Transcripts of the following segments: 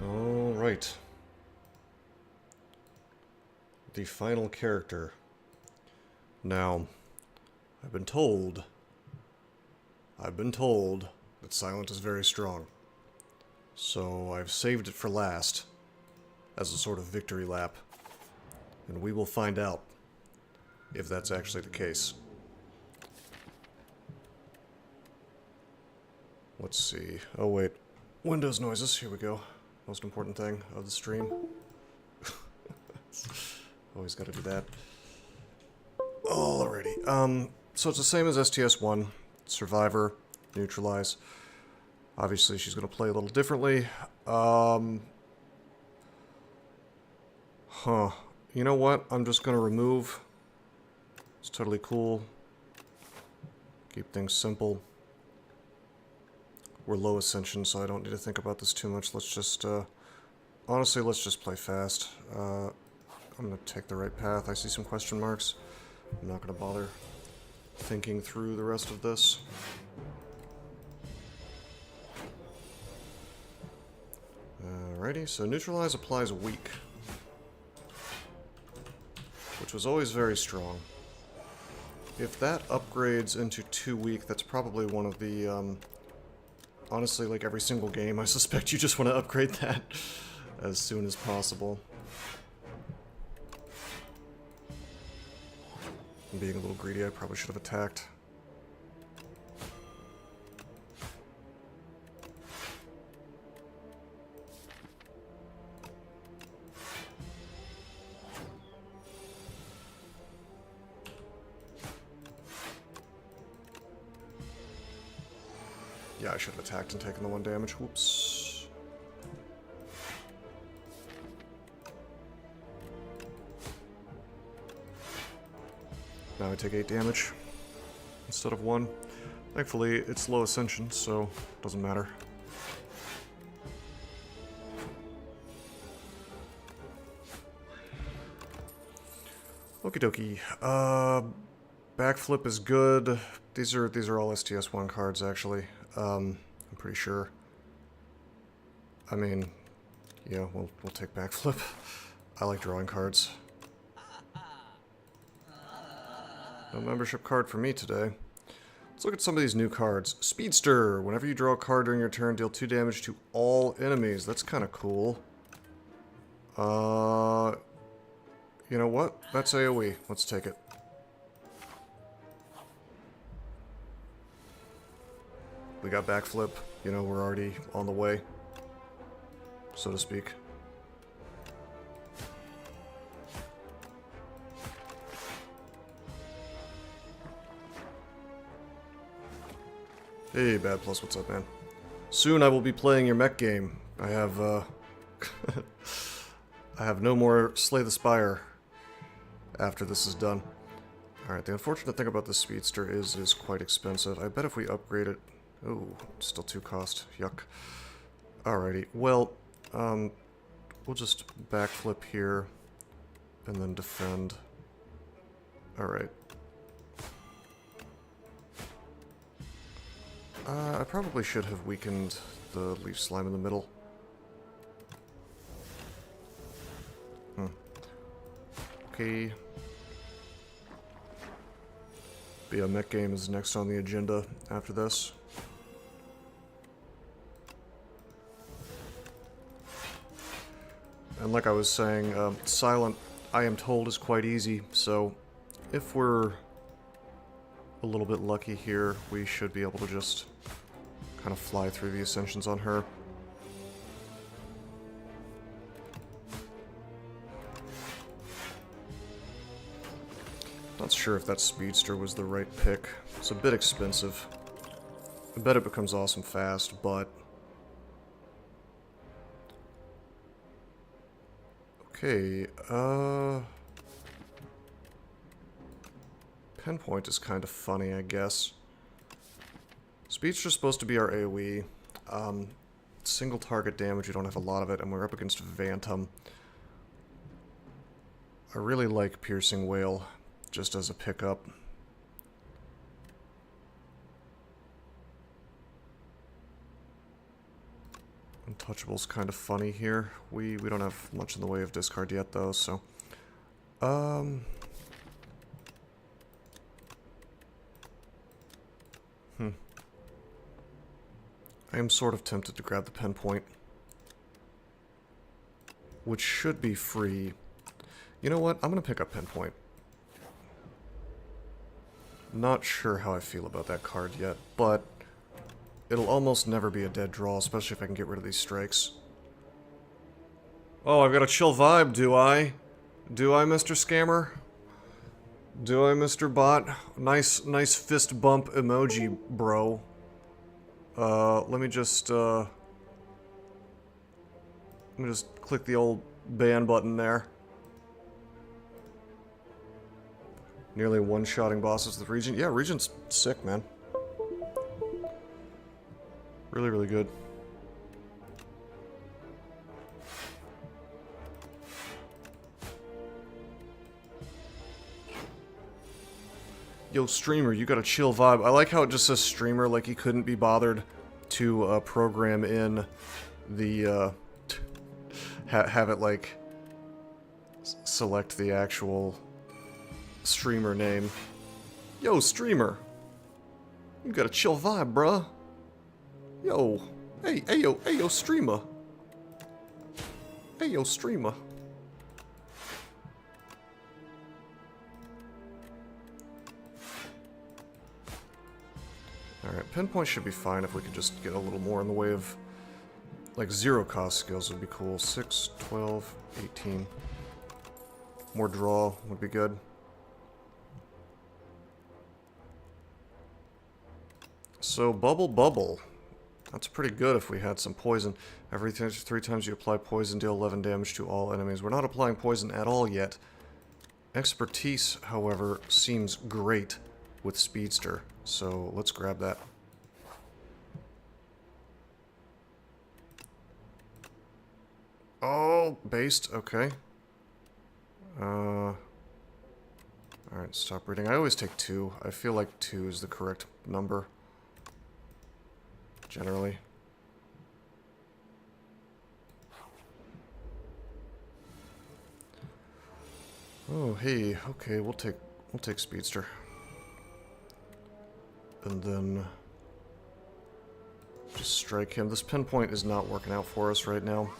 Alright. The final character. Now, I've been told that Silent is very strong. So I've saved it for last, as a sort of victory lap. And we will find out if that's actually the case. Let's see. Oh wait. Windows noises, here we go. Most important thing of the stream. Always gotta do that. Alrighty. So it's the same as STS-1. Survivor, neutralize. Obviously she's gonna play a little differently. You know what? I'm just gonna remove. It's totally cool. Keep things simple. We're low ascension, so I don't need to think about this too much. Let's just, honestly, let's just play fast. I'm gonna take the right path. I see some question marks. I'm not gonna bother thinking through the rest of this. Alrighty, so neutralize applies weak, which was always very strong. If that upgrades into 2 weak, that's probably one of the, honestly, like every single game, I suspect you just want to upgrade that as soon as possible. I'm being a little greedy, I probably should have attacked. Yeah, I should have attacked and taken the 1 damage. Whoops. Now I take 8 damage instead of 1. Thankfully, it's low ascension, so it doesn't matter. Okie dokie. Backflip is good. These are all STS-1 cards, actually. I'm pretty sure. I mean, yeah, we'll take backflip. I like drawing cards. No membership card for me today. Let's look at some of these new cards. Speedster. Whenever you draw a card during your turn, deal 2 damage to all enemies. That's kind of cool. You know what? That's AoE. Let's take it. We got backflip. You know, we're already on the way, so to speak. Hey, Bad Plus, what's up, man? Soon I will be playing your mech game. I have, I have no more Slay the Spire after this is done. Alright, the unfortunate thing about this Speedster is it is quite expensive. I bet if we upgrade it... Oh, still 2 cost. Yuck. Alrighty, well, we'll just backflip here and then defend. Alright. I probably should have weakened the leaf slime in the middle. Okay. But yeah, mech game is next on the agenda after this. And like I was saying, Silent, I am told, is quite easy, so if we're a little bit lucky here, we should be able to just kind of fly through the ascensions on her. Not sure if that Speedster was the right pick. It's a bit expensive. I bet it becomes awesome fast, but... Okay, Pinpoint is kind of funny, I guess. Speedster's supposed to be our AoE. Single target damage, we don't have a lot of it, and we're up against Phantom. I really like Piercing Wail, just as a pickup. Untouchable's kind of funny here. We don't have much in the way of discard yet, though, so... I am sort of tempted to grab the pinpoint, which should be free. You know what? I'm going to pick up pinpoint. Not sure how I feel about that card yet, but it'll almost never be a dead draw, especially if I can get rid of these strikes. Oh, I've got a chill vibe, do I? Do I, Mr. Scammer? Do I, Mr. Bot? Nice fist bump emoji, bro. Let me just click the old ban button there. Nearly one-shotting bosses with Regent. Yeah, Regent's sick, man. Really, really good. Yo, streamer, you got a chill vibe. I like how it just says streamer, like he couldn't be bothered to program in the, have it, like, select the actual streamer name. Yo, streamer. You got a chill vibe, bruh. Yo. Hey, yo, streamer. Hey, yo, streamer. Alright, pinpoint should be fine if we could just get a little more in the way of... Like, zero cost skills would be cool. 6, 12, 18. More draw would be good. So, bubble. That's pretty good if we had some poison. Every 3 times you apply poison, deal 11 damage to all enemies. We're not applying poison at all yet. Expertise, however, seems great with Speedster. So, let's grab that. Oh, based, okay. Alright, stop reading. I always take 2. I feel like 2 is the correct number. Generally. Oh, hey, okay, we'll take Speedster. And then just strike him. This pinpoint is not working out for us right now.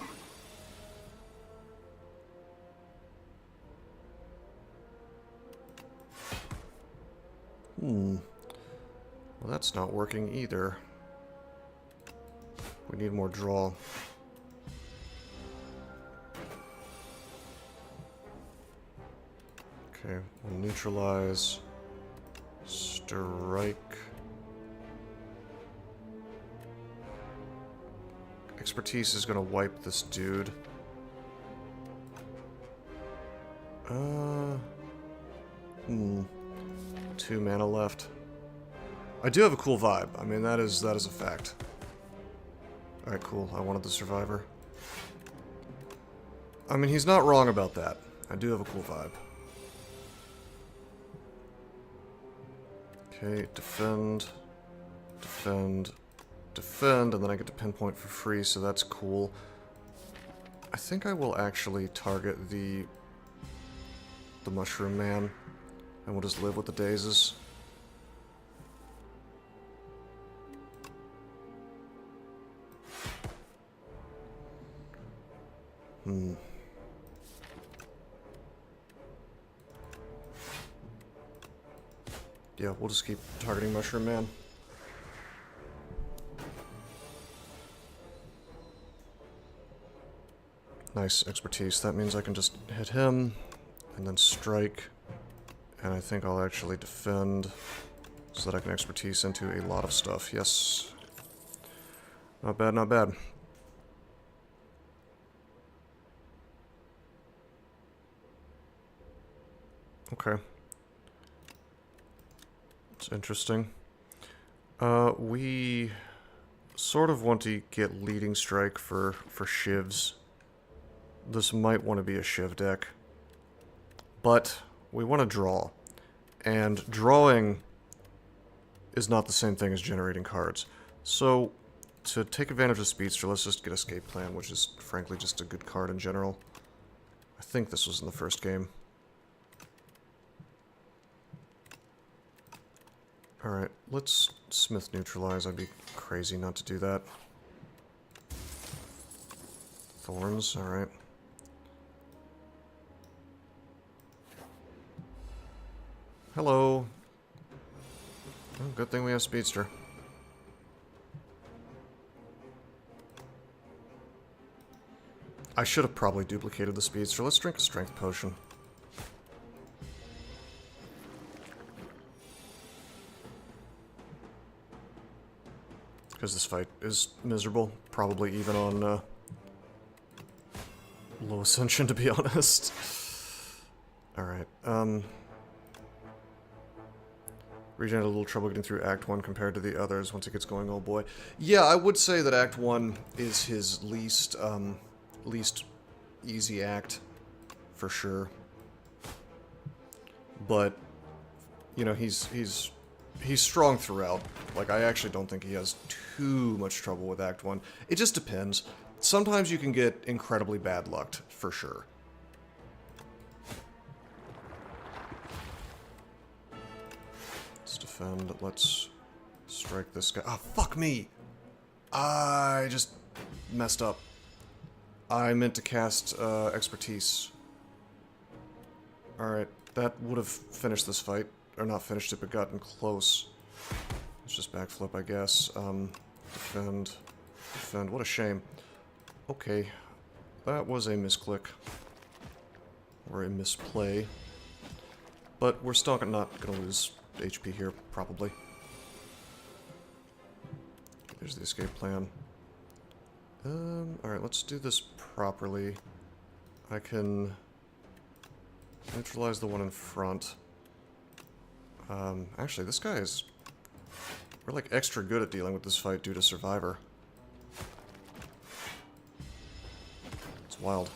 Well, that's not working either. We need more draw. Okay, we'll neutralize. Strike. Expertise is gonna wipe this dude. 2 mana left. I do have a cool vibe. I mean, that is a fact. Alright, cool. I wanted the survivor. I mean, he's not wrong about that. I do have a cool vibe. Okay, defend, and then I get to pinpoint for free, so that's cool. I think I will actually target the Mushroom Man, and we'll just live with the dazes. Yeah, we'll just keep targeting Mushroom Man. Nice expertise. That means I can just hit him, and then strike, and I think I'll actually defend so that I can expertise into a lot of stuff. Yes. Not bad, not bad. Okay. It's interesting. We sort of want to get leading strike for shivs. This might want to be a shiv deck. But we want to draw. And drawing is not the same thing as generating cards. So to take advantage of Speedster, let's just get Escape Plan, which is, frankly, just a good card in general. I think this was in the first game. Alright, let's Smith Neutralize. I'd be crazy not to do that. Thorns, alright. Hello. Oh, good thing we have Speedster. I should have probably duplicated the Speedster. Let's drink a Strength Potion. Because this fight is miserable. Probably even on low Ascension, to be honest. Alright, Regen had a little trouble getting through Act 1 compared to the others once it gets going, oh boy. Yeah, I would say that Act 1 is his least easy act, for sure. But, you know, he's strong throughout. Like, I actually don't think he has too much trouble with Act 1. It just depends. Sometimes you can get incredibly bad lucked, for sure. Let's defend. Let's strike this guy. Ah, fuck me! I just messed up. I meant to cast Expertise. Alright, that would have finished this fight. Or not finished it, but gotten close. Let's just backflip, I guess. Defend. Defend. What a shame. Okay. That was a misclick. Or a misplay. But we're still not going to lose HP here, probably. There's the escape plan. Alright, let's do this properly. I can neutralize the one in front. Actually, this guy is... We're like extra good at dealing with this fight due to Survivor. It's wild.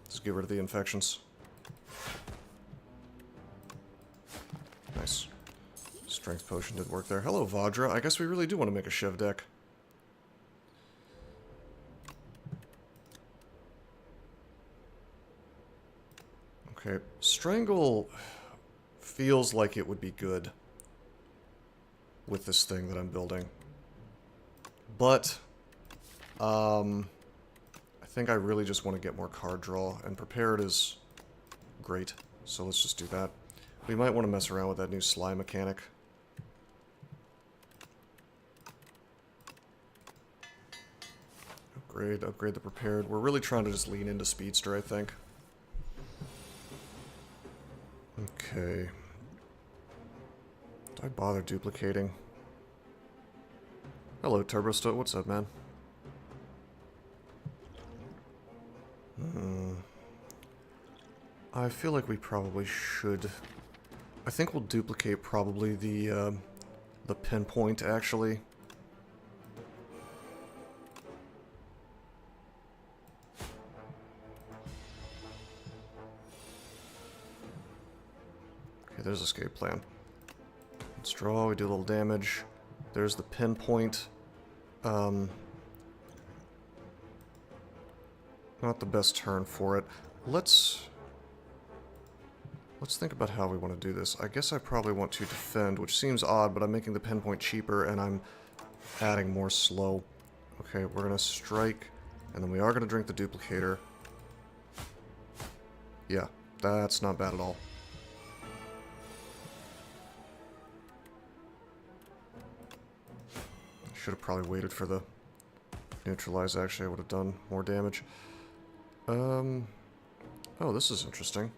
Let's get rid of the infections. Nice. Strength potion did work there. Hello, Vajra. I guess we really do want to make a Shiv deck. Okay, Strangle feels like it would be good with this thing that I'm building. But, I think I really just want to get more card draw, and Prepared is great, so let's just do that. We might want to mess around with that new Sly mechanic. Upgrade the Prepared. We're really trying to just lean into Speedster, I think. Okay. Did I bother duplicating? Hello, Turbostoat. What's up, man? I feel like we probably should... I think we'll duplicate probably the pinpoint, actually. Okay, there's escape plan. Let's draw, we do a little damage. There's the pinpoint. Not the best turn for it. Let's think about how we want to do this. I guess I probably want to defend, which seems odd, but I'm making the pinpoint cheaper and I'm adding more slow. Okay, we're going to strike, and then we are going to drink the duplicator. Yeah, that's not bad at all. Should have probably waited for the neutralize. Actually, I would have done more damage. Oh, this is interesting.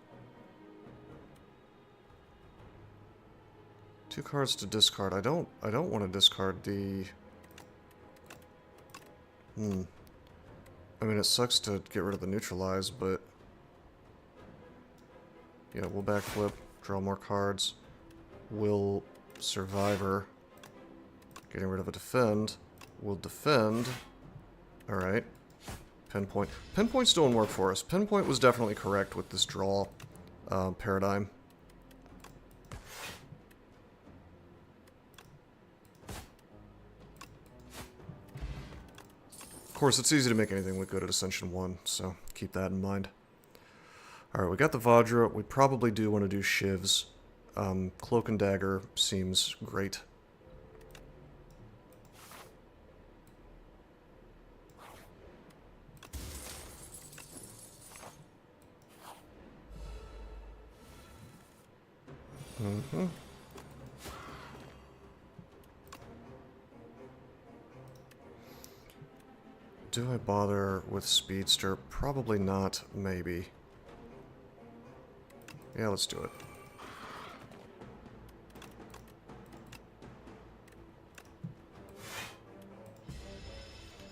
2 cards to discard. I don't want to discard the... I mean, it sucks to get rid of the neutralize, but... Yeah, we'll backflip, draw more cards. We'll Survivor. Getting rid of a defend. We'll defend. Alright. Pinpoint. Pinpoint's doing work for us. Pinpoint was definitely correct with this draw paradigm. course, it's easy to make anything look good at Ascension 1, so keep that in mind. Alright, we got the Vajra. We probably do want to do Shivs. Cloak and Dagger seems great. Mm-hmm. Do I bother with Speedster? Probably not, maybe. Yeah, let's do it.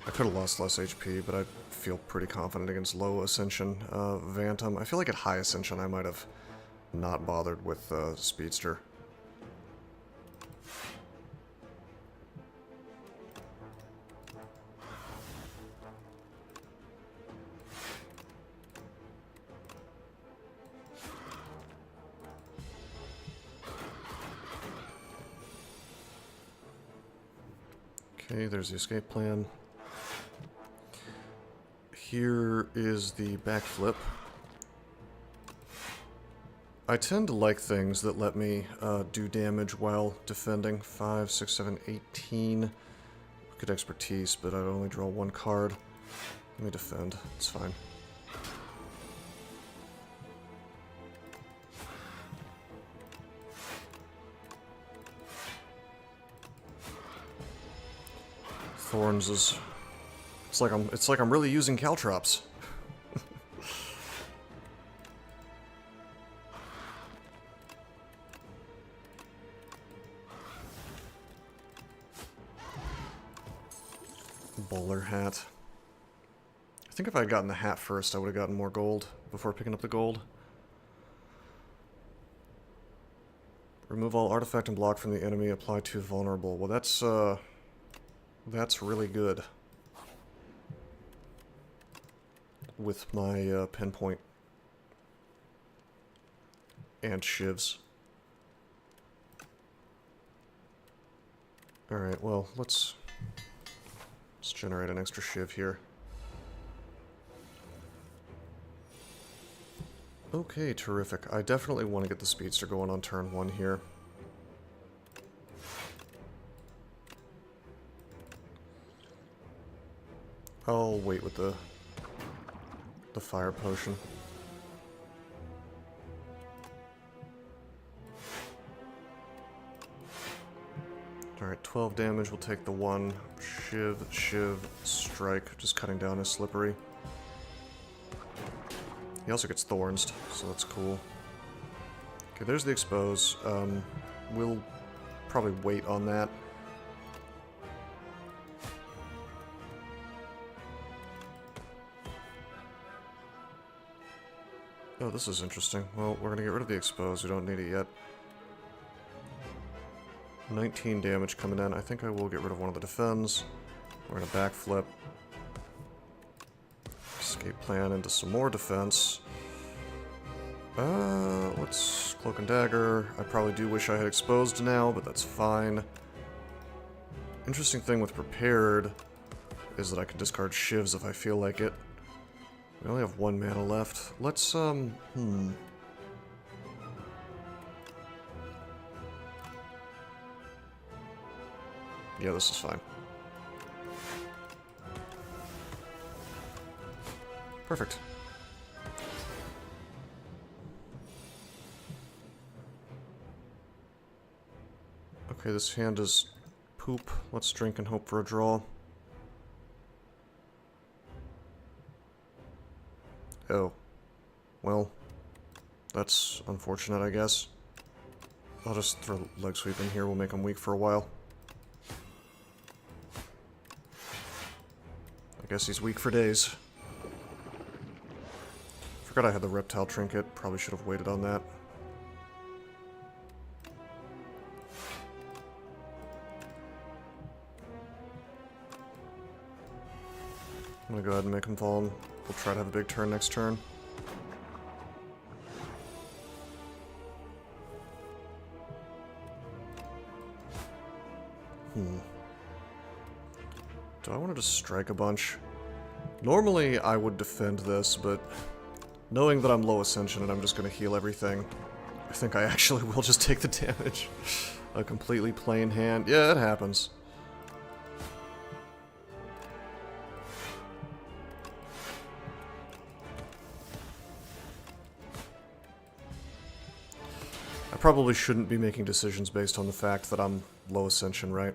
I could have lost less HP, but I feel pretty confident against low Ascension Vantum. I feel like at high Ascension I might have not bothered with Speedster. Okay, there's the escape plan. Here is the backflip. I tend to like things that let me do damage while defending. 5, 6, 7, 18. Good expertise, but I'd only draw one card. Let me defend. It's fine. Thorns is... It's like I'm really using Caltrops. Bowler hat. I think if I had gotten the hat first, I would have gotten more gold before picking up the gold. Remove all artifact and block from the enemy. Apply to vulnerable. Well, that's really good. With my pinpoint and shivs. Alright, well, let's generate an extra shiv here. Okay, terrific. I definitely want to get the speedster going on turn 1 here. I'll wait with the fire potion. Alright, 12 damage. We'll take the 1. Shiv, shiv, strike. Just cutting down his slippery. He also gets thorns, so that's cool. Okay, there's the expose. We'll probably wait on that. Oh, this is interesting. Well, we're gonna get rid of the expose. We don't need it yet. 19 damage coming in. I think I will get rid of one of the defends. We're gonna backflip. Escape plan into some more defense. Let's Cloak and Dagger. I probably do wish I had exposed now, but that's fine. Interesting thing with prepared is that I can discard shivs if I feel like it. We only have 1 mana left. Let's, Yeah, this is fine. Perfect. Okay, this hand is poop. Let's drink and hope for a draw. Oh. Well, that's unfortunate, I guess. I'll just throw leg sweep in here. We'll make him weak for a while. I guess he's weak for days. Forgot I had the reptile trinket. Probably should have waited on that. I'm gonna go ahead and make him fall. We'll try to have a big turn next turn. Do I want to just strike a bunch? Normally, I would defend this, but knowing that I'm low Ascension and I'm just going to heal everything, I think I actually will just take the damage. A completely plain hand. Yeah, it happens. I probably shouldn't be making decisions based on the fact that I'm low Ascension, right?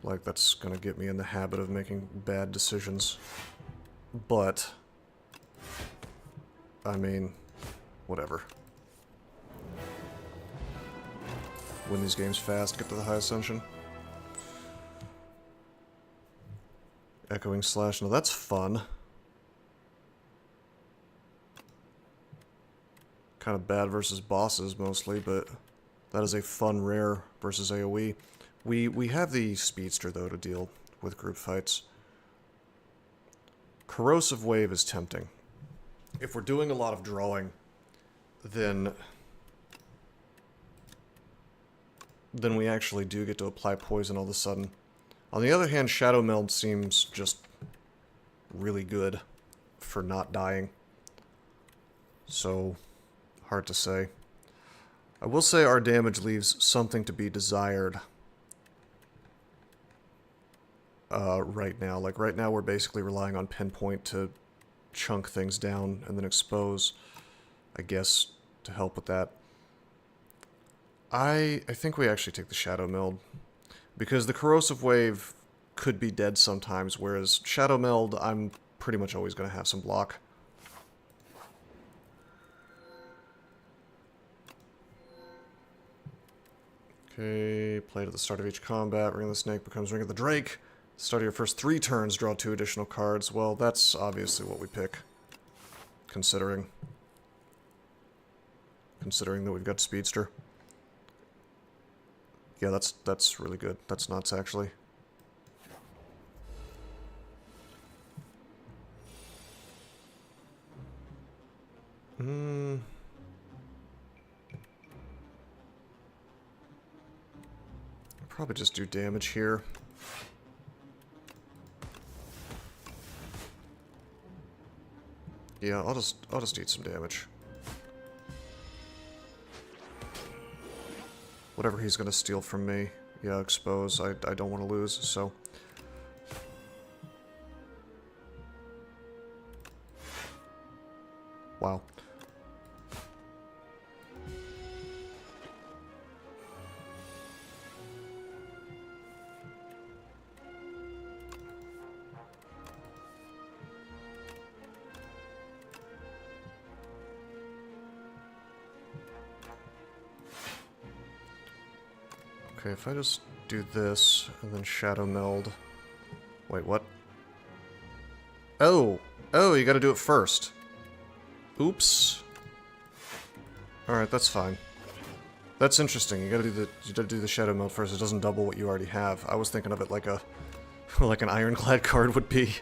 Like, that's gonna get me in the habit of making bad decisions. But, I mean, whatever. Win these games fast, get to the high Ascension. Echoing Slash, no, that's fun. Kind of bad versus bosses, mostly, but that is a fun rare versus AoE. We have the Speedster, though, to deal with group fights. Corrosive Wave is tempting. If we're doing a lot of drawing, then we actually do get to apply poison all of a sudden. On the other hand, Shadow Meld seems just really good for not dying. So, hard to say. I will say our damage leaves something to be desired. Right now. Like, right now we're basically relying on Pinpoint to chunk things down and then expose, I guess, to help with that. I think we actually take the Shadow Meld, because the Corrosive Wave could be dead sometimes, whereas Shadow Meld, I'm pretty much always going to have some block. Okay, played at the start of each combat. Ring of the Snake becomes Ring of the Drake. Start of your first 3 turns, draw 2 additional cards. Well, that's obviously what we pick, considering that we've got Speedster. Yeah, that's really good. That's nuts, actually. Probably just do damage here. Yeah, I'll just eat some damage. Whatever he's gonna steal from me. Yeah, expose. I don't want to lose, so. Wow. Okay, if I just do this, and then Shadow Meld... Wait, what? Oh! Oh, you gotta do it first. Oops. Alright, that's fine. That's interesting. You gotta do the Shadow Meld first. It doesn't double what you already have. I was thinking of it like a... like an Ironclad card would be.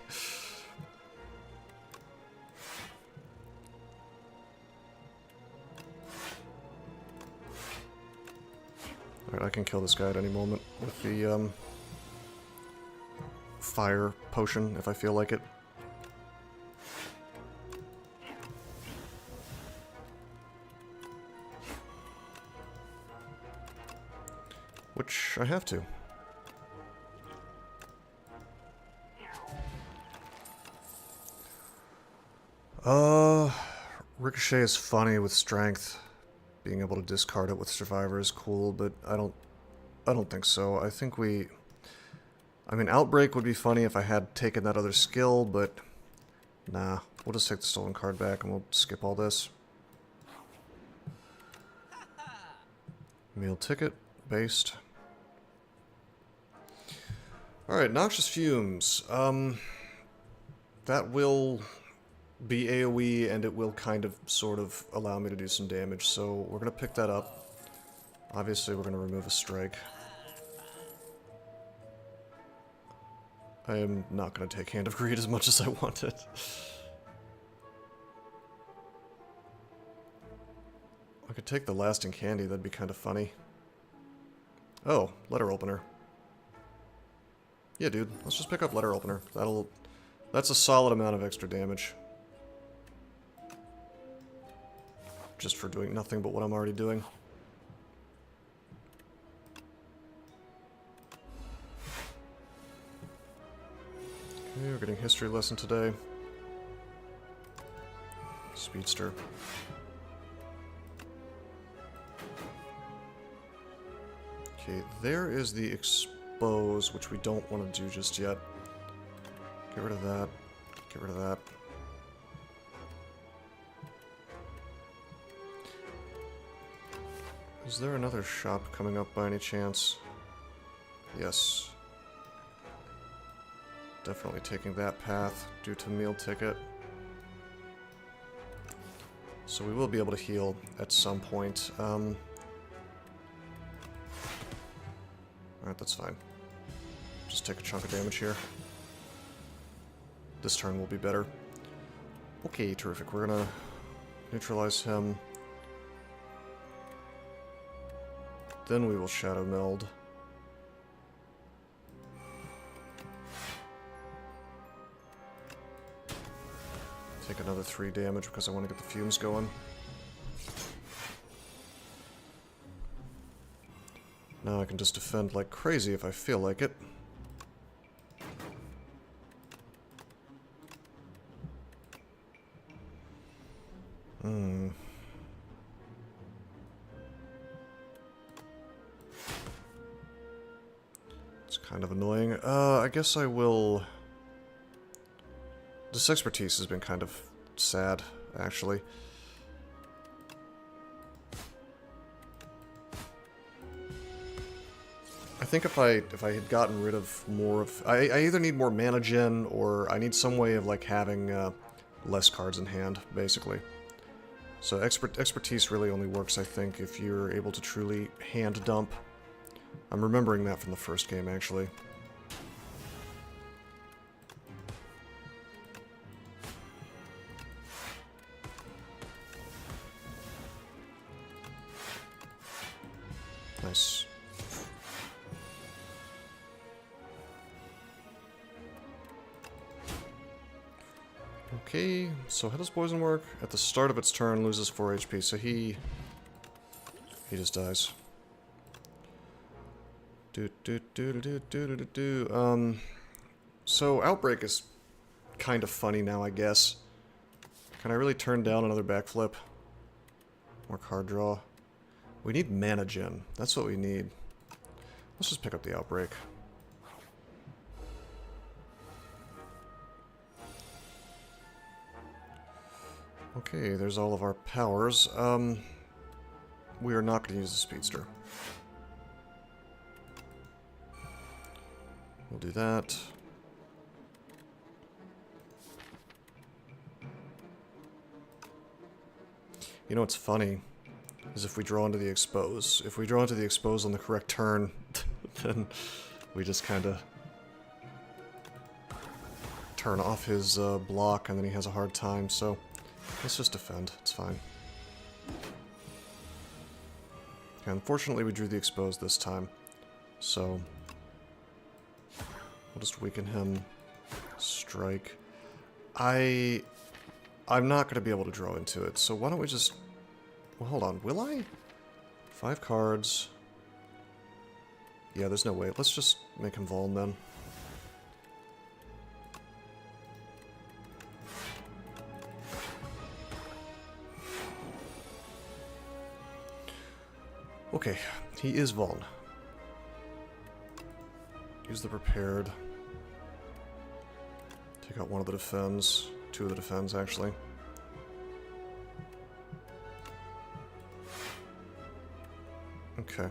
Alright, I can kill this guy at any moment with the, fire potion, if I feel like it. Which I have to. Ricochet is funny with strength. Being able to discard it with Survivor is cool, but I don't think so. I think I mean, Outbreak would be funny if I had taken that other skill, but nah. We'll just take the stolen card back and we'll skip all this. Meal ticket, based. Alright, Noxious Fumes. That will be AoE, and it will kind of, sort of, allow me to do some damage, so we're gonna pick that up. Obviously, we're gonna remove a strike. I am not gonna take Hand of Greed as much as I wanted. I could take the Lasting Candy, that'd be kind of funny. Oh, letter opener. Yeah, dude. Let's just pick up letter opener. That's a solid amount of extra damage. Just for doing nothing but what I'm already doing. Okay, we're getting history lesson today. Speedster. Okay, there is the expose, which we don't want to do just yet. Get rid of that. Get rid of that. Is there another shop coming up by any chance? Yes. Definitely taking that path due to meal ticket. So we will be able to heal at some point. Alright, that's fine. Just take a chunk of damage here. This turn will be better. Okay, terrific. We're gonna neutralize him. Then we will Shadow Meld. Take another 3 damage because I want to get the fumes going. Now I can just defend like crazy if I feel like it. It's kind of annoying. I guess I will... This expertise has been kind of sad, actually. I think if I had gotten rid of more of... I either need more mana gen, or I need some way of, like, having less cards in hand, basically. So expertise really only works, I think, if you're able to truly hand dump. I'm remembering that from the first game, actually. Nice. Okay, so how does poison work? At the start of its turn, loses 4 HP, so he just dies. So Outbreak is kind of funny now, I guess. Can I really turn down another backflip? More card draw. We need mana gen. That's what we need. Let's just pick up the Outbreak. Okay, there's all of our powers. We are not going to use the Speedster. We'll do that. You know what's funny? Is if we draw into the Expose. If we draw into the Expose on the correct turn, then we just kind of turn off his block, and then he has a hard time, so let's just defend. It's fine. Okay, unfortunately, we drew the Expose this time, so we'll just weaken him. Strike. I'm not going to be able to draw into it, so why don't we just... Well, hold on. Will I? 5 cards. Yeah, there's no way. Let's just make him Vuln then. Okay, he is Vuln. Use the Prepared. Take out one of the defends. 2 of the defends, actually. Okay.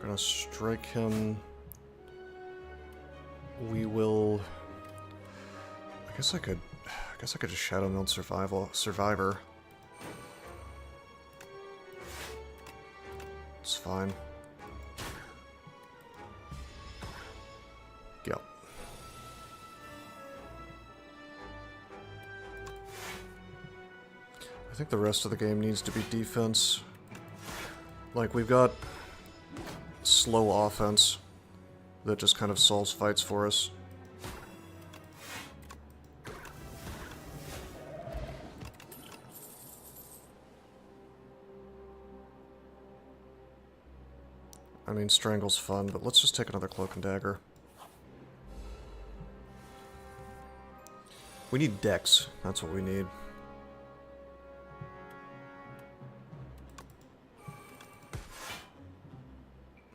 Gonna strike him. We will... I guess I could just Shadow Meld Survivor. It's fine. Yep. I think the rest of the game needs to be defense. Like, we've got slow offense, that just kind of solves fights for us. I mean, Strangle's fun, but let's just take another Cloak and Dagger. We need Dex. That's what we need.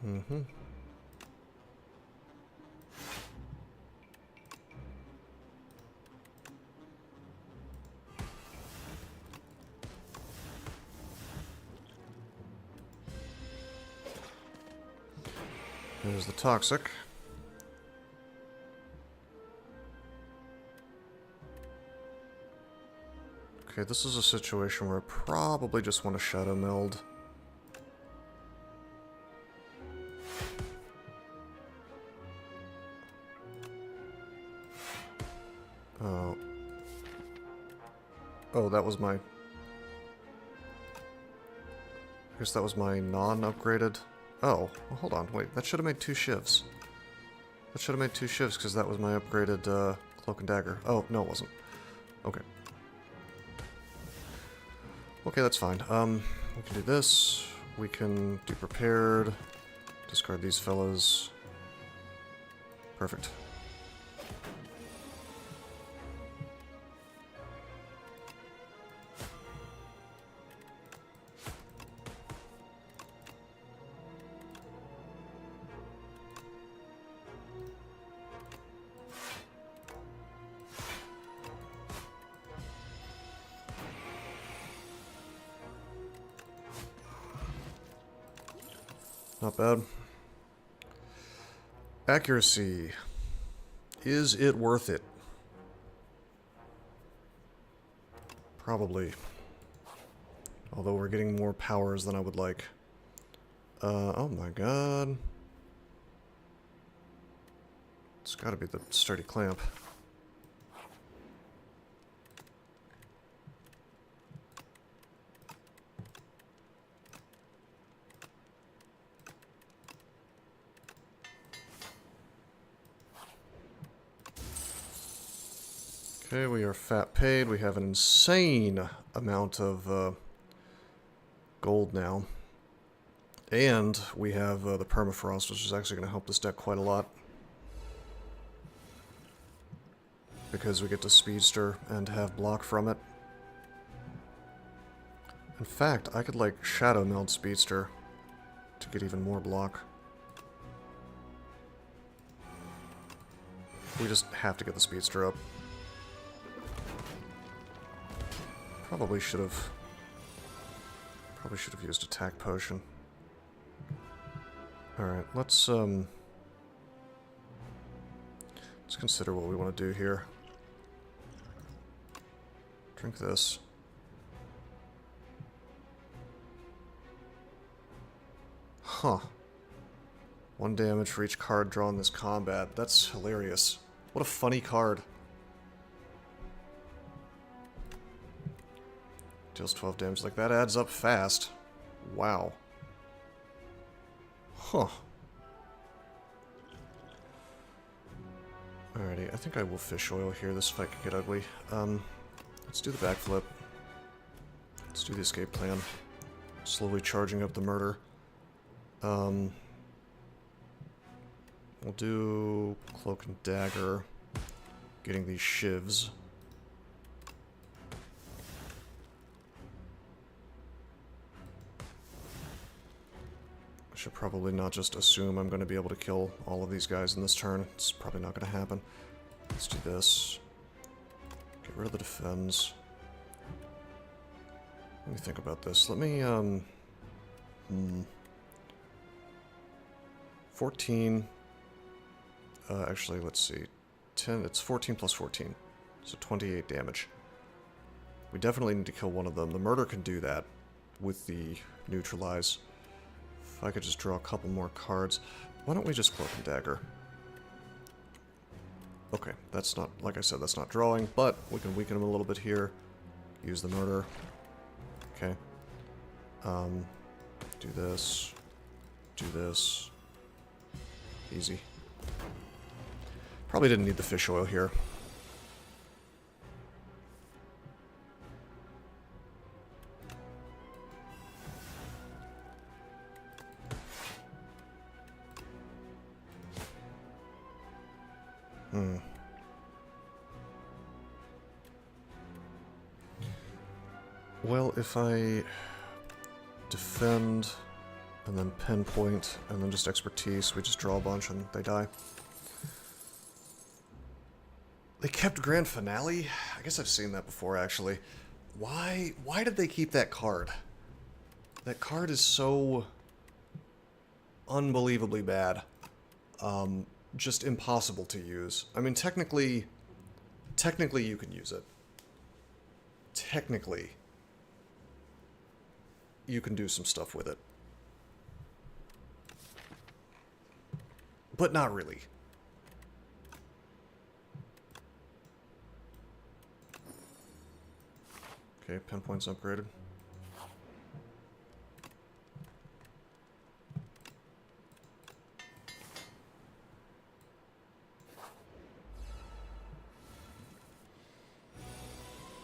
Mm-hmm. There's the Toxic. Okay, this is a situation where I probably just want to Shadow Meld. Oh. Oh, that was my... I guess that was my non-upgraded... Oh, well, hold on, wait, that should have made 2 shivs. That should have made 2 shivs, because that was my upgraded Cloak and Dagger. Oh, no it wasn't. Okay. Okay, that's fine. We can do this. We can do Prepared. Discard these fellas. Perfect. Not bad. Accuracy. Is it worth it? Probably. Although we're getting more powers than I would like. Oh my god. It's gotta be the Sturdy Clamp. Okay, we are fat paid. We have an insane amount of gold now. And we have the Permafrost, which is actually going to help this deck quite a lot. Because we get to Speedster and have block from it. In fact, I could like Shadow Meld Speedster to get even more block. We just have to get the Speedster up. Probably should have used Attack Potion. Alright, let's consider what we want to do here. Drink this. Huh. 1 damage for each card drawn this combat. That's hilarious. What a funny card. Deals 12 damage. Like, that adds up fast. Wow. Huh. Alrighty, I think I will fish oil here. This fight could get ugly. Let's do the backflip. Let's do the escape plan. Slowly charging up the murder. We'll do Cloak and Dagger. Getting these shivs. I should probably not just assume I'm going to be able to kill all of these guys in this turn. It's probably not going to happen. Let's do this. Get rid of the defense. Let me think about this. Let me, 14. Actually, let's see. 10. It's 14 plus 14. So 28 damage. We definitely need to kill one of them. The murder can do that with the neutralize. If I could just draw a couple more cards. Why don't we just Cloak and Dagger? Okay, that's not, like I said, that's not drawing, but we can weaken him a little bit here. Use the murder. Okay. Do this. Do this. Easy. Probably didn't need the fish oil here. Well, if I defend and then pinpoint and then just expertise, we just draw a bunch and they die. They kept Grand Finale? I guess I've seen that before, actually. Why did they keep that card? That card is so unbelievably bad. Just impossible to use. I mean, technically you can use it. Technically, you can do some stuff with it. But not really. Okay, pinpoint's upgraded.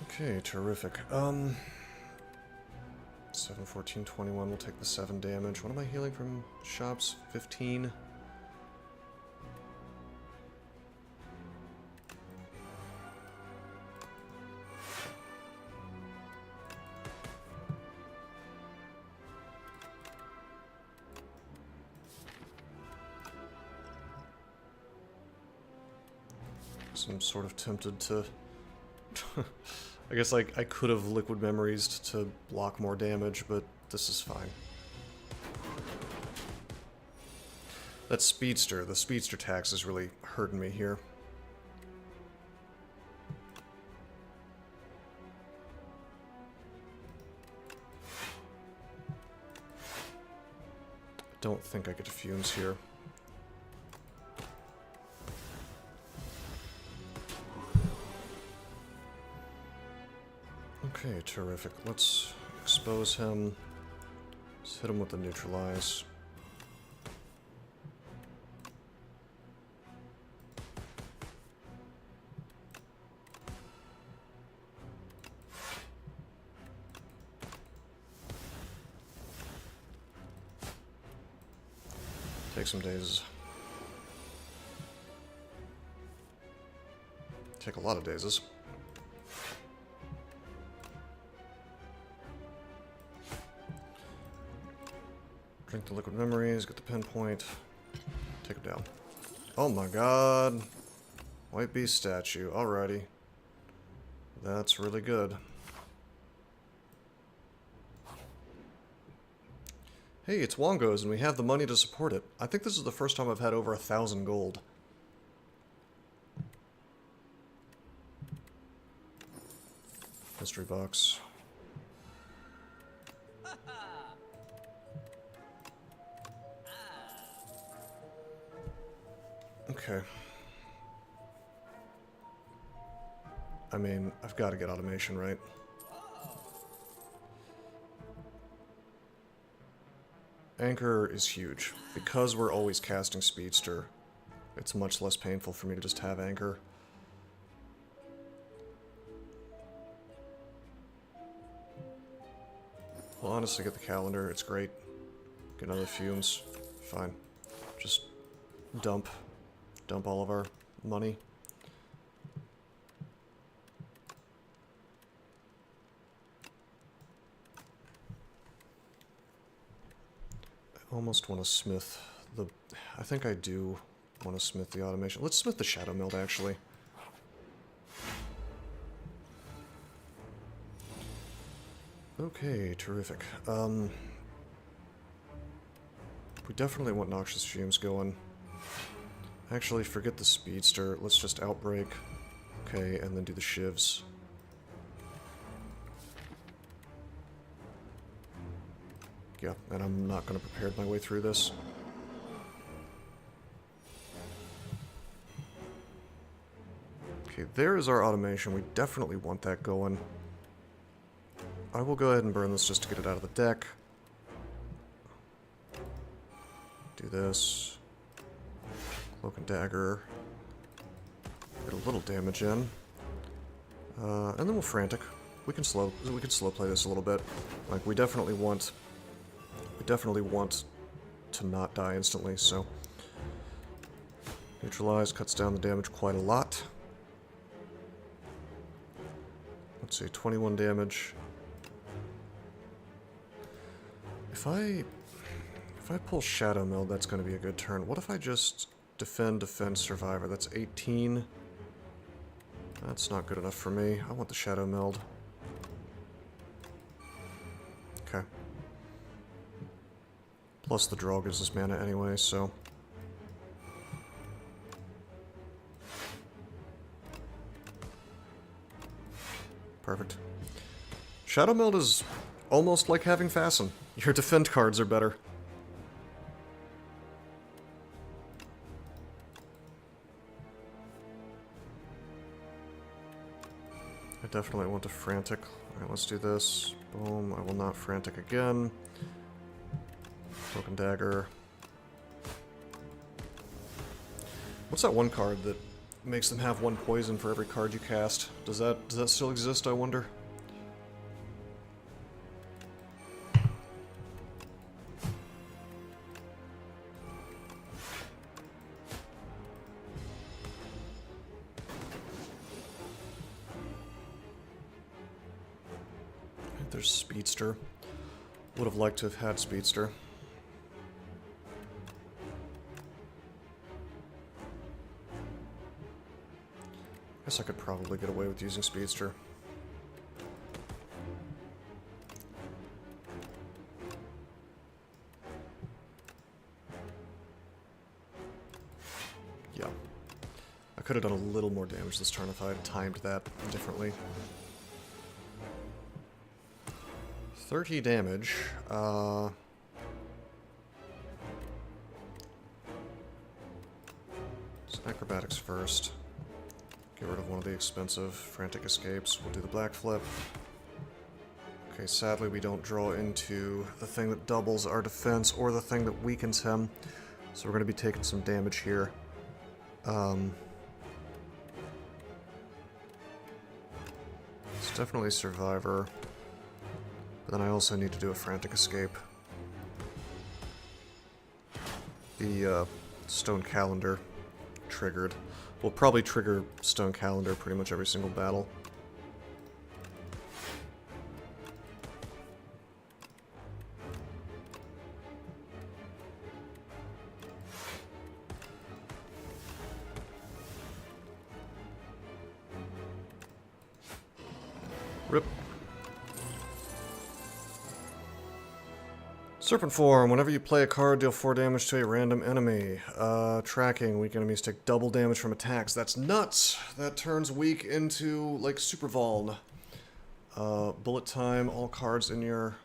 Okay, terrific. 7, 14, 21, we'll take the 7 damage. What am I healing from shops? 15? So I'm sort of tempted to... I guess I could have liquid memories to block more damage, but this is fine. That speedster, the speedster tax is really hurting me here. I don't think I get to fumes here. Okay, terrific. Let's expose him. Let's hit him with the neutralize. Take some dazes. Take a lot of dazes. Drink the liquid memories, get the pinpoint, take him down. Oh my god. White beast statue, alrighty. That's really good. Hey, it's Wongo's and we have the money to support it. I think this is the first time I've had over 1,000 gold. Mystery box. Okay. I mean, I've got to get automation, right? Anchor is huge. Because we're always casting Speedster, it's much less painful for me to just have Anchor. Well, honestly, get the calendar. It's great. Get another fumes. Fine. Just dump all of our money. I almost want to smith the... I think I do want to smith the automation. Let's smith the Shadow Meld, actually. Okay, terrific. We definitely want Noxious Fumes going. Actually, forget the Speedster. Let's just Outbreak. Okay, and then do the Shivs. Yeah, and I'm not going to prepare my way through this. Okay, there is our automation. We definitely want that going. I will go ahead and burn this just to get it out of the deck. Do this. Cloak and Dagger. Get a little damage in. And then we'll frantic. We can slow play this a little bit. Like, we definitely want to not die instantly, so neutralize cuts down the damage quite a lot. Let's see, 21 damage. If I pull Shadow Meld, that's going to be a good turn. What if I just defend, survivor? That's 18. That's not good enough for me. I want the Shadow Meld. Okay. Plus the draw gives us mana anyway, so... Perfect. Shadow Meld is almost like having Fasten. Your defend cards are better. I definitely want to Frantic. Alright, let's do this. Boom. I will not Frantic again. Broken Dagger. What's that one card that makes them have 1 poison for every card you cast? Does that still exist, I wonder? There's Speedster. Would have liked to have had Speedster. Guess I could probably get away with using Speedster. Yeah. I could have done a little more damage this turn if I had timed that differently. 30 damage. So acrobatics first. Get rid of one of the expensive Frantic Escapes. We'll do the Black Flip. Okay, sadly we don't draw into the thing that doubles our defense or the thing that weakens him. So we're going to be taking some damage here. It's definitely Survivor. But then I also need to do a Frantic Escape. The Stone Calendar triggered. We'll probably trigger Stone Calendar pretty much every single battle. Rip. Serpent Form. Whenever you play a card, deal 4 damage to a random enemy. Tracking. Weak enemies take double damage from attacks. That's nuts! That turns weak into, like, Super Vuln. Bullet Time. All cards in your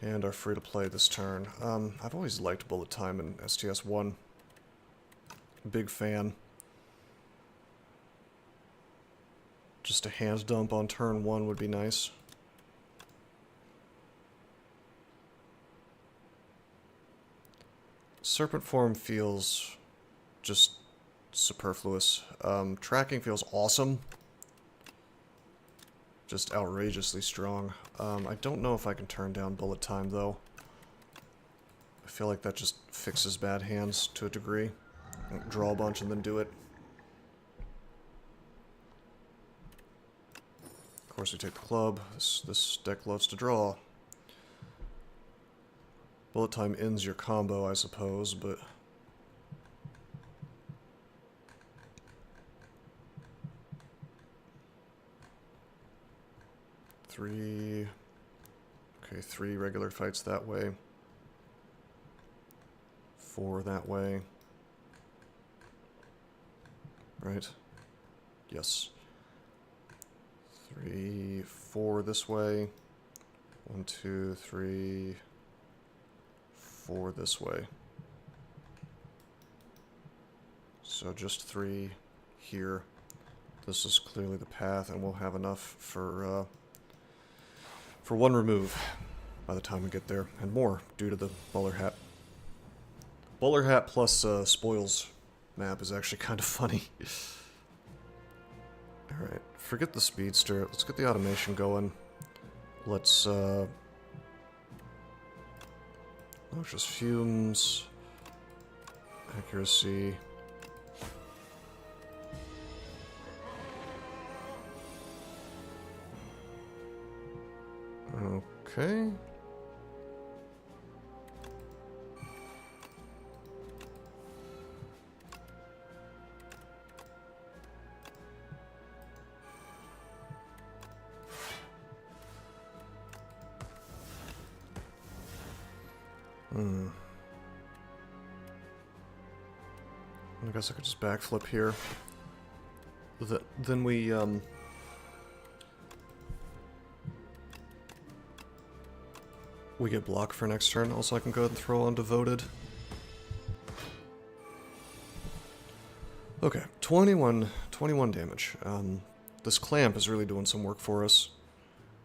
hand are free to play this turn. I've always liked Bullet Time in STS1. Big fan. Just a hand dump on turn 1 would be nice. Serpent Form feels just superfluous. Tracking feels awesome. Just outrageously strong. I don't know if I can turn down Bullet Time, though. I feel like that just fixes bad hands to a degree. Draw a bunch and then do it. Of course, we take the club. This deck loves to draw. Bullet Time ends your combo, I suppose, but... Okay, 3 regular fights that way. 4 that way. Right? Yes. 3, 4 this way. 1, 2, 3... 4 this way. So just 3 here. This is clearly the path, and we'll have enough for 1 remove by the time we get there, and more due to the bowler hat. Bowler hat plus spoils map is actually kind of funny. Alright, forget the speedster. Let's get the automation going. Let's, noxious fumes. Accuracy. Okay. I guess I could just backflip here. Then we get block for next turn. Also, I can go ahead and throw on Devoted. Okay, 21 damage. This clamp is really doing some work for us.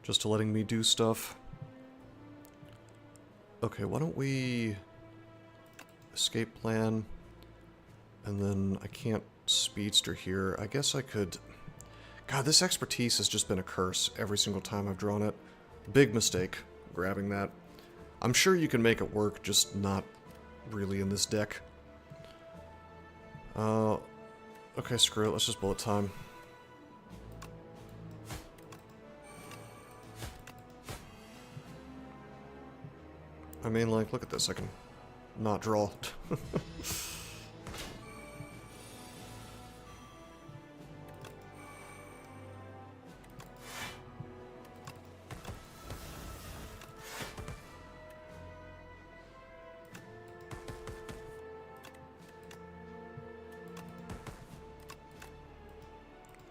Just to letting me do stuff. Okay, why don't we escape plan, and then I can't speedster here. I guess I could... God, this expertise has just been a curse every single time I've drawn it. Big mistake, grabbing that. I'm sure you can make it work, just not really in this deck. Okay, screw it, let's just bullet time. I mean, like, look at this, I can not draw. I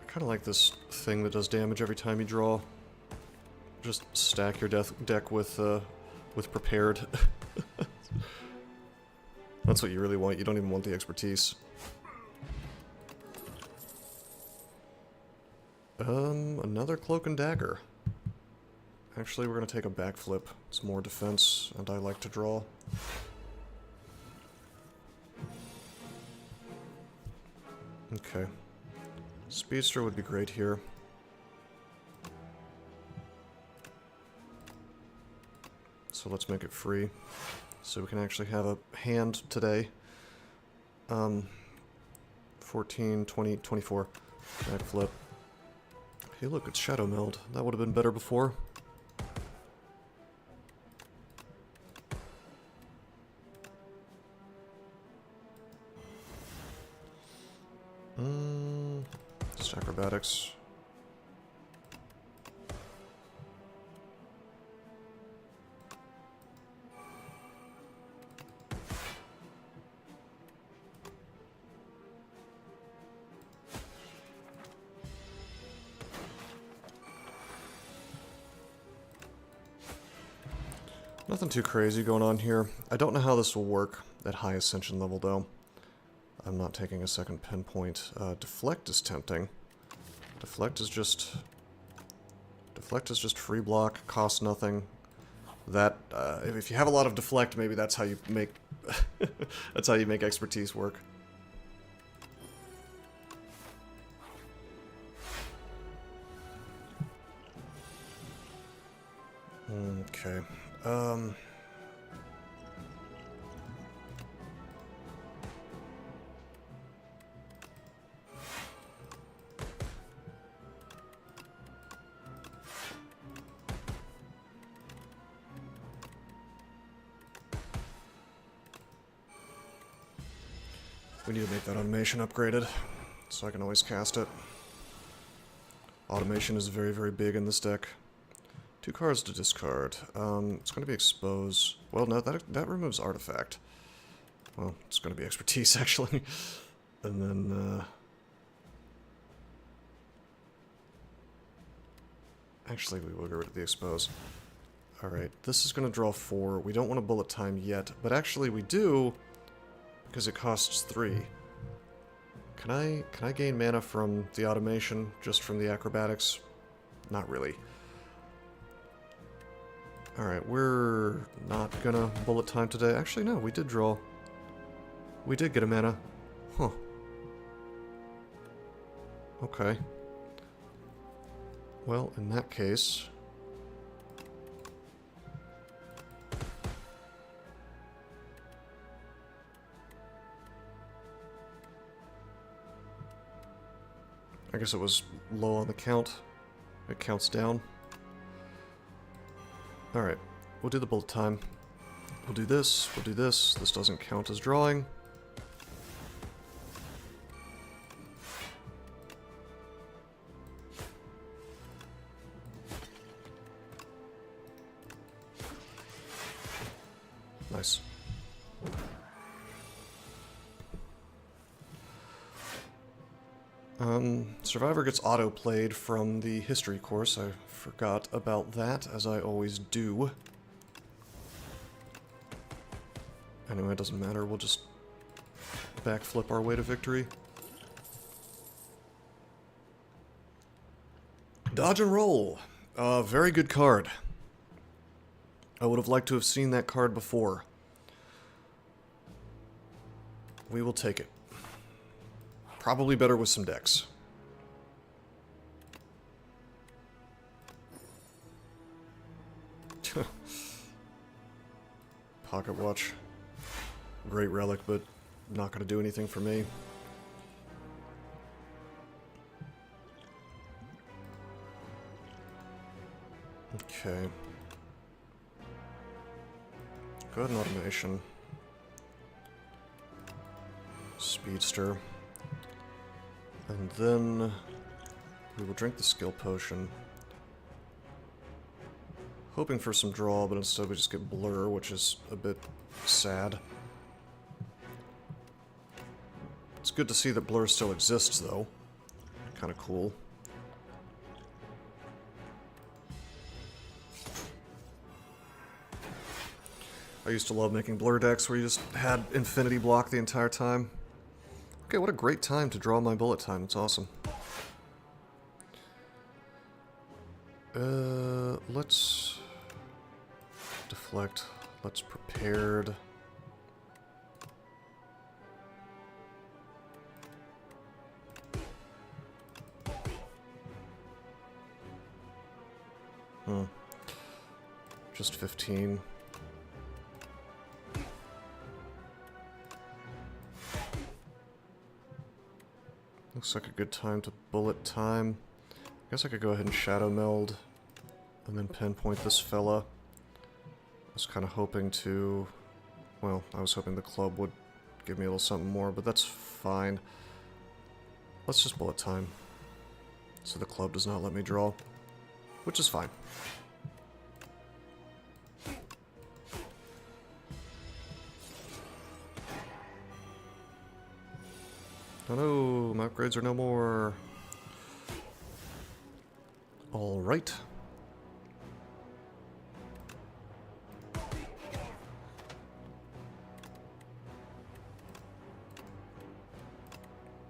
kind of like this thing that does damage every time you draw. Just stack your deck with prepared. That's what you really want. You don't even want the expertise. Another cloak and dagger. Actually, we're gonna take a backflip. It's more defense, and I like to draw. Okay. Speedster would be great here. So let's make it free, so we can actually have a hand today. 14, 20, 24. Backflip. Hey look, it's Shadow Meld. That would have been better before. Just acrobatics. Nothing too crazy going on here. I don't know how this will work at high ascension level though. I'm not taking a second pinpoint. Deflect is tempting. Deflect is just free block, costs nothing. That if you have a lot of deflect, maybe that's how you make that's how you make expertise work. Okay. We need to make that automation upgraded, so I can always cast it. Automation is very, very big in this deck. 2 cards to discard. It's going to be expose. Well, no, that removes artifact. Well, it's going to be expertise, actually. And then, actually, we will get rid of the expose. Alright, this is going to draw 4. We don't want to bullet time yet, but actually we do, because it costs 3. Can I gain mana from the automation, just from the acrobatics? Not really. Alright, we're not gonna bullet time today. Actually, no, we did draw. We did get a mana. Huh. Okay. Well, in that case... I guess it was low on the count. It counts down. Alright, we'll do the bullet time. We'll do this, we'll do this. This doesn't count as drawing. Nice. Survivor gets auto-played from the history course. I forgot about that, as I always do. Anyway, it doesn't matter. We'll just backflip our way to victory. Dodge and roll. Very good card. I would have liked to have seen that card before. We will take it. Probably better with some decks. Pocket watch. Great relic, but not going to do anything for me. Okay. Go ahead and automation. Speedster. And then we will drink the skill potion. Hoping for some draw, but instead we just get blur, which is a bit sad. It's good to see that blur still exists, though. Kind of cool. I used to love making blur decks where you just had infinity block the entire time. Okay, what a great time to draw my bullet time. It's awesome. Let's deflect. Let's prepared. Just 15. Looks like a good time to bullet time. I guess I could go ahead and shadow meld and then pinpoint this fella. I was kind of hoping to... Well, I was hoping the club would give me a little something more, but that's fine. Let's just bullet time. So the club does not let me draw. Which is fine. Oh no, my upgrades are no more. Alright.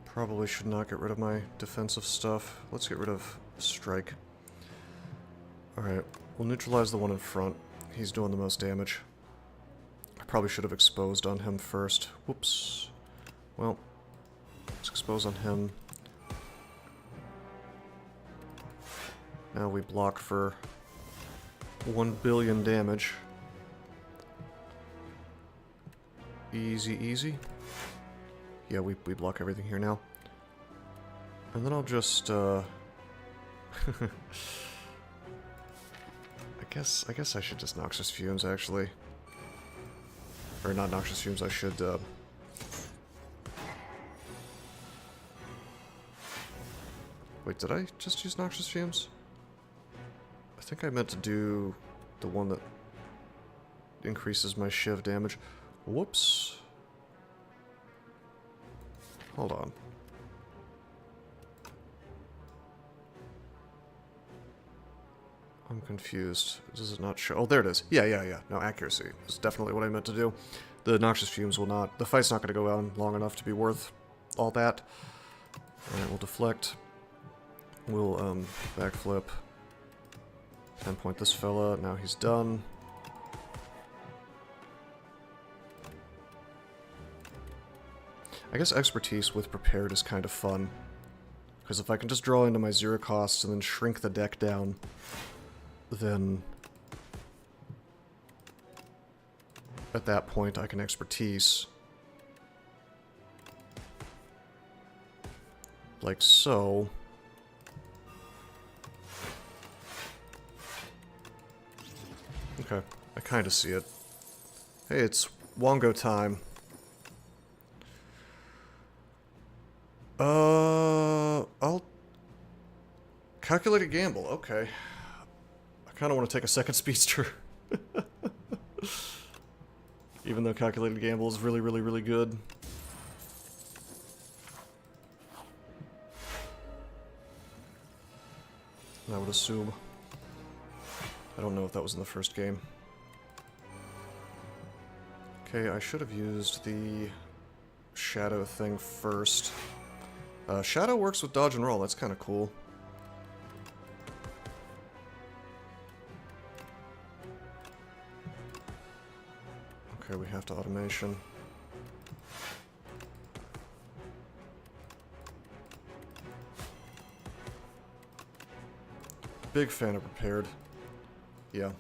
Probably should not get rid of my defensive stuff. Let's get rid of strike. Alright, we'll neutralize the one in front. He's doing the most damage. I probably should have exposed on him first. Whoops. Well, let's expose on him. Now we block for 1 billion damage. Easy, easy. Yeah, we block everything here now. And then I'll just, I guess I should just Noxious Fumes, actually. Or not Noxious Fumes, I should, Wait, did I just use Noxious Fumes? I think I meant to do the one that increases my shiv damage. Whoops. Hold on. I'm confused. Does it not show? Oh, there it is. Yeah. No, accuracy is definitely what I meant to do. The Noxious Fumes will not... The fight's not going to go on long enough to be worth all that. Alright, we'll deflect. We'll, backflip. Pinpoint this fella. Now he's done. I guess expertise with prepared is kind of fun. Because if I can just draw into my 0 costs and then shrink the deck down, then at that point I can expertise. Like so. Okay, I kind of see it. Hey, it's Wongo time. I'll calculate a gamble. Okay. I kind of want to take a second speedster. Even though calculated gamble is really, really, really good. I would assume. I don't know if that was in the first game. Okay, I should have used the shadow thing first. Shadow works with dodge and roll, that's kind of cool. Okay, we have to automation. Big fan of prepared. Yeah.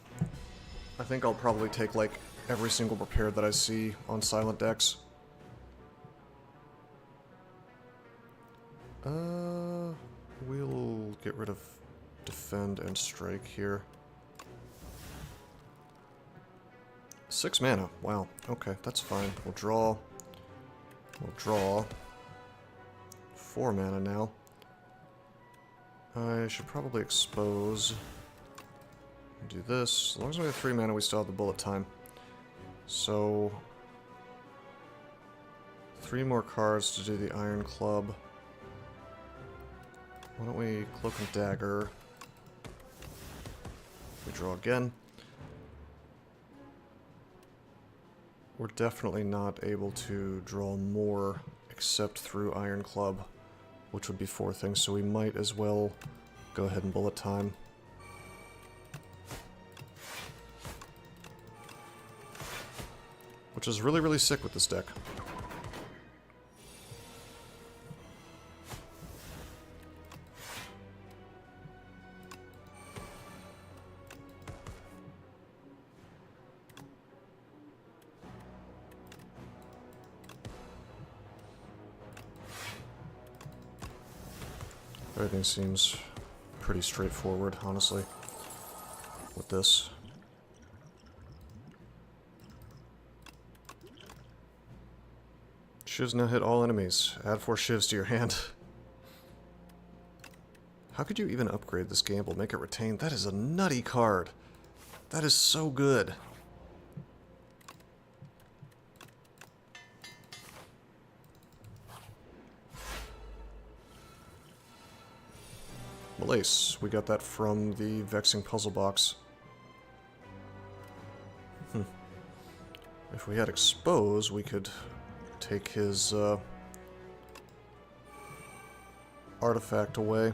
I think I'll probably take, like, every single prepared that I see on silent decks. We'll get rid of defend and strike here. 6 mana. Wow. Okay, that's fine. We'll draw. We'll draw. 4 mana now. I should probably expose. Do this. As long as we have 3 mana, we still have the bullet time. So 3 more cards to do the Iron Club. Why don't we Cloak and Dagger? We draw again. We're definitely not able to draw more except through Iron Club, which would be 4 things, so we might as well go ahead and bullet time. Which is really, really sick with this deck. Everything seems pretty straightforward, honestly, with this. Shivs now hit all enemies. Add 4 shivs to your hand. How could you even upgrade this gamble? Make it retain? That is a nutty card. That is so good. Malace. We got that from the Vexing Puzzle Box. If we had Expose, we could take his artifact away.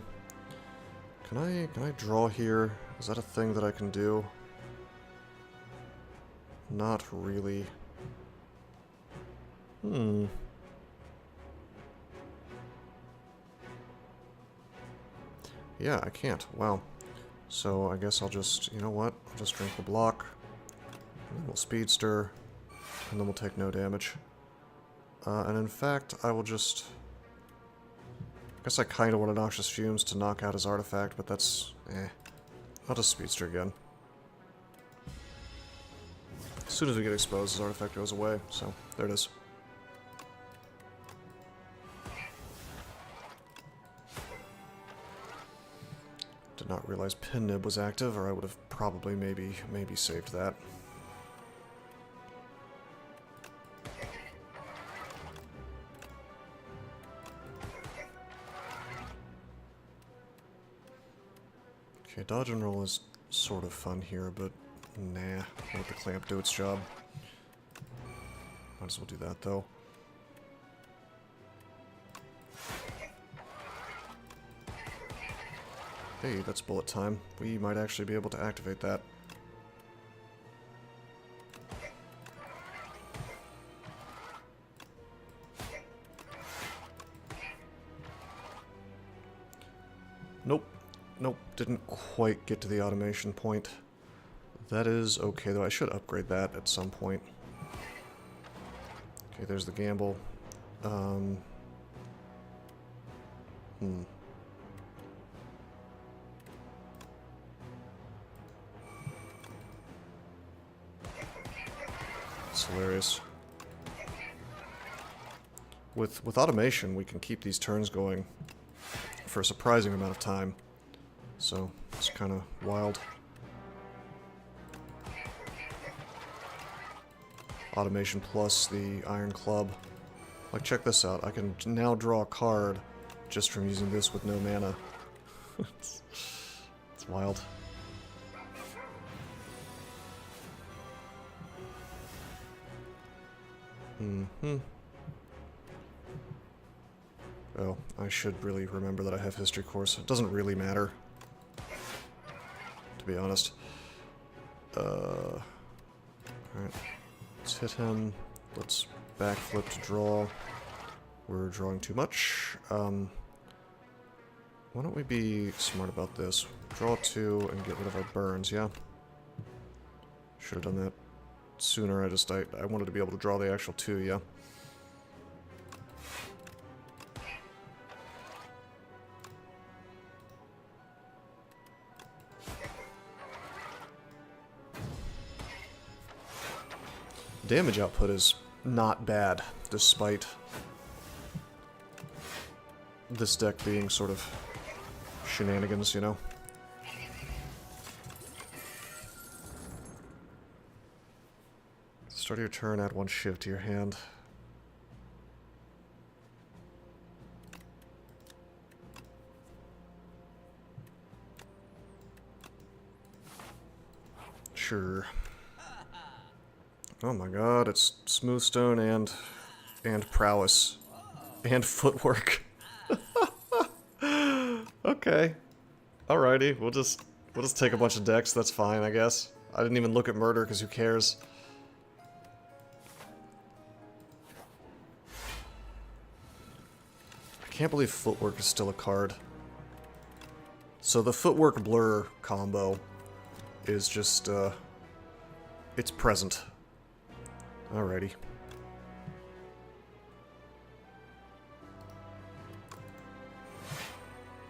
Can I draw here? Is that a thing that I can do? Not really. Yeah, I can't. Wow. So I guess I'll just, you know what? I'll just drink the block. And then we'll speedster. And then we'll take no damage. And in fact, I will just... I guess I kind of want Noxious Fumes to knock out his artifact, but that's... I'll just speedster again. As soon as we get exposed, his artifact goes away, so there it is. Did not realize Pin Nib was active, or I would have probably maybe saved that. Okay, dodge and roll is sort of fun here, but nah, let the clamp do its job. Might as well do that, though. Hey, that's bullet time. We might actually be able to activate that. Nope. Nope, didn't quite get to the automation point. That is okay, though. I should upgrade that at some point. Okay, there's the gamble. It's hilarious. With automation, we can keep these turns going for a surprising amount of time. So, it's kind of wild. Automation plus the Iron Club. Like, check this out. I can now draw a card just from using this with no mana. It's wild. Oh, I should really remember that I have history course. It doesn't really matter, to be honest. Alright. Let's hit him. Let's backflip to draw. We're drawing too much. Why don't we be smart about this? Draw 2 and get rid of our burns, yeah? Should have done that sooner. I wanted to be able to draw the actual 2, yeah? Damage output is not bad, despite this deck being sort of shenanigans, you know? Start your turn, add 1 shift to your hand. Sure. Oh my god, it's Smoothstone and prowess. And footwork. Okay. Alrighty, we'll just take a bunch of decks, that's fine, I guess. I didn't even look at murder, because who cares? I can't believe footwork is still a card. So the footwork blur combo is just, it's present. Alrighty.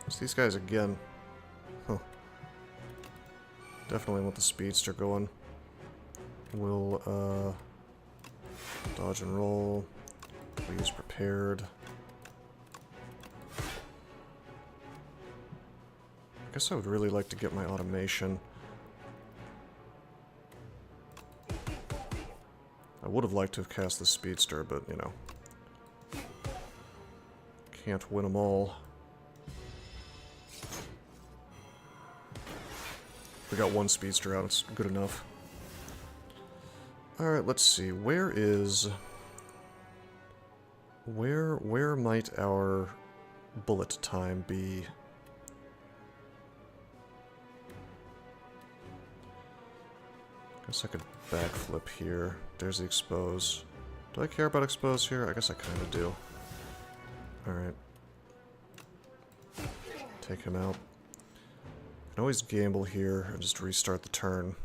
It's these guys again. Huh. Definitely want the speedster going. We'll, dodge and roll. Please prepared. I guess I would really like to get my automation. I would have liked to have cast the speedster, but, you know. Can't win them all. We got 1 speedster out, it's good enough. Alright, let's see. Where might our bullet time be? Guess I could backflip here. There's the expose. Do I care about expose here? I guess I kind of do. Alright. Take him out. I can always gamble here and just restart the turn.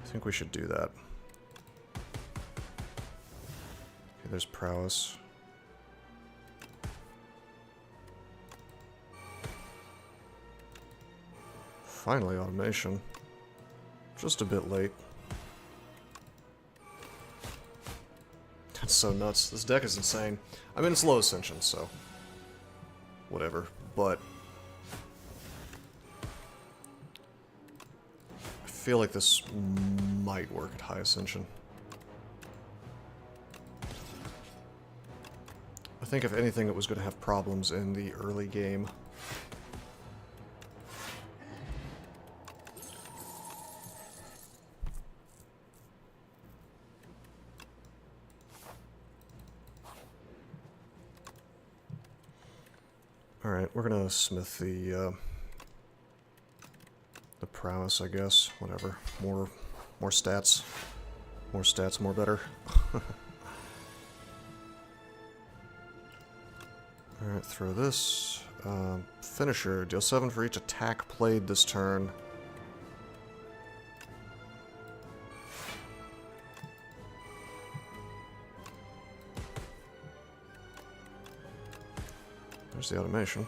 I think we should do that. Okay, there's prowess. Finally, automation. Just a bit late. That's so nuts. This deck is insane. I mean, it's low ascension, so whatever. But I feel like this might work at high ascension. I think if anything, it was going to have problems in the early game. Alright, we're gonna smith the prowess, I guess. Whatever. More stats. More stats, more better. Alright, throw this. Finisher. Deal 7 for each attack played this turn. There's the automation.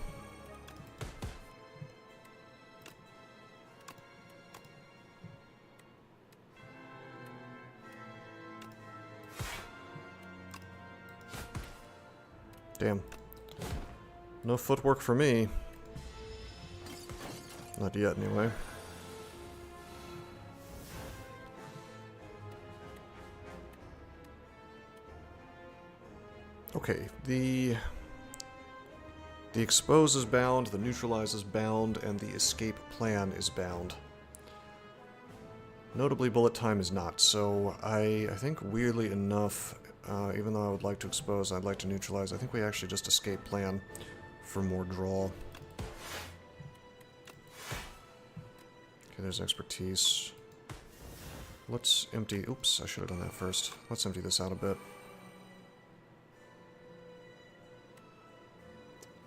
Damn. No footwork for me. Not yet, anyway. Okay, the expose is bound, the neutralize is bound, and the escape plan is bound. Notably, bullet time is not, so I think weirdly enough, even though I would like to expose, I'd like to neutralize, I think we actually just escape plan for more draw. Okay, there's expertise. Let's empty... Oops, I should have done that first. Let's empty this out a bit.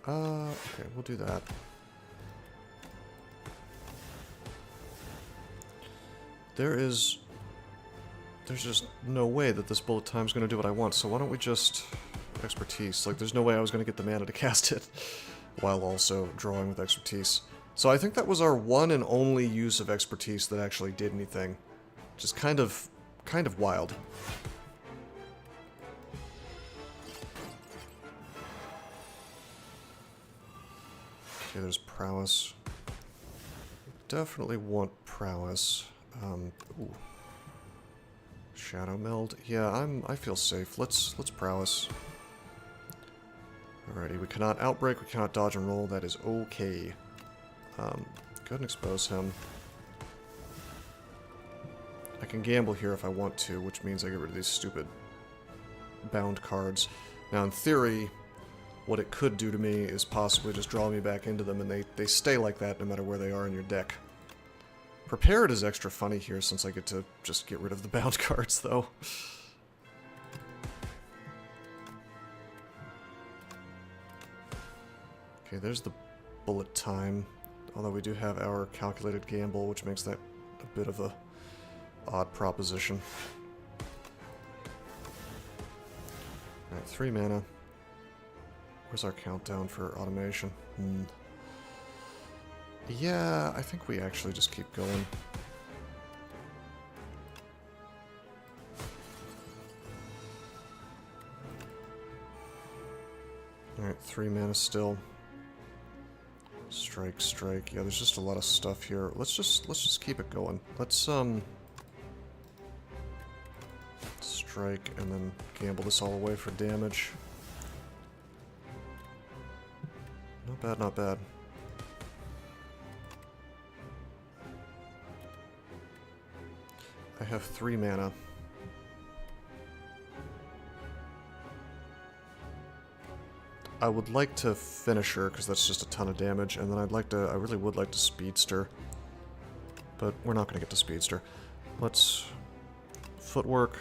Okay, we'll do that. There's just no way that this bullet time's gonna do what I want, so why don't we just... Expertise. Like, there's no way I was gonna get the mana to cast it while also drawing with expertise. So I think that was our one and only use of expertise that actually did anything. Just kind of wild. Okay, there's prowess. Definitely want prowess. Ooh. Shadow meld. Yeah, I feel safe. Let's prowess. Alrighty, we cannot outbreak, we cannot dodge and roll. That is okay. Go ahead and expose him. I can gamble here if I want to, which means I get rid of these stupid bound cards. Now, in theory, what it could do to me is possibly just draw me back into them, and they stay like that no matter where they are in your deck. Prepared is extra funny here, since I get to just get rid of the bound cards, though. Okay, there's the bullet time. Although we do have our calculated gamble, which makes that a bit of a odd proposition. Alright, 3 mana. Where's our countdown for automation? Yeah, I think we actually just keep going. Alright, 3 mana still. Strike, strike. Yeah, there's just a lot of stuff here. Let's just keep it going. Let's strike and then gamble this all away for damage. Not bad, not bad. I have 3 mana. I would like to Finisher, because that's just a ton of damage, and then I really would like to Speedster. But we're not going to get to Speedster. Let's... Footwork.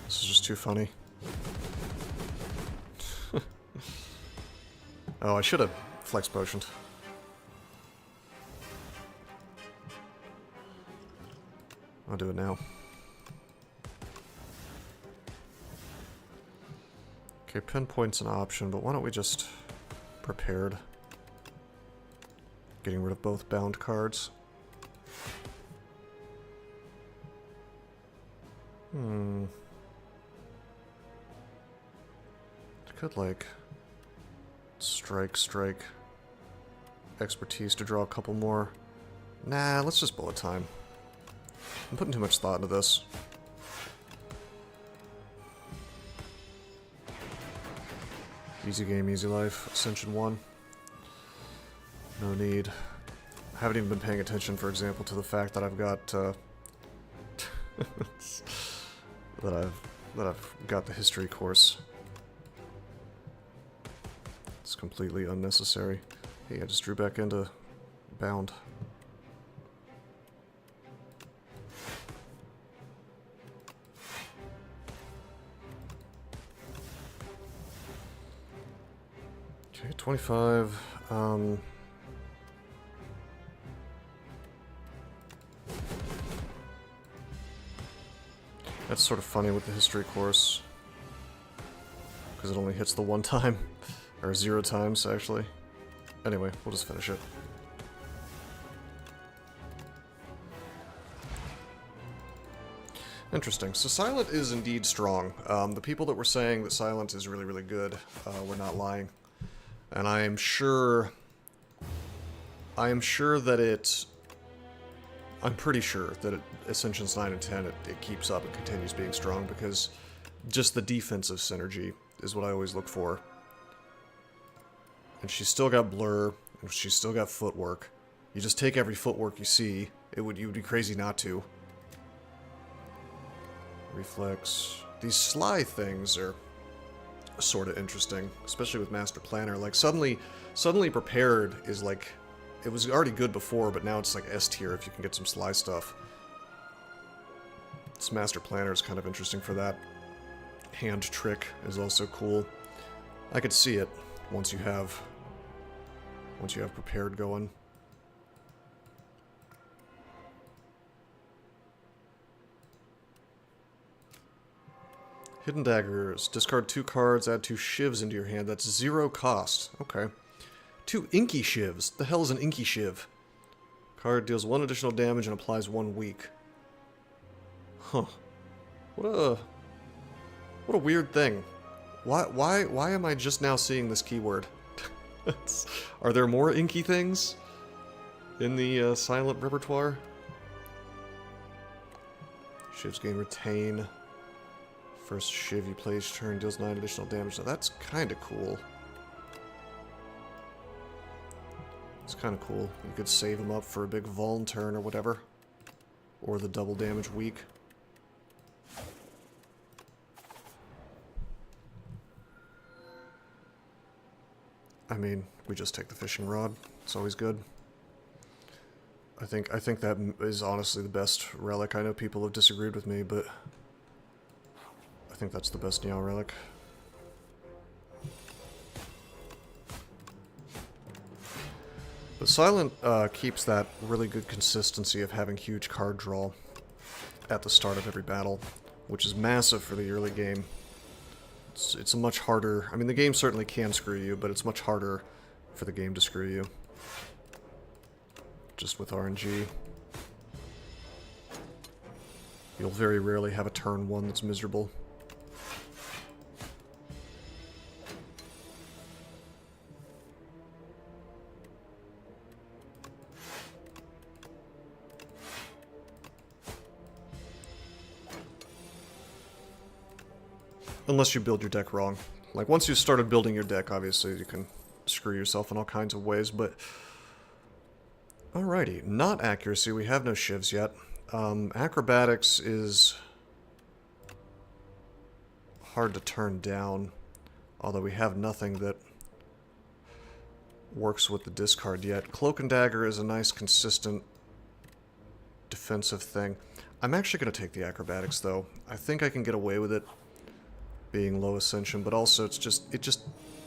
This is just too funny. Oh, I should have Flex Potioned. I'll do it now. Okay, Pinpoint's an option, but why don't we just... Prepared. Getting rid of both bound cards. I could, like... Strike, strike. Expertise to draw a couple more. Nah, let's just bullet time. I'm putting too much thought into this. Easy game, easy life. Ascension 1. No need. I haven't even been paying attention, for example, to the fact that I've got, that I've got the history course. It's completely unnecessary. Hey, I just drew back into bound. Okay, 25. That's sort of funny with the history course, because it only hits the one time, or 0 times, actually. Anyway, we'll just finish it. Interesting. So Silent is indeed strong. The people that were saying that Silent is really, really good were not lying. And I am sure that it... I'm pretty sure that Ascensions 9 and 10, it keeps up and continues being strong, because just the defensive synergy is what I always look for. And she's still got blur, and she's still got footwork. You just take every footwork you see. You would be crazy not to. Reflex. These Sly things are sort of interesting, especially with Master Planner. Like, suddenly Prepared is like... It was already good before, but now it's like S tier if you can get some Sly stuff. This Master Planner is kind of interesting for that. Hand Trick is also cool. I could see it once you have Prepared going. Hidden Daggers. Discard 2 cards, add 2 shivs into your hand. That's 0 cost. Okay. 2 Inky Shivs. The hell is an Inky Shiv? Card deals 1 additional damage and applies 1 weak. Huh. What a weird thing. Why am I just now seeing this keyword? Are there more inky things in the Silent repertoire? Shivs gain Retain. First Shiv you play each turn deals 9 additional damage. Now that's kind of cool. It's kind of cool. You could save him up for a big Vuln turn or whatever. Or the double damage weak. I mean, we just take the fishing rod. It's always good. I think that is honestly the best relic. I know people have disagreed with me, but I think that's the best Niao relic. But Silent keeps that really good consistency of having huge card draw at the start of every battle, which is massive for the early game. It's a much harder... I mean, the game certainly can screw you, but it's much harder for the game to screw you. Just with RNG. You'll very rarely have a turn 1 that's miserable. Unless you build your deck wrong. Like, once you've started building your deck, obviously you can screw yourself in all kinds of ways, but... Alrighty, not accuracy, we have no shivs yet. Acrobatics is hard to turn down, although we have nothing that works with the discard yet. Cloak and Dagger is a nice, consistent defensive thing. I'm actually going to take the acrobatics, though. I think I can get away with it being low ascension, but also it just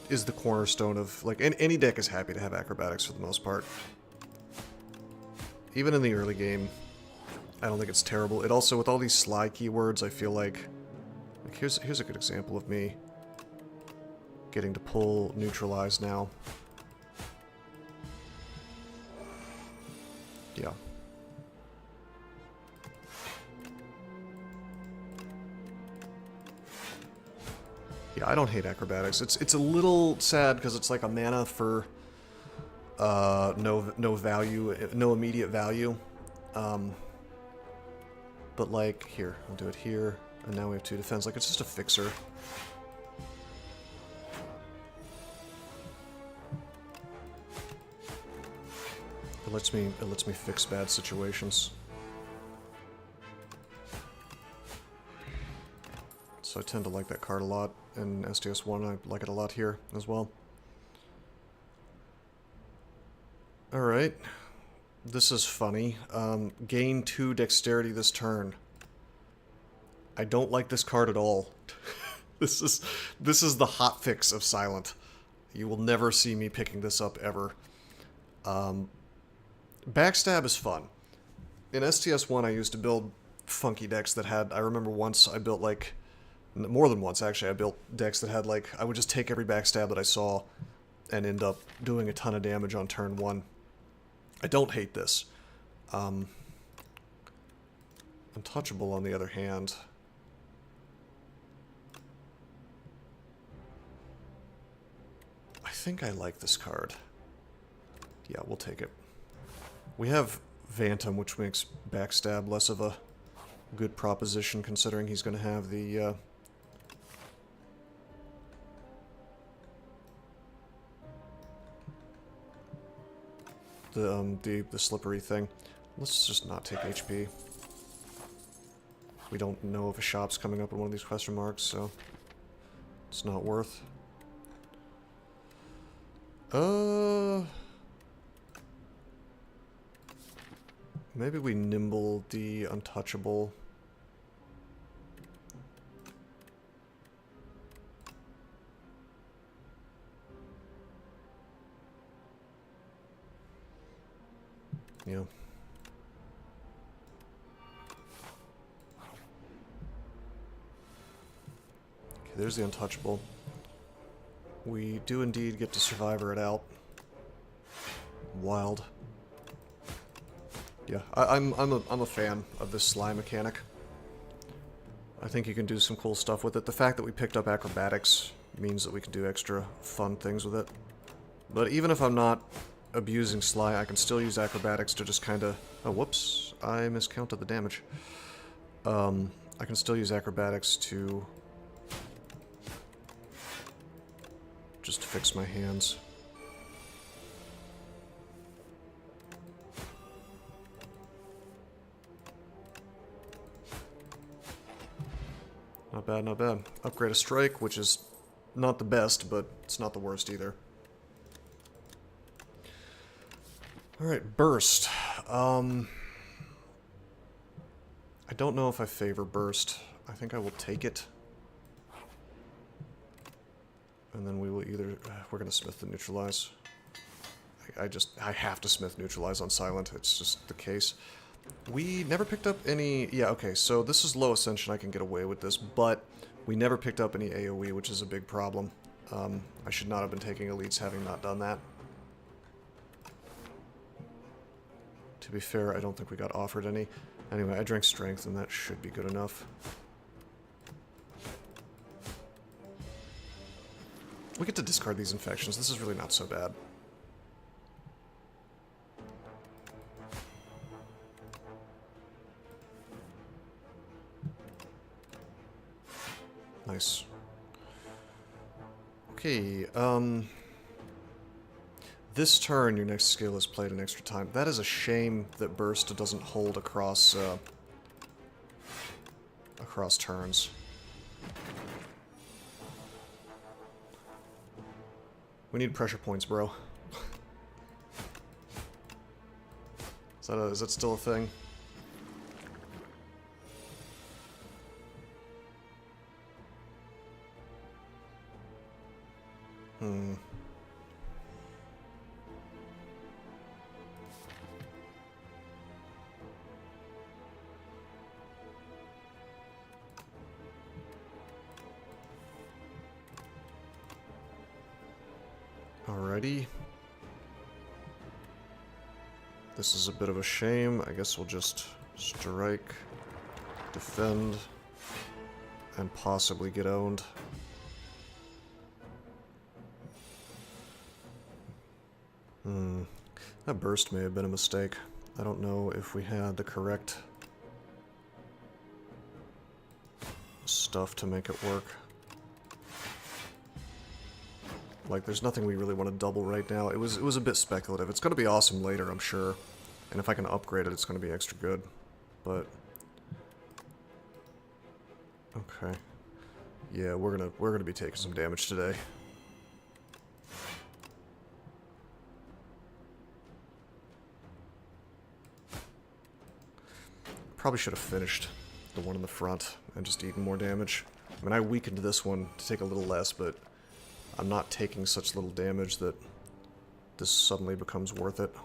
is the cornerstone of, like, any deck is happy to have acrobatics for the most part. Even in the early game, I don't think it's terrible. It also, with all these Sly keywords, I feel like here's a good example of me getting to pull Neutralize now. Yeah. Yeah, I don't hate acrobatics. It's a little sad because it's like a mana for no value, no immediate value. But like here, I'll do it here, and now we have 2 defense. Like, it's just a fixer. It lets me fix bad situations. So I tend to like that card a lot in STS1. I like it a lot here as well. Alright. This is funny. Gain 2 dexterity this turn. I don't like this card at all. This is the hotfix of Silent. You will never see me picking this up ever. Backstab is fun. In STS1 I used to build funky decks that had, I remember once I built like, more than once actually, I built decks that had like, I would just take every backstab that I saw and end up doing a ton of damage on turn 1. I don't hate this. Untouchable on the other hand. I think I like this card. Yeah, we'll take it. We have Phantom, which makes Backstab less of a good proposition, considering he's going to have the slippery thing. Let's just not take HP. We don't know if a shop's coming up in one of these question marks, so it's not worth. Maybe we nimble the Untouchable. Yeah. Okay, there's the Untouchable. We do indeed get to Survivor it out. Wild. Yeah, I'm a fan of this Sly mechanic. I think you can do some cool stuff with it. The fact that we picked up Acrobatics means that we can do extra fun things with it. But even if I'm not abusing Sly, I can still use Acrobatics to just kind of... Oh, whoops. I miscounted the damage. I can still use Acrobatics to just fix my hands. Not bad, not bad. Upgrade a Strike, which is not the best, but it's not the worst either. Alright, Burst. I don't know if I favor Burst. I think I will take it. And then we will either... we're going to Smith the Neutralize. I have to Smith Neutralize on Silent. It's just the case. We never picked up any... Yeah, okay, so this is low Ascension. I can get away with this, but we never picked up any AoE, which is a big problem. I should not have been taking Elites having not done that. To be fair, I don't think we got offered any. Anyway, I drank Strength, and that should be good enough. We get to discard these Infections. This is really not so bad. Nice. Okay, this turn, your next skill is played an extra time. That is a shame that Burst doesn't hold across, across turns. We need pressure points, bro. Is that still a thing? Alrighty. This is a bit of a shame. I guess we'll just strike, defend, and possibly get owned. That burst may have been a mistake. I don't know if we had the correct stuff to make it work. Like, there's nothing we really want to double right now. It was a bit speculative. It's going to be awesome later, I'm sure. And if I can upgrade it, it's going to be extra good. But okay. Yeah, we're gonna be taking some damage today. Probably should have finished the one in the front and just eaten more damage. I mean, I weakened this one to take a little less, but I'm not taking such little damage that this suddenly becomes worth it.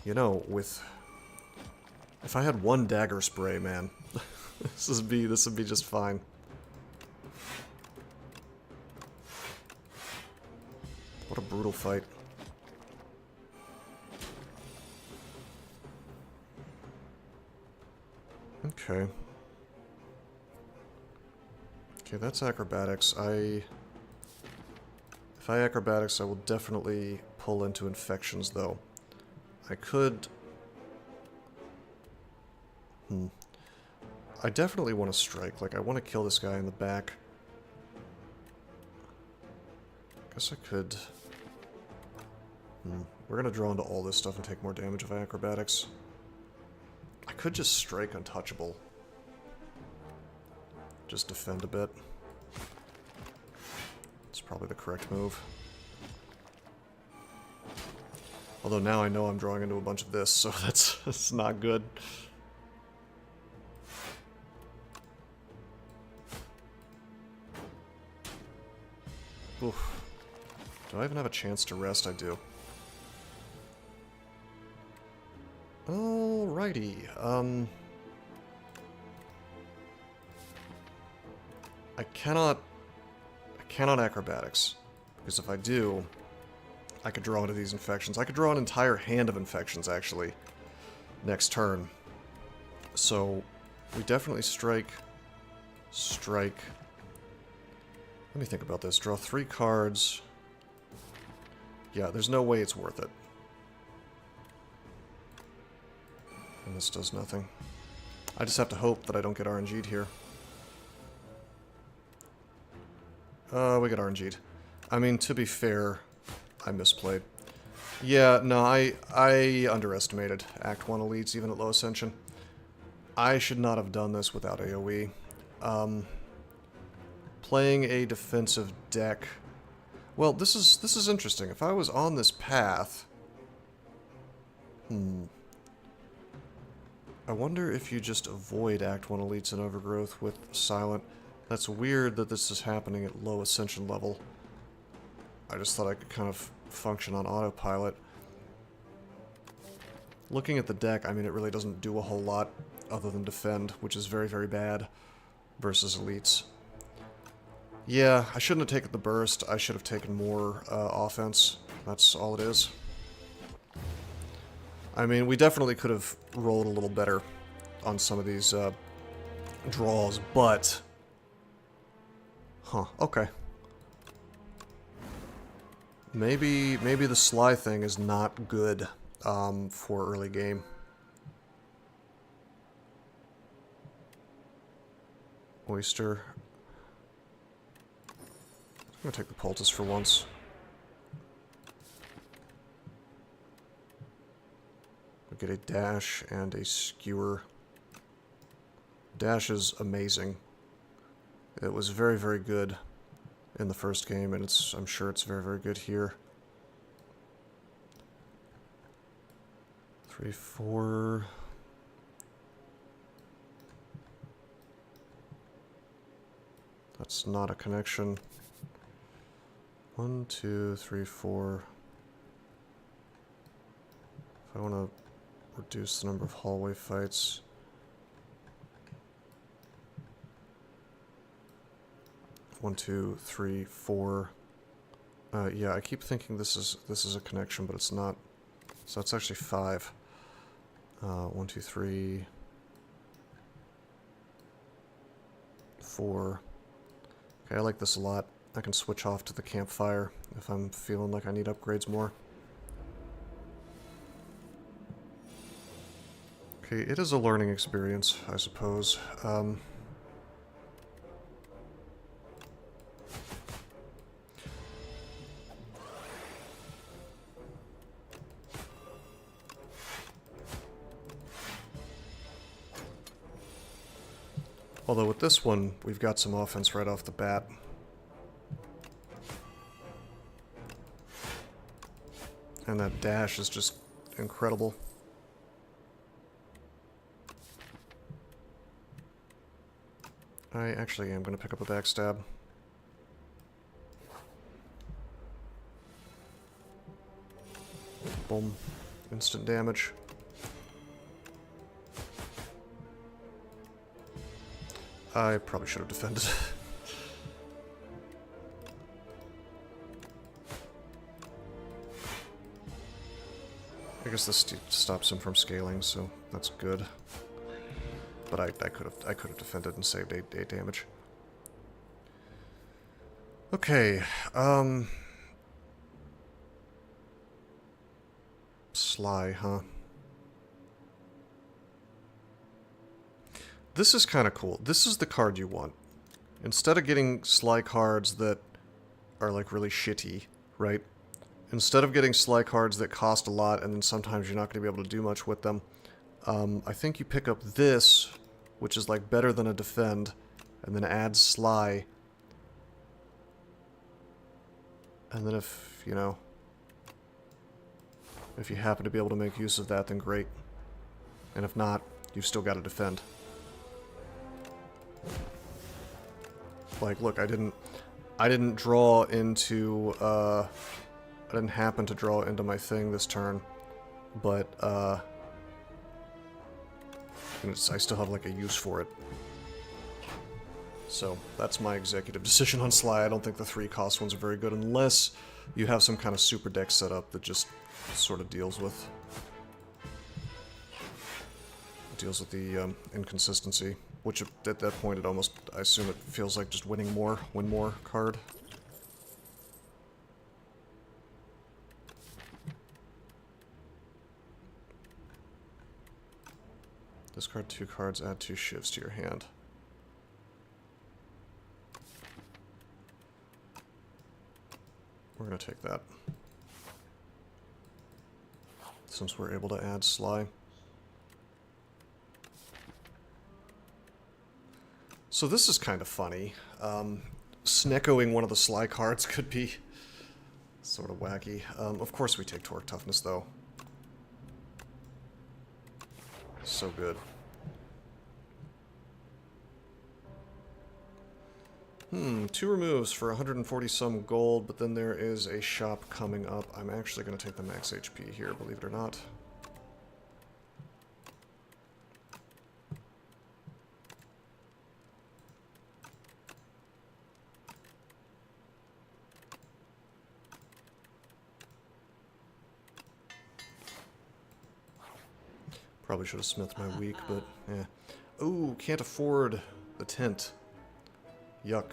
You know, if I had one dagger spray, man, this would be just fine. What a brutal fight. Okay. Okay, that's acrobatics. If I acrobatics, I will definitely pull into infections, though. I could... I definitely want to strike. Like, I want to kill this guy in the back. Guess I could... We're gonna draw into all this stuff and take more damage if I acrobatics. I could just strike untouchable. Just defend a bit. It's probably the correct move. Although now I know I'm drawing into a bunch of this, so that's not good. Oof. Do I even have a chance to rest? I do. Alrighty, I cannot acrobatics, because if I do, I could draw into these infections. I could draw an entire hand of infections, actually, next turn. So, we definitely strike. Let me think about this. Draw 3 cards. Yeah, there's no way it's worth it. And this does nothing. I just have to hope that I don't get RNG'd here. We got RNG'd. I mean, to be fair, I misplayed. Yeah, no, I underestimated Act 1 elites, even at low ascension. I should not have done this without AoE. Playing a defensive deck... Well, this is interesting. If I was on this path... I wonder if you just avoid Act 1 elites and overgrowth with Silent. That's weird that this is happening at low ascension level. I just thought I could kind of function on autopilot. Looking at the deck, I mean, it really doesn't do a whole lot other than defend, which is very, very bad versus elites. Yeah, I shouldn't have taken the burst. I should have taken more offense. That's all it is. I mean, we definitely could have rolled a little better on some of these draws, but... Huh, okay. Maybe the Sly thing is not good for early game. Oyster. I'm gonna take the poultice for once. We get a dash and a skewer. Dash is amazing. It was very, very good in the first game, and I'm sure it's very, very good here. 3, 4. That's not a connection. 1, 2, 3, 4. If I want to reduce the number of hallway fights. One, 2, 3, 4. Yeah, I keep thinking this is a connection, but it's not. So it's actually 5. 1, 2, 3, 4. Okay, I like this a lot. I can switch off to the campfire if I'm feeling like I need upgrades more. Okay, it is a learning experience, I suppose. Although with this one, we've got some offense right off the bat. And that dash is just incredible. I actually am going to pick up a backstab. Boom. Instant damage. I probably should have defended. I guess this stops him from scaling, so that's good. But I could have defended and saved 8 damage. Okay, Sly, huh? This is kind of cool. This is the card you want. Instead of getting Sly cards that are like really shitty, right? Instead of getting Sly cards that cost a lot and then sometimes you're not going to be able to do much with them, I think you pick up this, which is like better than a defend, and then add Sly. And then if, you know, if you happen to be able to make use of that, then great. And if not, you've still got to defend. Like, look, I didn't draw into, I didn't happen to draw into my thing this turn, but, I still have, like, a use for it. So, that's my executive decision on Sly. I don't think the 3-cost ones are very good unless you have some kind of super deck set up that just sort of deals with the inconsistency. Which, at that point, it almost, I assume it feels like just win more card. Discard 2 cards, add 2 shivs to your hand. We're gonna take that. Since we're able to add Sly. So this is kind of funny. Sneckoing one of the Sly cards could be sort of wacky. Of course we take Torque Toughness, though. So good. 2 removes for 140 some gold, but then there is a shop coming up. I'm actually going to take the max HP here, believe it or not. Probably should have smithed my weak, but yeah. Ooh, can't afford the tent. Yuck.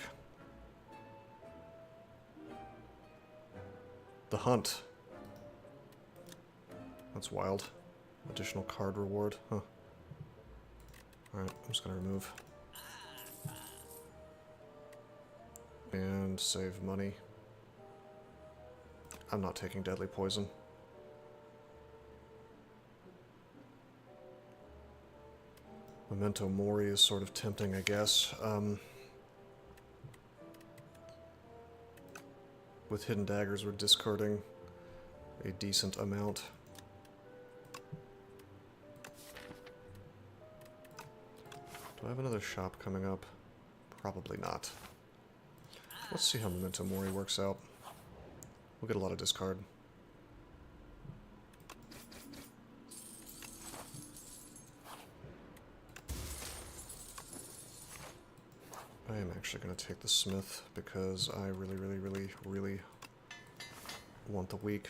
The hunt. That's wild. Additional card reward, huh. Alright, I'm just gonna remove. And save money. I'm not taking deadly poison. Memento Mori is sort of tempting, I guess. With Hidden Daggers, we're discarding a decent amount. Do I have another shop coming up? Probably not. Let's see how Memento Mori works out. We'll get a lot of discard. I am actually going to take the Smith because I really want the weak.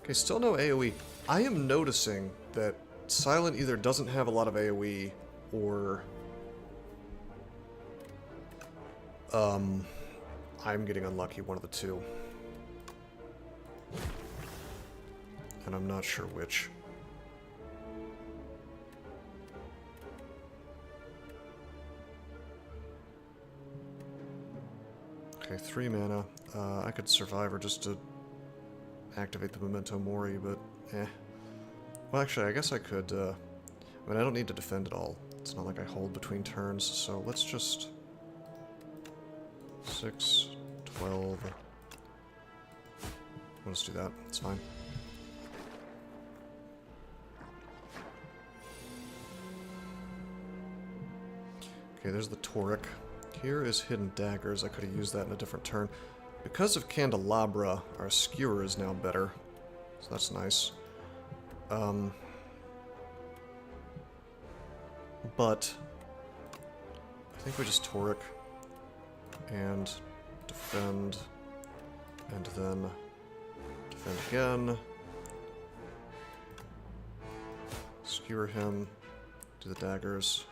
Okay, still no AoE. I am noticing that Silent either doesn't have a lot of AoE or I'm getting unlucky, one of the two. And I'm not sure which. Okay, 3 mana. I could Survivor just to activate the Memento Mori, but eh. Well, actually, I guess I could, I mean, I don't need to defend at all. It's not like I hold between turns, so let's just... 6, 12... We'll just do that. It's fine. Okay, there's the Toric. Here is Hidden Daggers. I could have used that in a different turn. Because of Candelabra, our Skewer is now better. So that's nice. But I think we just Toric and defend, and then defend again. Skewer him, do the daggers.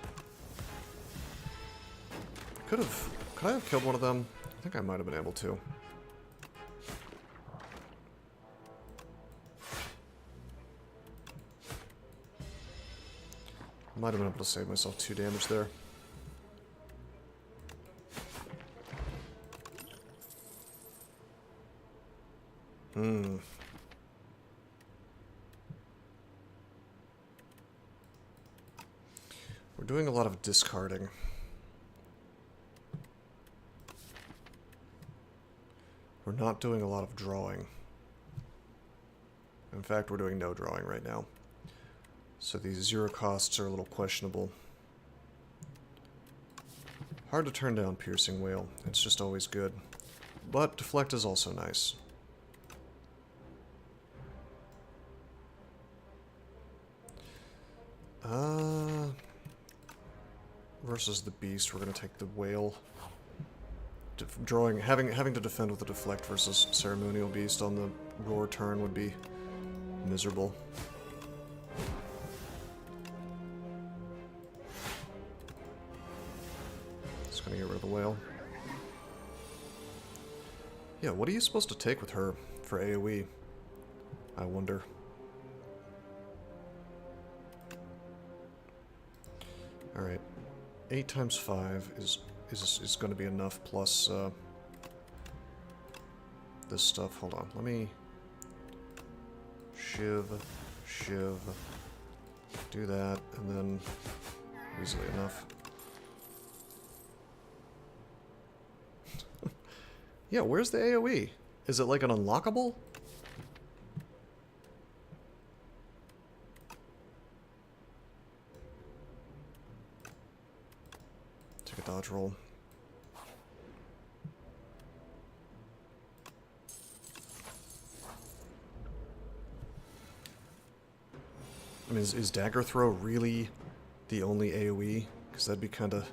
Could I have killed one of them? I think I might have been able to. Might have been able to save myself 2 damage there. We're doing a lot of discarding. We're not doing a lot of drawing. In fact, we're doing no drawing right now. So these 0 costs are a little questionable. Hard to turn down Piercing Wail. It's just always good. But Deflect is also nice. Versus the Beast, we're going to take the Wail. Having to defend with a Deflect versus Ceremonial Beast on the Roar turn would be miserable. Just gonna get rid of the Whale. Yeah, what are you supposed to take with her for AoE? I wonder. Alright. 8 times 5 is going to be enough, plus this stuff. Hold on, let me Shiv, do that, and then easily enough. Yeah, where's the AoE? Is it like an unlockable? Take a dodge roll. I mean, is Dagger Throw really the only AoE? Because that'd be kind of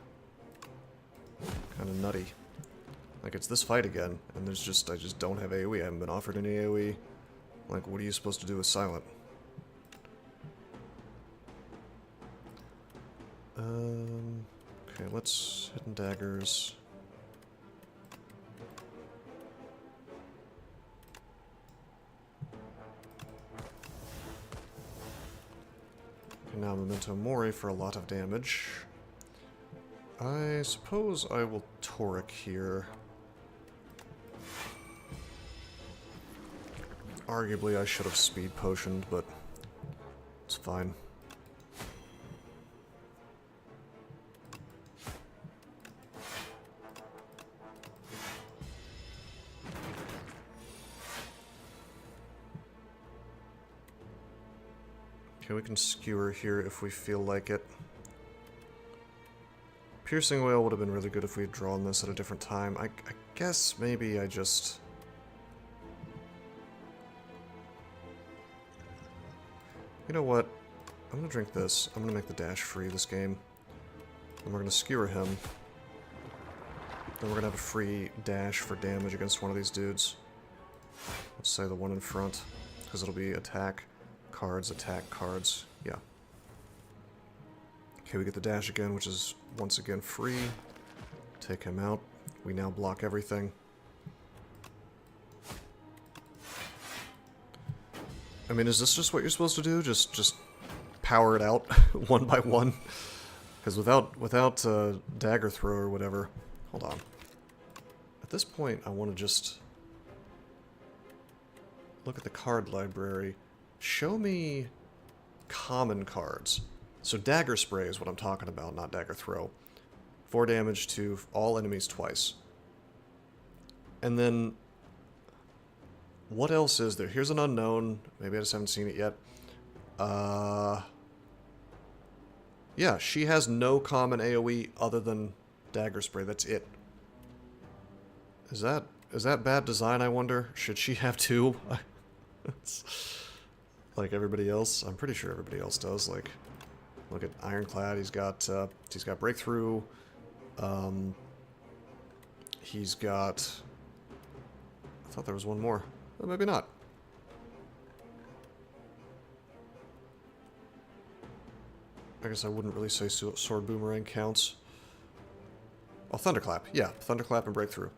nutty. Like, it's this fight again, and I just don't have AoE. I haven't been offered any AoE. Like, what are you supposed to do with Silent? Okay, let's Hidden Daggers. Okay, now Memento Mori for a lot of damage. I suppose I will Toric here. Arguably, I should have speed potioned, but it's fine. Okay, we can skewer here if we feel like it. Piercing Wail would have been really good if we had drawn this at a different time. I guess maybe I just... You know what? I'm gonna drink this. I'm gonna make the dash free this game. And we're gonna skewer him. Then we're gonna have a free dash for damage against one of these dudes. Let's say the one in front, because it'll be attack cards, yeah. Okay, we get the dash again, which is once again free. Take him out. We now block everything. I mean, is this just what you're supposed to do? Just power it out one by one? Because without Dagger Throw or whatever... Hold on. At this point, I want to just look at the card library. Show me common cards. So Dagger Spray is what I'm talking about, not Dagger Throw. 4 damage to all enemies twice. And then What else is there? Here's an unknown. Maybe I just haven't seen it yet. Yeah, she has no common AoE other than Dagger Spray. That's it. Is that bad design, I wonder? Should she have two? Like everybody else? I'm pretty sure everybody else does. Like, look at Ironclad. He's got Breakthrough. He's got... I thought there was one more. Well, maybe not. I guess I wouldn't really say Sword Boomerang counts. Oh, Thunderclap. Yeah, Thunderclap and Breakthrough.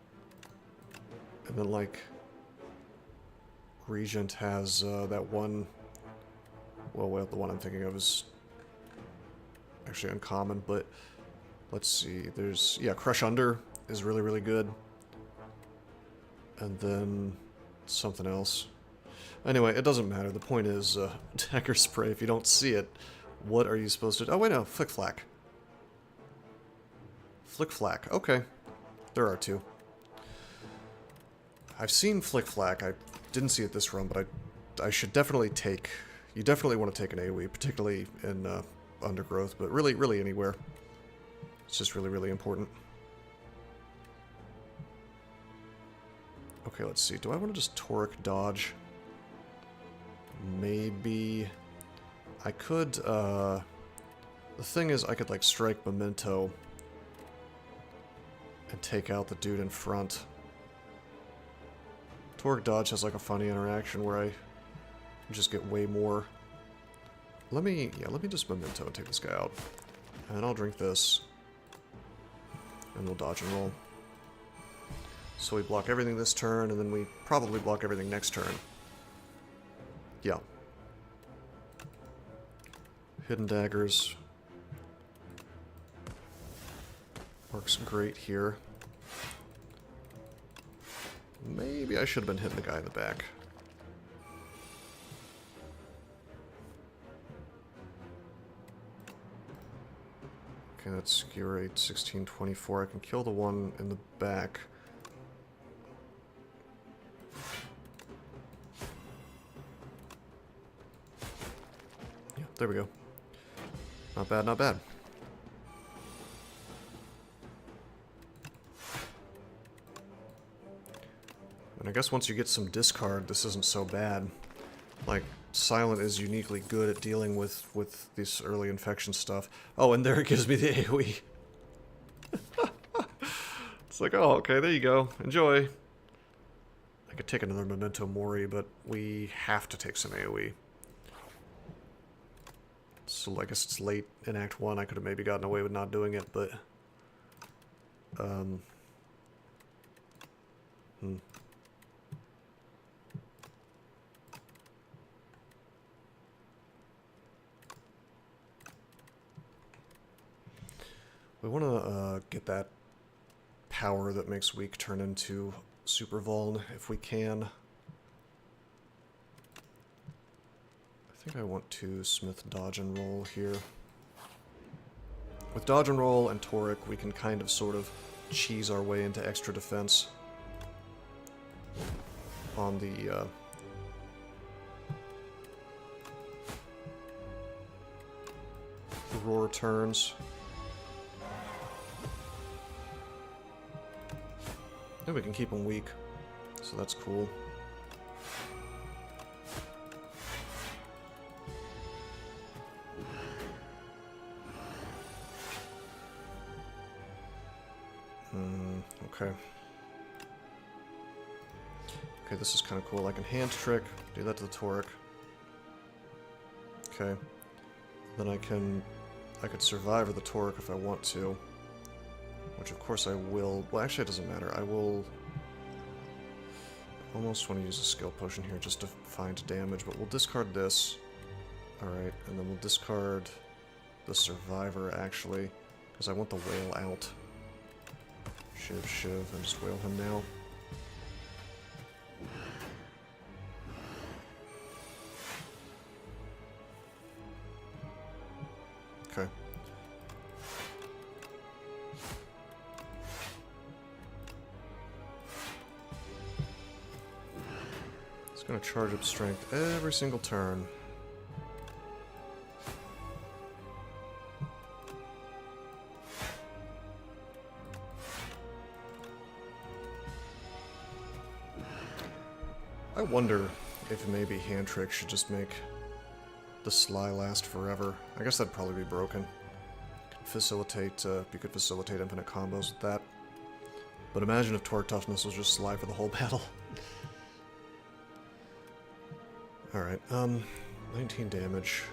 And then, like, Regent has that one... Well, the one I'm thinking of is actually uncommon, but let's see. There's... Yeah, Crush Under is really, really good. And then something else. Anyway, it doesn't matter. The point is, Dagger Spray, if you don't see it, what are you supposed to do? Oh, wait, no. Flick Flack. Flick Flack. Okay. There are two. I've seen Flick Flack. I didn't see it this run, but I should definitely take... You definitely want to take an AoE, particularly in Undergrowth, but really anywhere. It's just really, really important. Okay, let's see. Do I want to just Toric dodge? Maybe... I could, the thing is, I could, like, strike Memento and take out the dude in front. Toric dodge has, like, a funny interaction where I just get way more. Let me just Memento and take this guy out. And I'll drink this. And we'll dodge and roll. So we block everything this turn, and then we probably block everything next turn. Yeah. Hidden Daggers. Works great here. Maybe I should have been hitting the guy in the back. Okay, that's Skewer 8, 16, 24. I can kill the one in the back. Yeah, there we go. Not bad, not bad. And I guess once you get some discard, this isn't so bad. Like, Silent is uniquely good at dealing with this early infection stuff. Oh, and there it gives me the AoE. It's like, oh, okay, there you go. Enjoy. I could take another Memento Mori, but we have to take some AoE. So I guess it's late in Act 1. I could have maybe gotten away with not doing it, but... We want to get that power that makes weak turn into super vuln if we can. I think I want to Smith dodge and roll here. With dodge and roll and Toric, we can kind of sort of cheese our way into extra defense on the roar turns. And we can keep them weak, so that's cool. Okay. Okay, this is kind of cool. I can hand trick, do that to the Toric. Okay. Then I could survive the Toric if I want to. Which of course I will. Well, actually it doesn't matter. I will almost want to use a skill potion here just to find damage, but we'll discard this. Alright, and then we'll discard the Survivor actually, because I want the whale out. Shiv, and just whale him now. Okay. Gonna charge up strength every single turn. I wonder if maybe hand trick should just make the Sly last forever. I guess that'd probably be broken. Facilitate, you could facilitate infinite combos with that. But imagine if Torque Toughness was just Sly for the whole battle. Alright, 19 damage.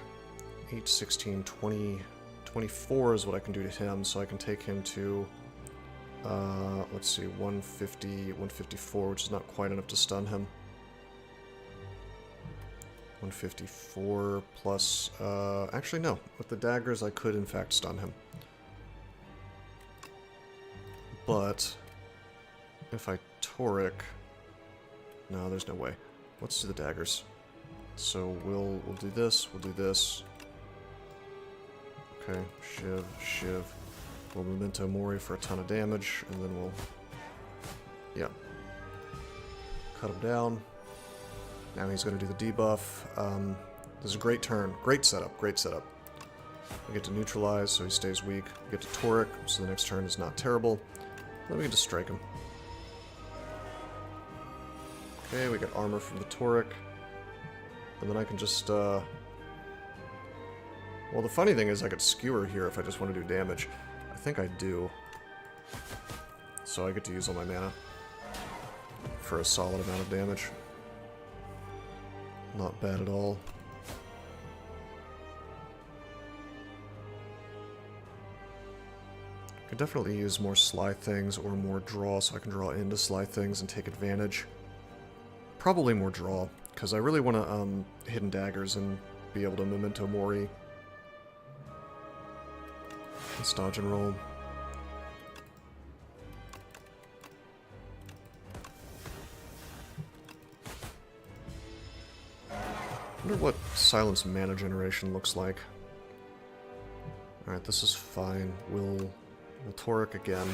8, 16, 20, 24 is what I can do to him, so I can take him to, let's see, 150, 154, which is not quite enough to stun him. 154 plus, actually no, with the daggers I could in fact stun him. But, if I Toric, no, there's no way. Let's do the daggers. So we'll do this, we'll do this. Okay, Shiv, Shiv. We'll Memento Mori for a ton of damage, and then we'll, yeah, cut him down. Now he's going to do the debuff. This is a great turn. Great setup, great setup. We get to neutralize, so he stays weak. We get to Toric, so the next turn is not terrible. Then we get to strike him. Okay, we get armor from the Toric. And then I can just, well, the funny thing is I could skewer here if I just want to do damage. I think I do. So I get to use all my mana for a solid amount of damage. Not bad at all. I could definitely use more Sly things or more draw so I can draw into Sly things and take advantage. Probably more draw, because I really want to hidden daggers and be able to Memento Mori. Let's dodge and roll. I wonder what silence mana generation looks like. Alright, this is fine. We'll Toric again.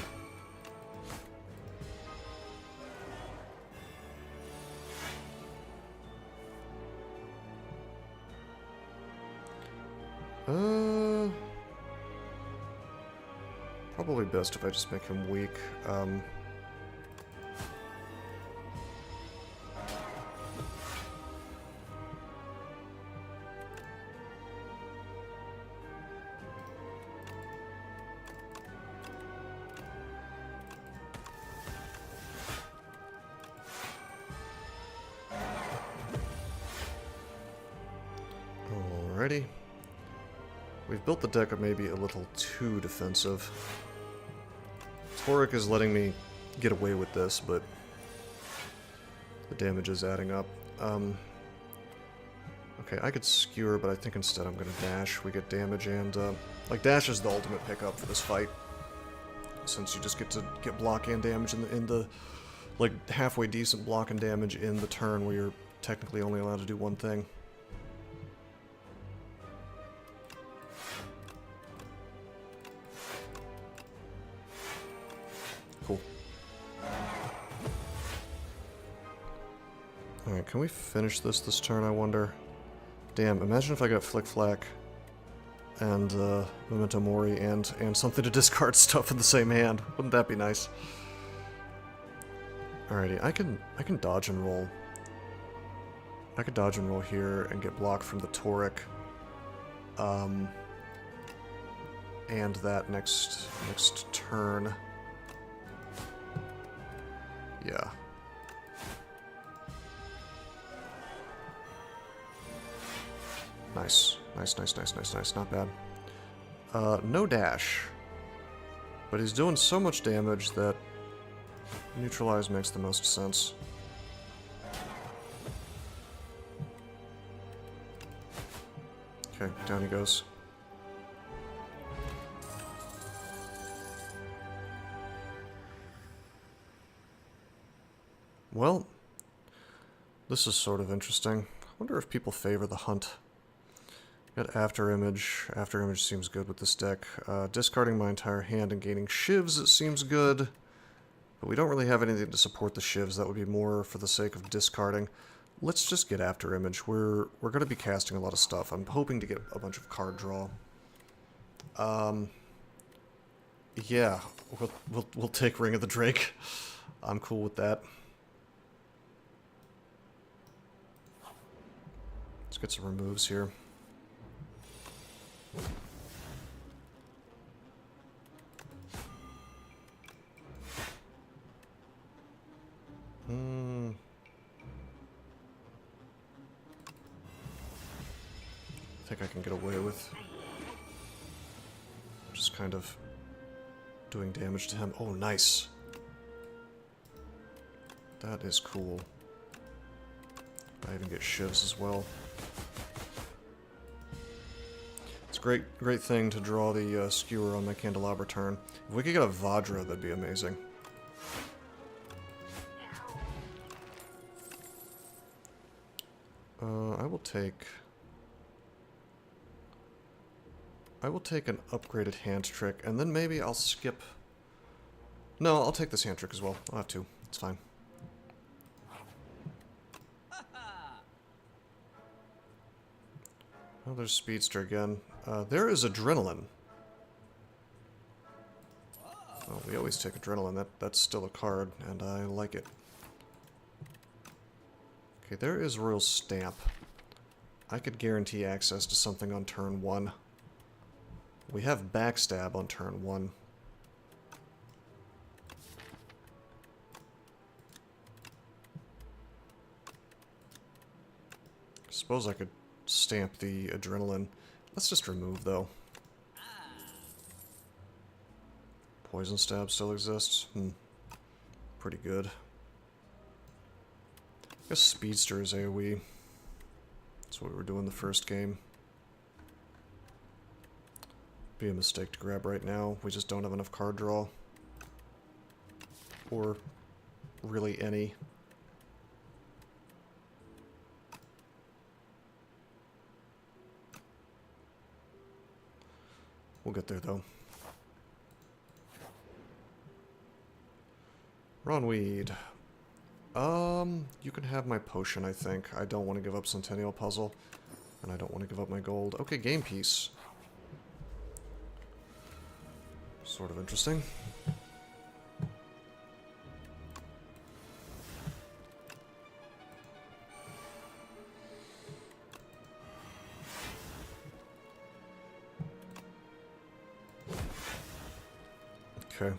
Probably best if I just make him weak. Alrighty. We've built the deck up maybe a little too defensive. Toric is letting me get away with this, but the damage is adding up. Okay, I could skewer, but I think instead I'm going to dash. We get damage and, like, dash is the ultimate pickup for this fight. Since you just get to get block and damage in the like, halfway decent block and damage in the turn where you're technically only allowed to do one thing. Cool. Alright, can we finish this turn, I wonder? Damn, imagine if I got Flick Flack and Memento Mori and something to discard stuff in the same hand. Wouldn't that be nice? Alrighty, I can dodge and roll. I could dodge and roll here and get blocked from the Toric. And that next turn. Yeah. Nice. Nice. Not bad. No dash. But he's doing so much damage that neutralize makes the most sense. Okay, down he goes. Well, this is sort of interesting. I wonder if people favor the hunt. Got After Image. After Image seems good with this deck. Discarding my entire hand and gaining shivs, it seems good. But we don't really have anything to support the shivs. That would be more for the sake of discarding. Let's just get after Image. We're going to be casting a lot of stuff. I'm hoping to get a bunch of card draw. Yeah, we'll take Ring of the Drake. I'm cool with that. Let's get some removes here. I think I can get away with just kind of doing damage to him. Oh, nice. That is cool. I even get shivs as well. It's a great thing to draw the skewer on my candelabra turn. If we could get a Vajra, that'd be amazing. I will take an upgraded hand trick, and then maybe I'll skip... No, I'll take this hand trick as well. I'll have to. It's fine. Oh, there's Speedster again. There is Adrenaline. Oh, we always take Adrenaline. That's still a card, and I like it. Okay, there is Royal Stamp. I could guarantee access to something on turn 1. We have Backstab on turn 1. Suppose I could stamp the Adrenaline. Let's just remove, though. Poison Stab still exists. Pretty good. I guess Speedster is AoE. That's what we were doing the first game. Be a mistake to grab right now. We just don't have enough card draw. Or really any. We'll get there, though. Ronweed. You can have my potion, I think. I don't want to give up Centennial Puzzle. And I don't want to give up my gold. Okay, Game Piece. Sort of interesting. Okay.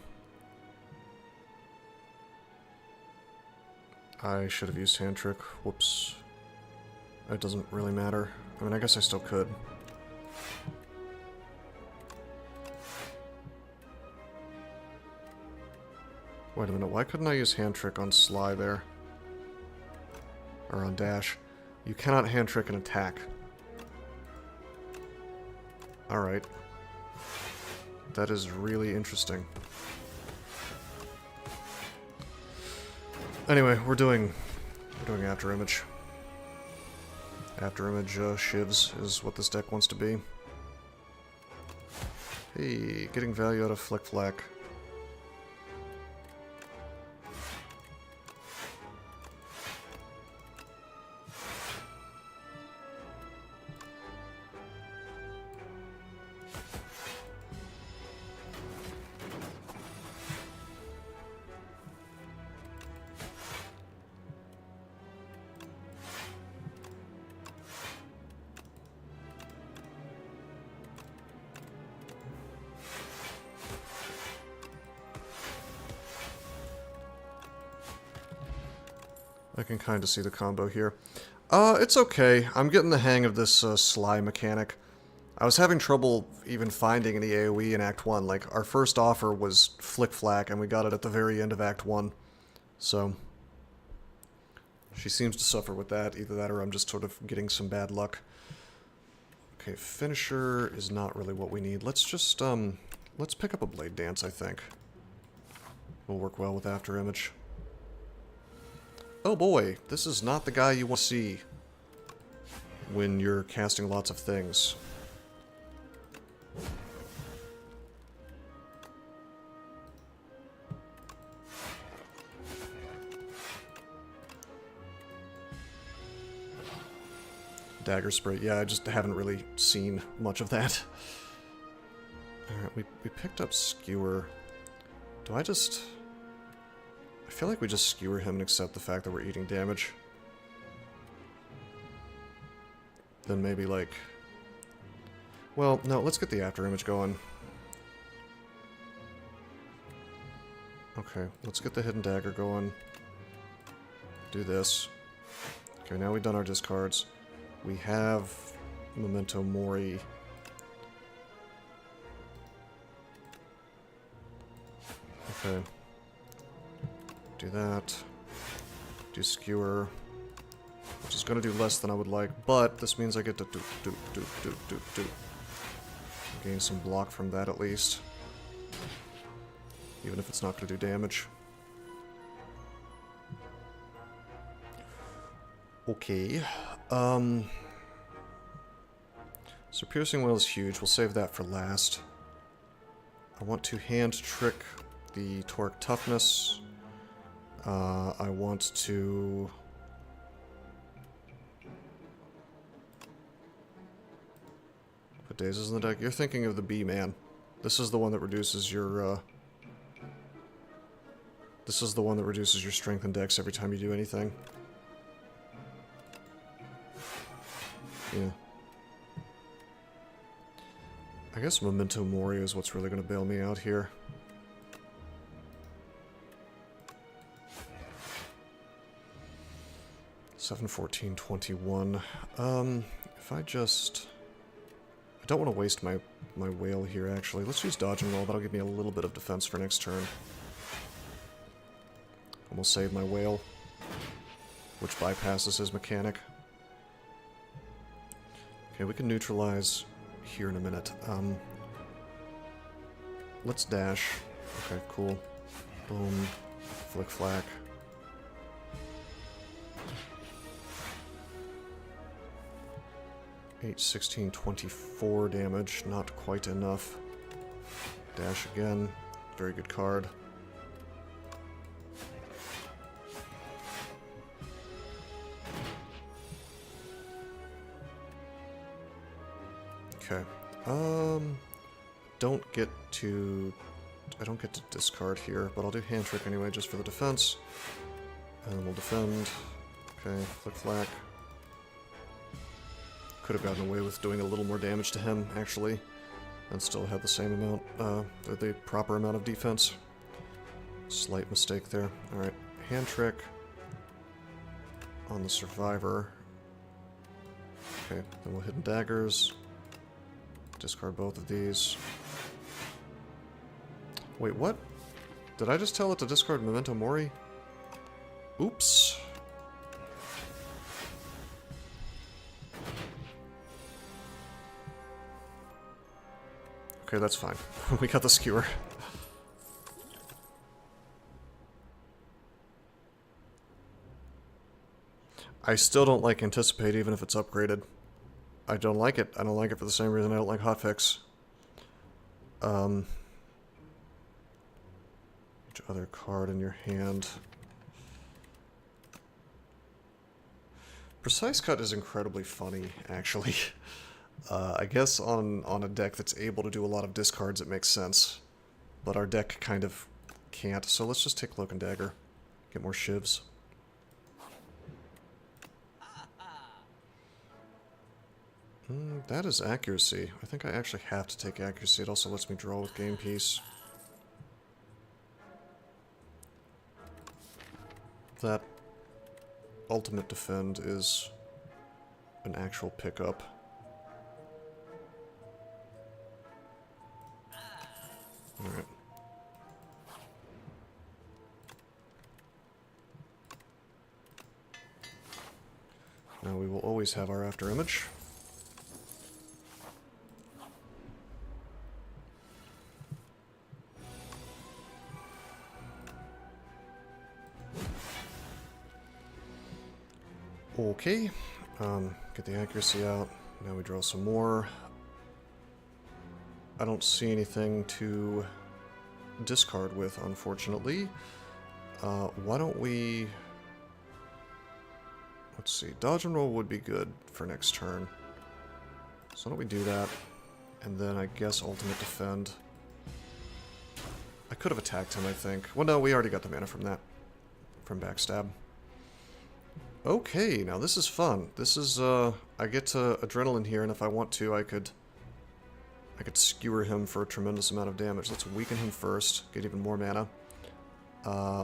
I should have used Hand Trick. Whoops. It doesn't really matter. I mean, I guess I still could. Wait a minute, why couldn't I use Hand Trick on Sly there? Or on Dash? You cannot Hand Trick an attack. Alright. That is really interesting. Anyway, we're doing After Image. After Image Shivs is what this deck wants to be. Hey, getting value out of Flick Flack. I can kind of see the combo here. It's okay. I'm getting the hang of this Sly mechanic. I was having trouble even finding any AoE in Act 1. Like, our first offer was Flick Flack, and we got it at the very end of Act 1. So, she seems to suffer with that. Either that or I'm just sort of getting some bad luck. Okay, Finisher is not really what we need. Let's just, let's pick up a Blade Dance, I think. Will work well with After Image. Oh boy, this is not the guy you want to see when you're casting lots of things. Dagger spray. Yeah, I just haven't really seen much of that. Alright, we picked up Skewer. Do I just... I feel like we just skewer him and accept the fact that we're eating damage. Then maybe, like... Well, no, let's get the after image going. Okay, let's get the hidden dagger going. Do this. Okay, now we've done our discards. We have Memento Mori. Okay. Do that. Do Skewer. Which is going to do less than I would like, but this means I get to do. Gain some block from that at least. Even if it's not going to do damage. Okay. So Piercing Wail is huge. We'll save that for last. I want to hand trick the Torque Toughness. I want to... put Dazes in the deck. You're thinking of the B, man. This is the one that reduces your, This is the one that reduces your strength and dex every time you do anything. Yeah. I guess Memento Mori is what's really going to bail me out here. $7, 14, 21. If I just... I don't want to waste my whale here, actually. Let's use Dodge and Roll. That'll give me a little bit of defense for next turn. And we'll save my whale, which bypasses his mechanic. Okay, we can neutralize here in a minute. Let's dash. Okay, cool. Boom. Flick flack. Eight, 16, 24 damage. Not quite enough. Dash again. Very good card. Okay. I don't get to discard here, but I'll do Hand Trick anyway, just for the defense. And we'll defend. Okay, Flick Flack. Could have gotten away with doing a little more damage to him, actually, and still had the same amount, the proper amount of defense. Slight mistake there. Alright, Hand Trick on the Survivor. Okay, then we'll Hidden Daggers. Discard both of these. Wait, what? Did I just tell it to discard Memento Mori? Oops. Okay, that's fine. We got the Skewer. I still don't like Anticipate, even if it's upgraded. I don't like it. I don't like it for the same reason I don't like Hotfix. Each other card in your hand. Precise Cut is incredibly funny, actually. I guess on a deck that's able to do a lot of discards it makes sense. But our deck kind of can't, so let's just take Cloak and Dagger. Get more shivs. That is accuracy. I think I actually have to take accuracy. It also lets me draw with Game Piece. That ultimate defend is an actual pickup. Alright. Now we will always have our after image. Okay, get the accuracy out. Now we draw some more. I don't see anything to discard with, unfortunately. Why don't we Let's see. Dodge and roll would be good for next turn. So why don't we do that? And then I guess ultimate defend. I could have attacked him, I think. Well, no, we already got the mana from that. From backstab. Okay, now this is fun. This is, I get to adrenaline here, and if I want to, I could skewer him for a tremendous amount of damage. Let's weaken him first, get even more mana.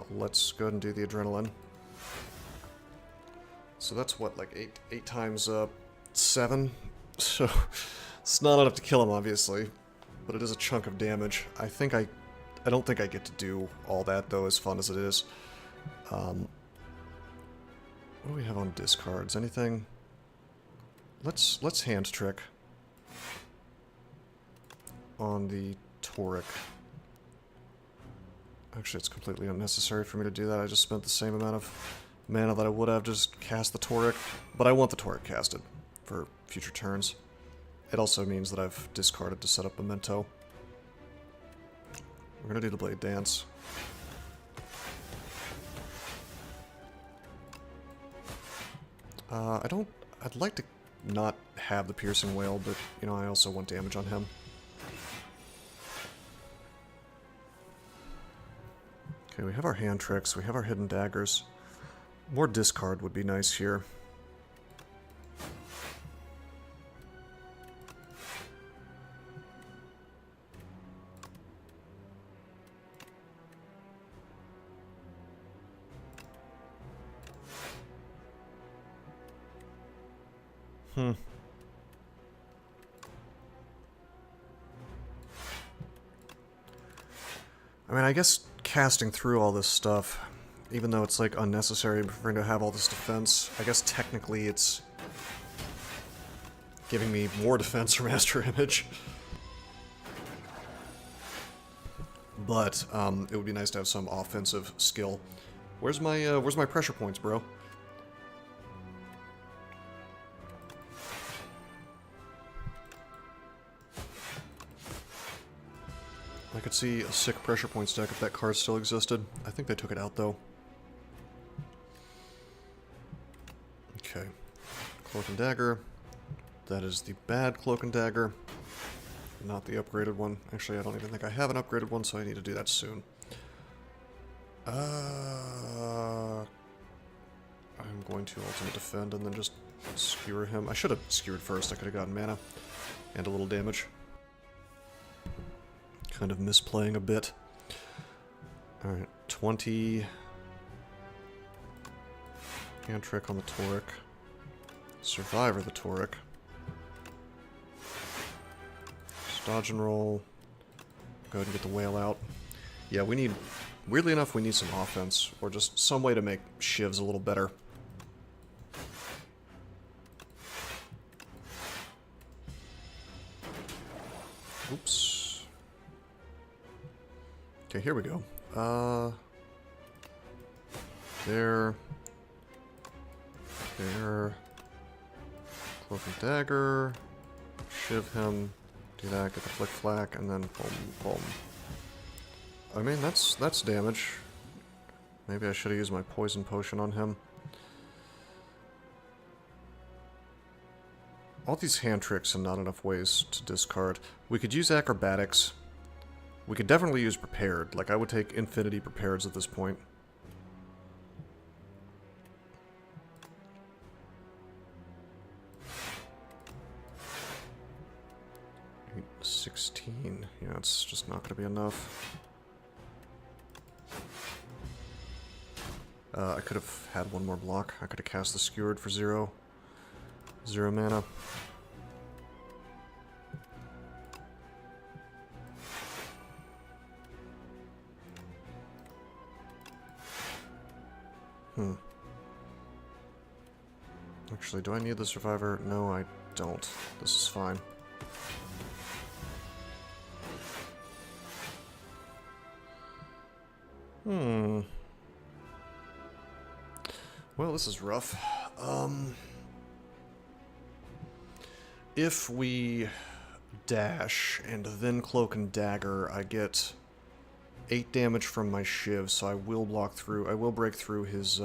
Let's go ahead and do the adrenaline. So that's what, like 8 times 7? So it's not enough to kill him, obviously, but it is a chunk of damage. I don't think I get to do all that, though, as fun as it is. What do we have on discards? Anything? Let's hand trick on the Toric. Actually, it's completely unnecessary for me to do that. I just spent the same amount of mana that I would have just cast the Toric, but I want the Toric casted for future turns. It also means that I've discarded to set up Memento. We're gonna do the Blade Dance. I'd like to not have the Piercing Wail, but, you know, I also want damage on him. Okay, we have our hand tricks, we have our hidden daggers. More discard would be nice here. I mean, I guess casting through all this stuff, even though it's, like, unnecessary for him to have all this defense, I guess technically it's giving me more defense for Master Image. But, it would be nice to have some offensive skill. Where's my pressure points, bro? I could see a sick pressure point stack if that card still existed. I think they took it out, though. Okay. Cloak and Dagger. That is the bad Cloak and Dagger. Not the upgraded one. Actually, I don't even think I have an upgraded one, so I need to do that soon. I'm going to ultimate defend and then just skewer him. I should have skewered first. I could have gotten mana and a little damage. Kind of misplaying a bit. Alright, 20. Hand trick on the Toric. Survivor the Toric. Just dodge and roll. Go ahead and get the whale out. Yeah, we need... Weirdly enough, we need some offense, or just some way to make shivs a little better. Oops. Okay, here we go. There. Cloak and Dagger. Shiv him. Do that, get the Flick Flack, and then boom, boom. I mean, that's damage. Maybe I should have used my Poison Potion on him. All these hand tricks and not enough ways to discard. We could use Acrobatics. We could definitely use Prepared. Like, I would take Infinity Prepareds at this point. Eight, 16. Yeah, it's just not going to be enough. I could have had one more block. I could have cast the Skewered for 0 mana. Actually, do I need the Survivor? No, I don't. This is fine. Well, this is rough. If we dash and then Cloak and Dagger, I get 8 damage from my Shiv, so I will block through. I will break through his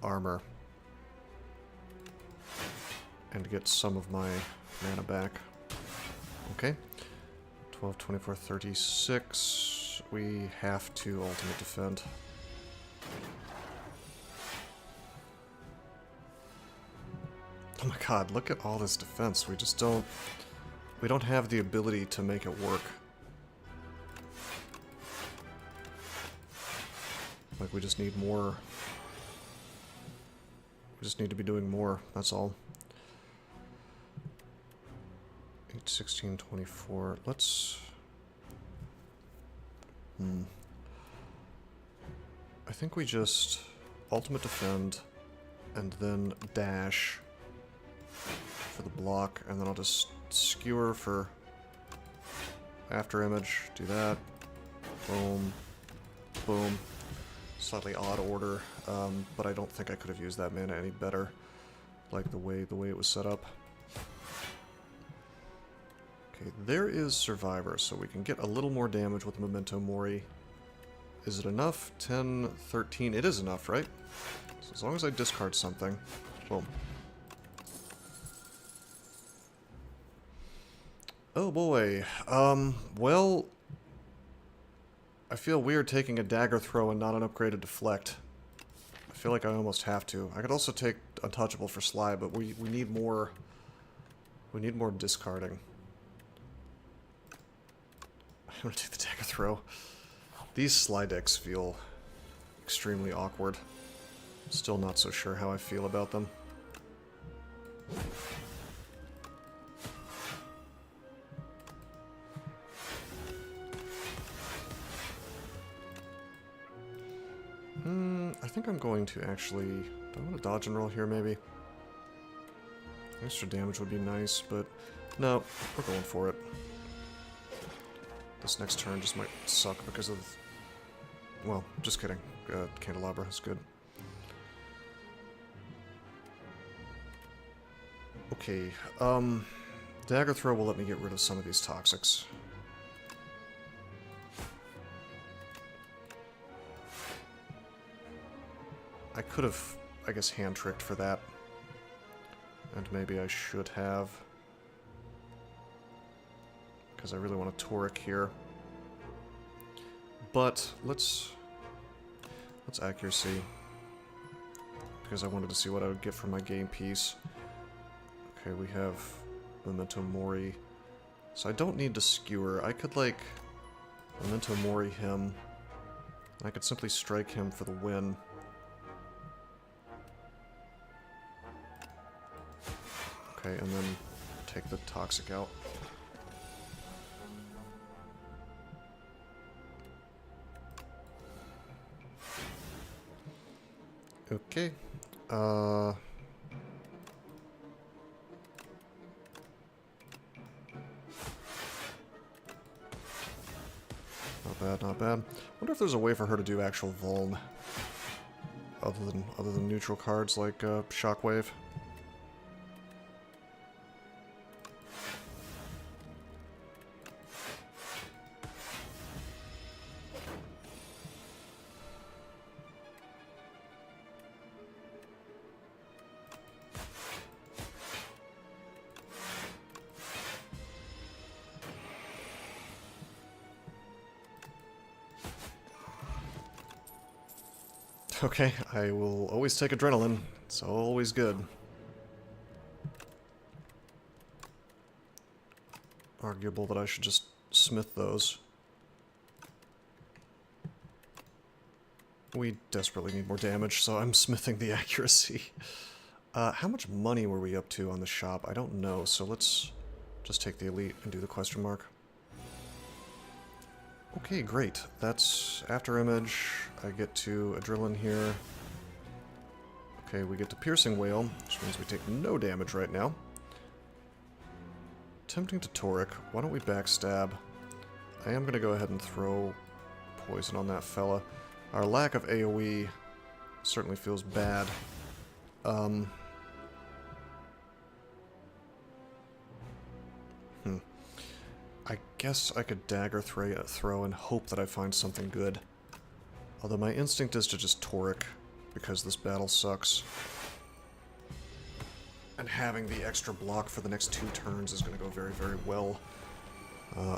armor. and get some of my mana back. Okay. 12, 24, 36. We have to ultimate defend. Oh my god, look at all this defense. We just don't... We don't have the ability to make it work. Like, we just need more. We just need to be doing more, that's all. 8, 16, 24. Let's... I think we just ultimate defend and then dash for the block, and then I'll just skewer for after image, do that, boom, boom. Slightly odd order, but I don't think I could have used that mana any better, like the way it was set up. Okay, there is Survivor, so we can get a little more damage with Memento Mori. Is it enough? 10, 13, it is enough, right? So as long as I discard something, boom. Oh boy, well, I feel weird taking a dagger throw and not an upgraded deflect. I feel like I almost have to. I could also take untouchable for Sly, but we need more. We need more discarding. I'm gonna take the dagger throw. These Sly decks feel extremely awkward. Still not so sure how I feel about them. I think I'm going to actually... Do I want to dodge and roll here, maybe? Extra damage would be nice, but... No, we're going for it. This next turn just might suck because of... Well, just kidding. Candelabra is good. Okay, Dagger Throw will let me get rid of some of these toxics. I could have, I guess, hand-tricked for that. And maybe I should have. Because I really want a Toric here. But let's accuracy. Because I wanted to see what I would get for my game piece. Okay, we have Memento Mori. So I don't need to skewer. I could, like, Memento Mori him. I could simply strike him for the win. Okay, and then take the toxic out. Okay. Not bad, not bad. Wonder if there's a way for her to do actual vuln other than neutral cards like Shockwave. Okay, I will always take adrenaline. It's always good. Arguable that I should just smith those. We desperately need more damage, so I'm smithing the accuracy. How much money were we up to on the shop? I don't know, so let's just take the elite and do the question mark. Okay, great. That's after image. I get to Adrenaline here. Okay, we get to Piercing Wail, which means we take no damage right now. Tempting to Toric. Why don't we backstab? I am going to go ahead and throw poison on that fella. Our lack of AoE certainly feels bad. I guess I could dagger throw and hope that I find something good. Although my instinct is to just Toric, because this battle sucks. And having the extra block for the next 2 turns is going to go very, very well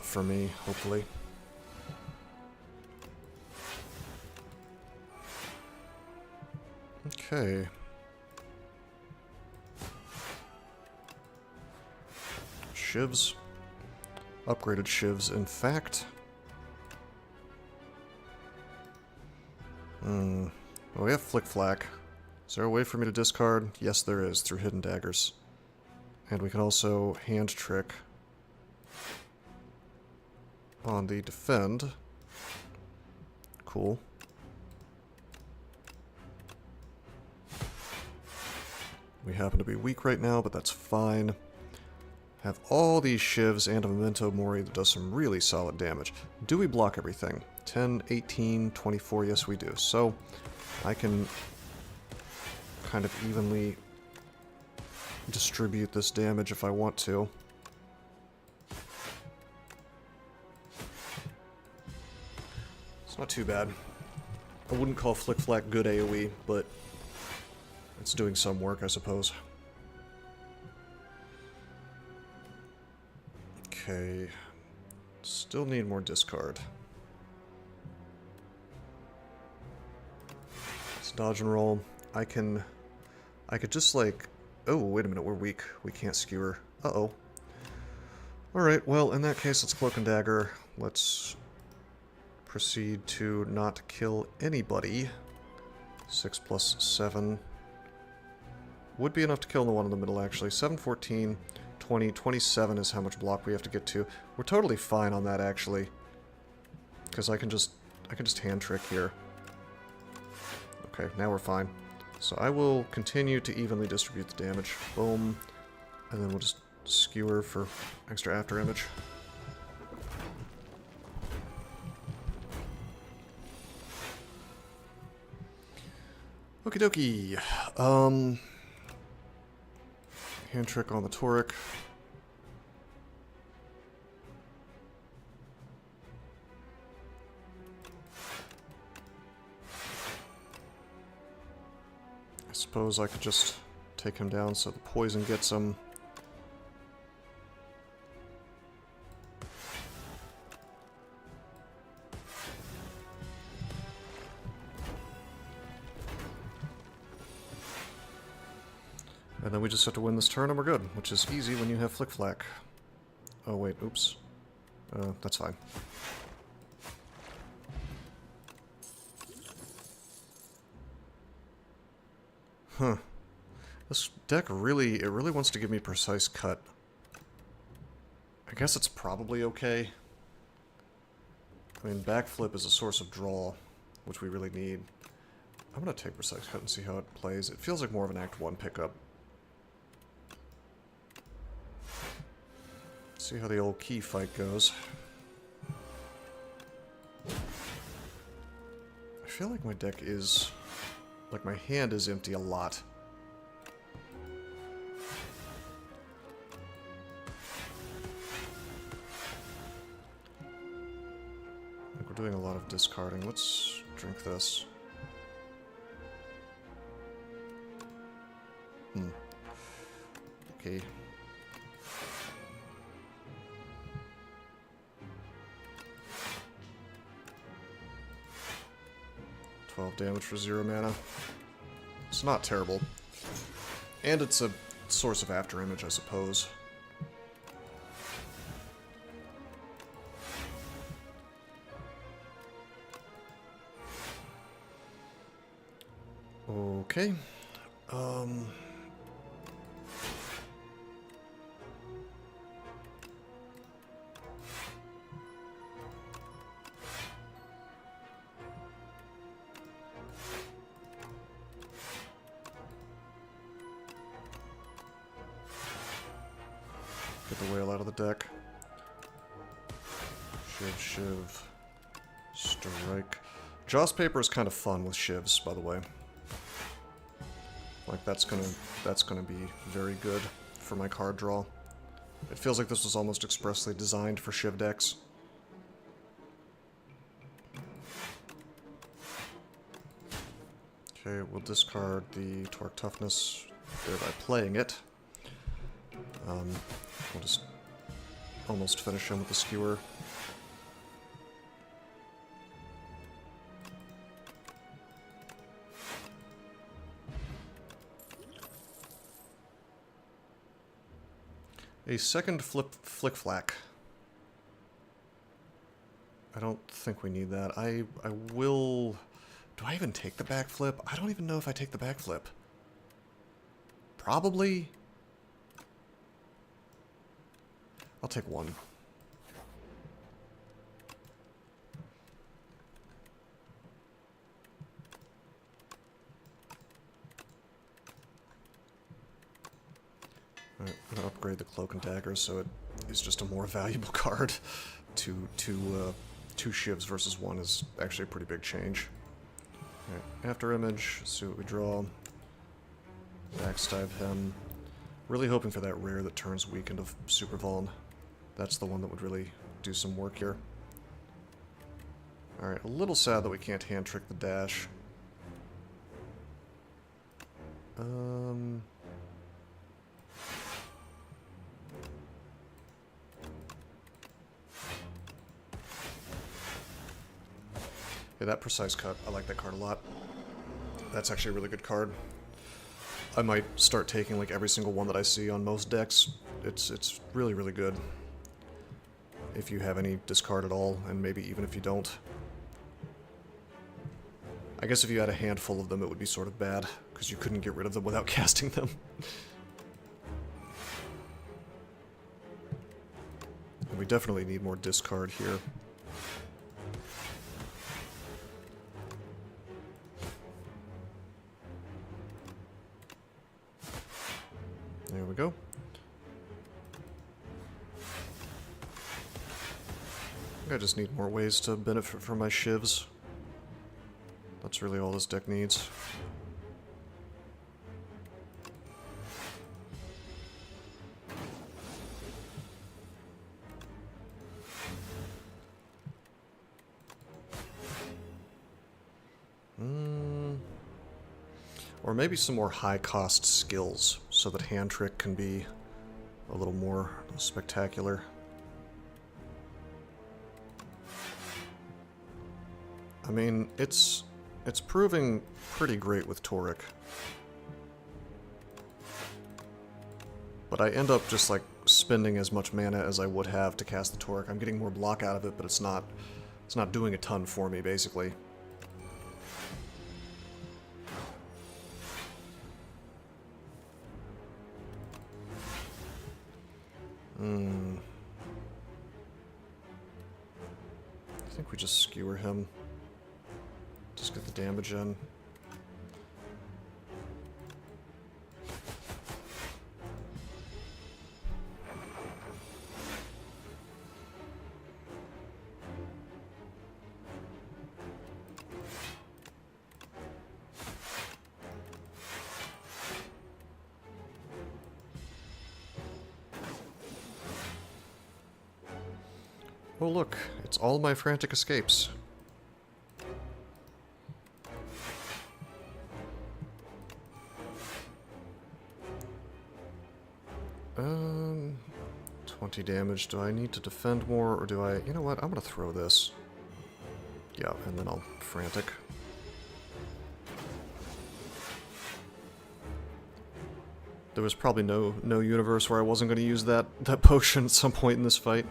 for me, hopefully. Okay. Shivs. Upgraded shivs, in fact. Well, we have Flick Flack. Is there a way for me to discard? Yes, there is, through Hidden Daggers. And we can also Hand Trick on the Defend. Cool. We happen to be weak right now, but that's fine. Have all these shivs and a Memento Mori that does some really solid damage. Do we block everything? 10, 18, 24, yes we do. So, I can kind of evenly distribute this damage if I want to. It's not too bad. I wouldn't call Flick Flack good AoE, but it's doing some work, I suppose. Okay. Still need more discard. Let's dodge and roll. I could just like... Oh, wait a minute, we're weak. We can't skewer. Uh-oh. Alright, well, in that case, let's Cloak and Dagger. Let's proceed to not kill anybody. 6 plus 7. Would be enough to kill the one in the middle, actually. 7, 14, 20, 27 is how much block we have to get to. We're totally fine on that, actually. Because I can just hand trick here. Okay, now we're fine. So I will continue to evenly distribute the damage. Boom. And then we'll just skewer for extra after image. Okie dokie. Hand trick on the Toric. I suppose I could just take him down so the poison gets him. And then we just have to win this turn and we're good, which is easy when you have Flick Flack. Oh wait, oops. That's fine. Huh. This deck really wants to give me Precise Cut. I guess it's probably okay. I mean, Backflip is a source of draw, which we really need. I'm gonna take Precise Cut and see how it plays. It feels like more of an Act 1 pickup. See how the old key fight goes. I feel like my deck is... like my hand is empty a lot. Like we're doing a lot of discarding. Let's drink this. Okay. Damage for 0 mana. It's not terrible. And it's a source of after image, I suppose. Okay. Get the whale out of the deck. Shiv. Strike. Joss Paper is kind of fun with shivs, by the way. Like that's gonna be very good for my card draw. It feels like this was almost expressly designed for shiv decks. Okay, we'll discard the Torque Toughness, thereby playing it. We'll just almost finish him with the skewer. A second flick-flack. I don't think we need that. I will... Do I even take the backflip? I don't even know if I take the backflip. Probably. I'll take one. Alright, I'm gonna upgrade the Cloak and Dagger so it is just a more valuable card. Two shivs versus one is actually a pretty big change. Alright, after image, see what we draw. Backstab him. Really hoping for that rare that turns weak into super vuln. That's the one that would really do some work here. Alright, a little sad that we can't hand trick the dash. Yeah, that Precise Cut, I like that card a lot. That's actually a really good card. I might start taking like every single one that I see on most decks. It's really, really good. If you have any discard at all, and maybe even if you don't. I guess if you had a handful of them, it would be sort of bad, because you couldn't get rid of them without casting them. And we definitely need more discard here. There we go. I just need more ways to benefit from my shivs. That's really all this deck needs. Or maybe some more high-cost skills, so that hand trick can be a little more spectacular. I mean, it's proving pretty great with Toric. But I end up just like spending as much mana as I would have to cast the Toric. I'm getting more block out of it, but it's not doing a ton for me, basically. I think we just skewer him. Just get the damage in. Oh look, it's all my frantic escapes. 20 damage. Do I need to defend more, or do I... You know what? I'm gonna throw this. Yeah, and then I'll frantic. There was probably no universe where I wasn't gonna use that potion at some point in this fight.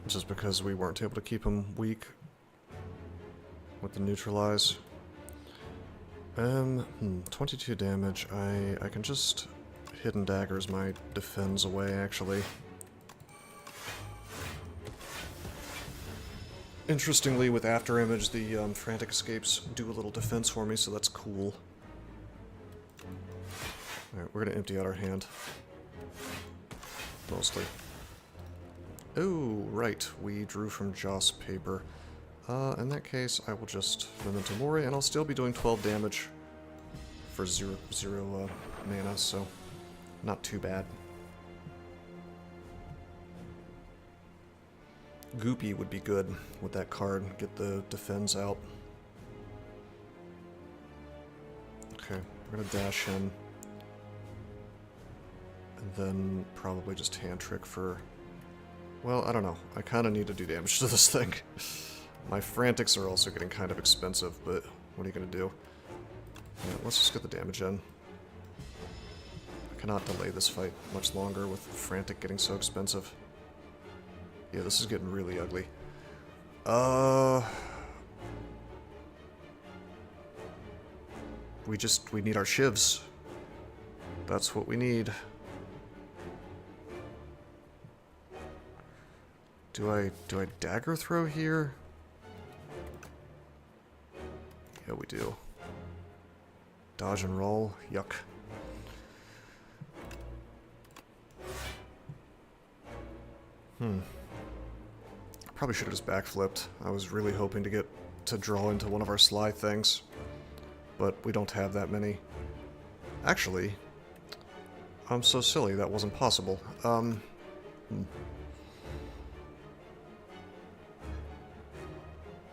Just because we weren't able to keep him weak with the neutralize. 22 damage. I can just hidden daggers my defense away, actually. Interestingly, with after image, the frantic escapes do a little defense for me, so that's cool. Alright, we're gonna empty out our hand. Mostly. Oh, right, we drew from Joss paper. In that case, I will just Memento Mori, and I'll still be doing 12 damage for zero mana, so not too bad. Goopy would be good with that card, get the defense out. Okay, Okay, we're gonna dash in. And then probably just hand trick for... Well, I don't know. I kind of need to do damage to this thing. My frantics are also getting kind of expensive, but what are you gonna do? Yeah, let's just get the damage in. I cannot delay this fight much longer with frantic getting so expensive. Yeah, this is getting really ugly. We need our shivs. That's what we need. Do I dagger throw here? Yeah, we do. Dodge and roll. Yuck. Probably should have just backflipped. I was really hoping to get to draw into one of our Sly things. But we don't have that many. Actually, I'm so silly, that wasn't possible.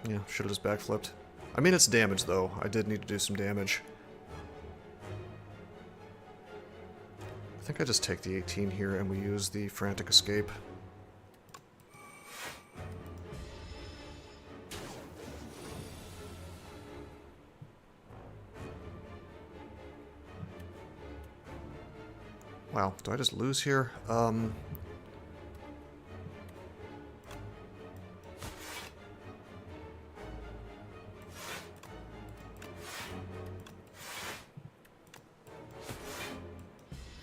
Yeah, should have just backflipped. I mean, it's damage, though. I did need to do some damage. I think I just take the 18 here and we use the Frantic Escape. Wow, do I just lose here?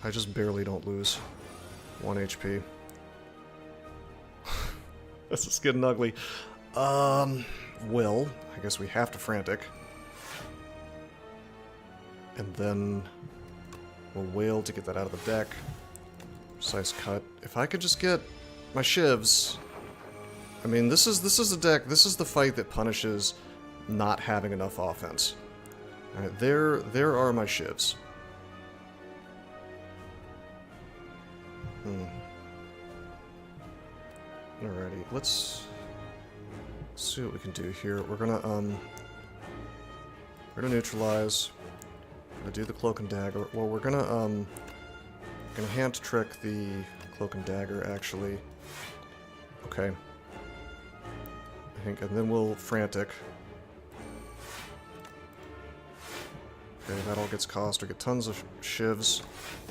I just barely don't lose. 1 HP. This is getting ugly. Well, I guess we have to Frantic. And then we'll wail to get that out of the deck. Precise cut. If I could just get my shivs. I mean, this is the deck, this is the fight that punishes not having enough offense. Alright, there are my shivs. Alrighty, let's see what we can do here. We're gonna neutralize. We're gonna do the cloak and dagger. Well, we're gonna hand trick the cloak and dagger actually. Okay. I think, and then we'll frantic. Okay, that all gets cost. We get tons of shivs,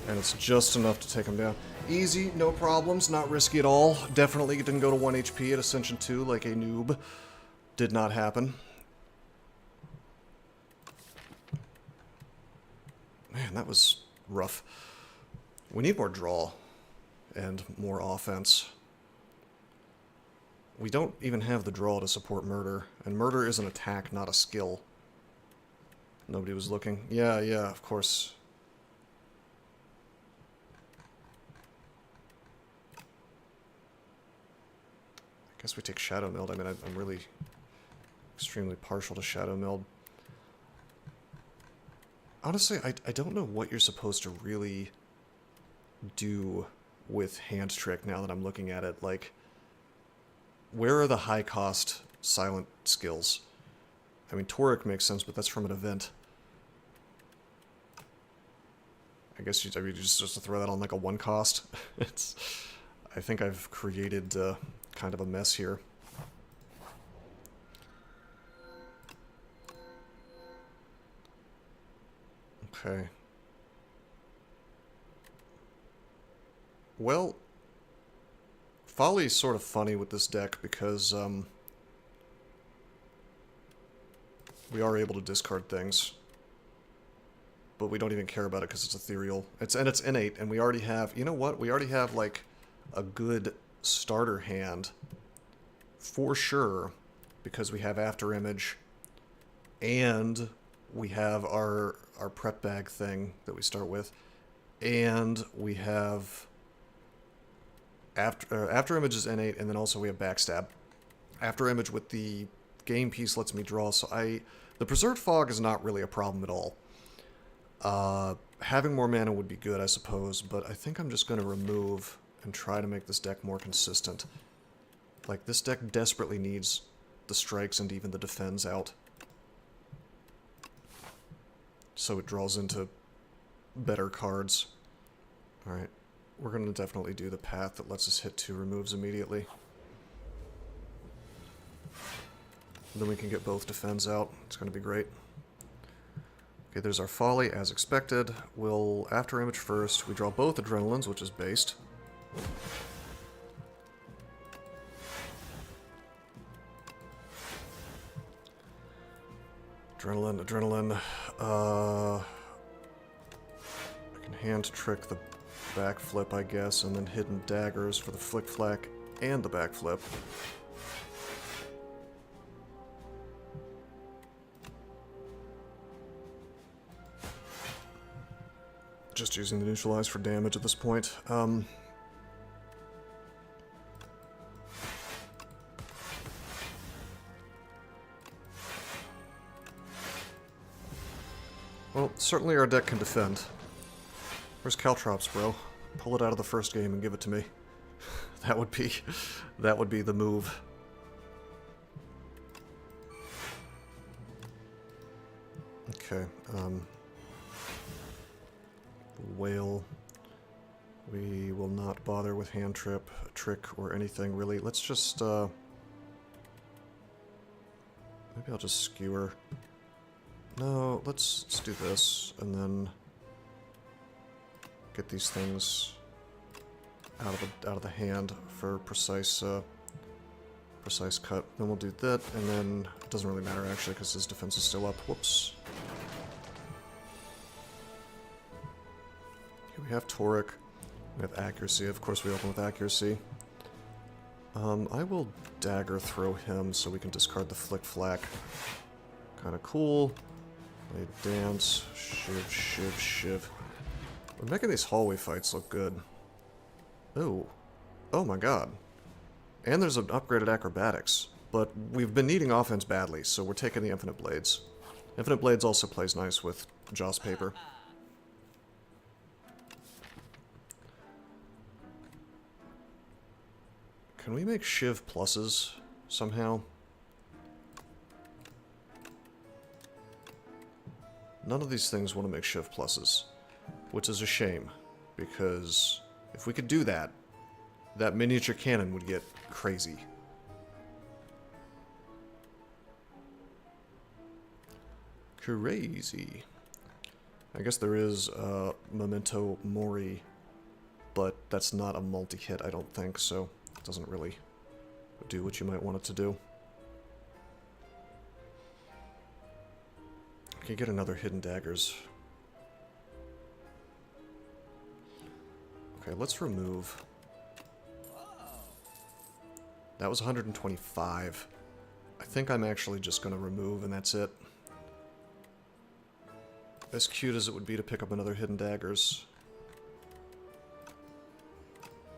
and it's just enough to take him down. Easy, no problems, not risky at all. Definitely didn't go to 1 HP at Ascension 2 like a noob. Did not happen. Man, that was rough. We need more draw and more offense. We don't even have the draw to support murder, and murder is an attack, not a skill. Nobody was looking. Yeah, of course. I guess we take Shadow Meld. I mean, I'm really extremely partial to Shadow Meld. Honestly, I don't know what you're supposed to really do with Hand Trick now that I'm looking at it. Like, where are the high-cost silent skills? I mean, Toric makes sense, but that's from an event. I guess you just to throw that on like a 1 cost. I think I've created kind of a mess here. Okay. Well, Folly's sort of funny with this deck because we are able to discard things, but we don't even care about it because it's ethereal. It's innate, and we already have, you know what? We already have like a good starter hand for sure because we have After Image and we have our prep bag thing that we start with, and we have After Image is innate, and then also we have Backstab. After Image with the game piece lets me draw, so the Preserved Fog is not really a problem at all. Having more mana would be good, I suppose, but I think I'm just going to remove and try to make this deck more consistent. Like, this deck desperately needs the strikes and even the defends out. so it draws into better cards. Alright, we're going to definitely do the path that lets us hit 2 removes immediately. Then we can get both defends out. It's going to be great. Okay, there's our Folly, as expected. We'll, after image first, we draw both Adrenalines, which is based. Adrenaline. I can hand trick the backflip, I guess, and then hidden daggers for the flick-flack and the backflip. Just using the neutralize for damage at this point. Well, certainly our deck can defend. Where's Caltrops, bro? Pull it out of the first game and give it to me. that would be the move. Okay, Whale. We will not bother with hand trip, trick, or anything really. Let's just, maybe I'll just skewer. No, let's do this, and then get these things out of the hand for precise cut. Then we'll do that, and then it doesn't really matter actually because his defense is still up. Whoops. Okay, we have Toric. We have accuracy. Of course, we open with accuracy. I will dagger throw him so we can discard the flick flack. Kind of cool. They dance. Shiv. We're making these hallway fights look good. Oh. Oh my god. And there's an upgraded acrobatics. But we've been needing offense badly, so we're taking the Infinite Blades. Infinite Blades also plays nice with Joss Paper. Can we make Shiv pluses somehow? None of these things want to make Shiv pluses, which is a shame, because if we could do that, that miniature cannon would get crazy. Crazy. I guess there is Memento Mori, but that's not a multi-hit, I don't think, so it doesn't really do what you might want it to do. Okay, get another hidden daggers. Okay, let's remove. That was 125. I think I'm actually just going to remove, and that's it. As cute as it would be to pick up another hidden daggers.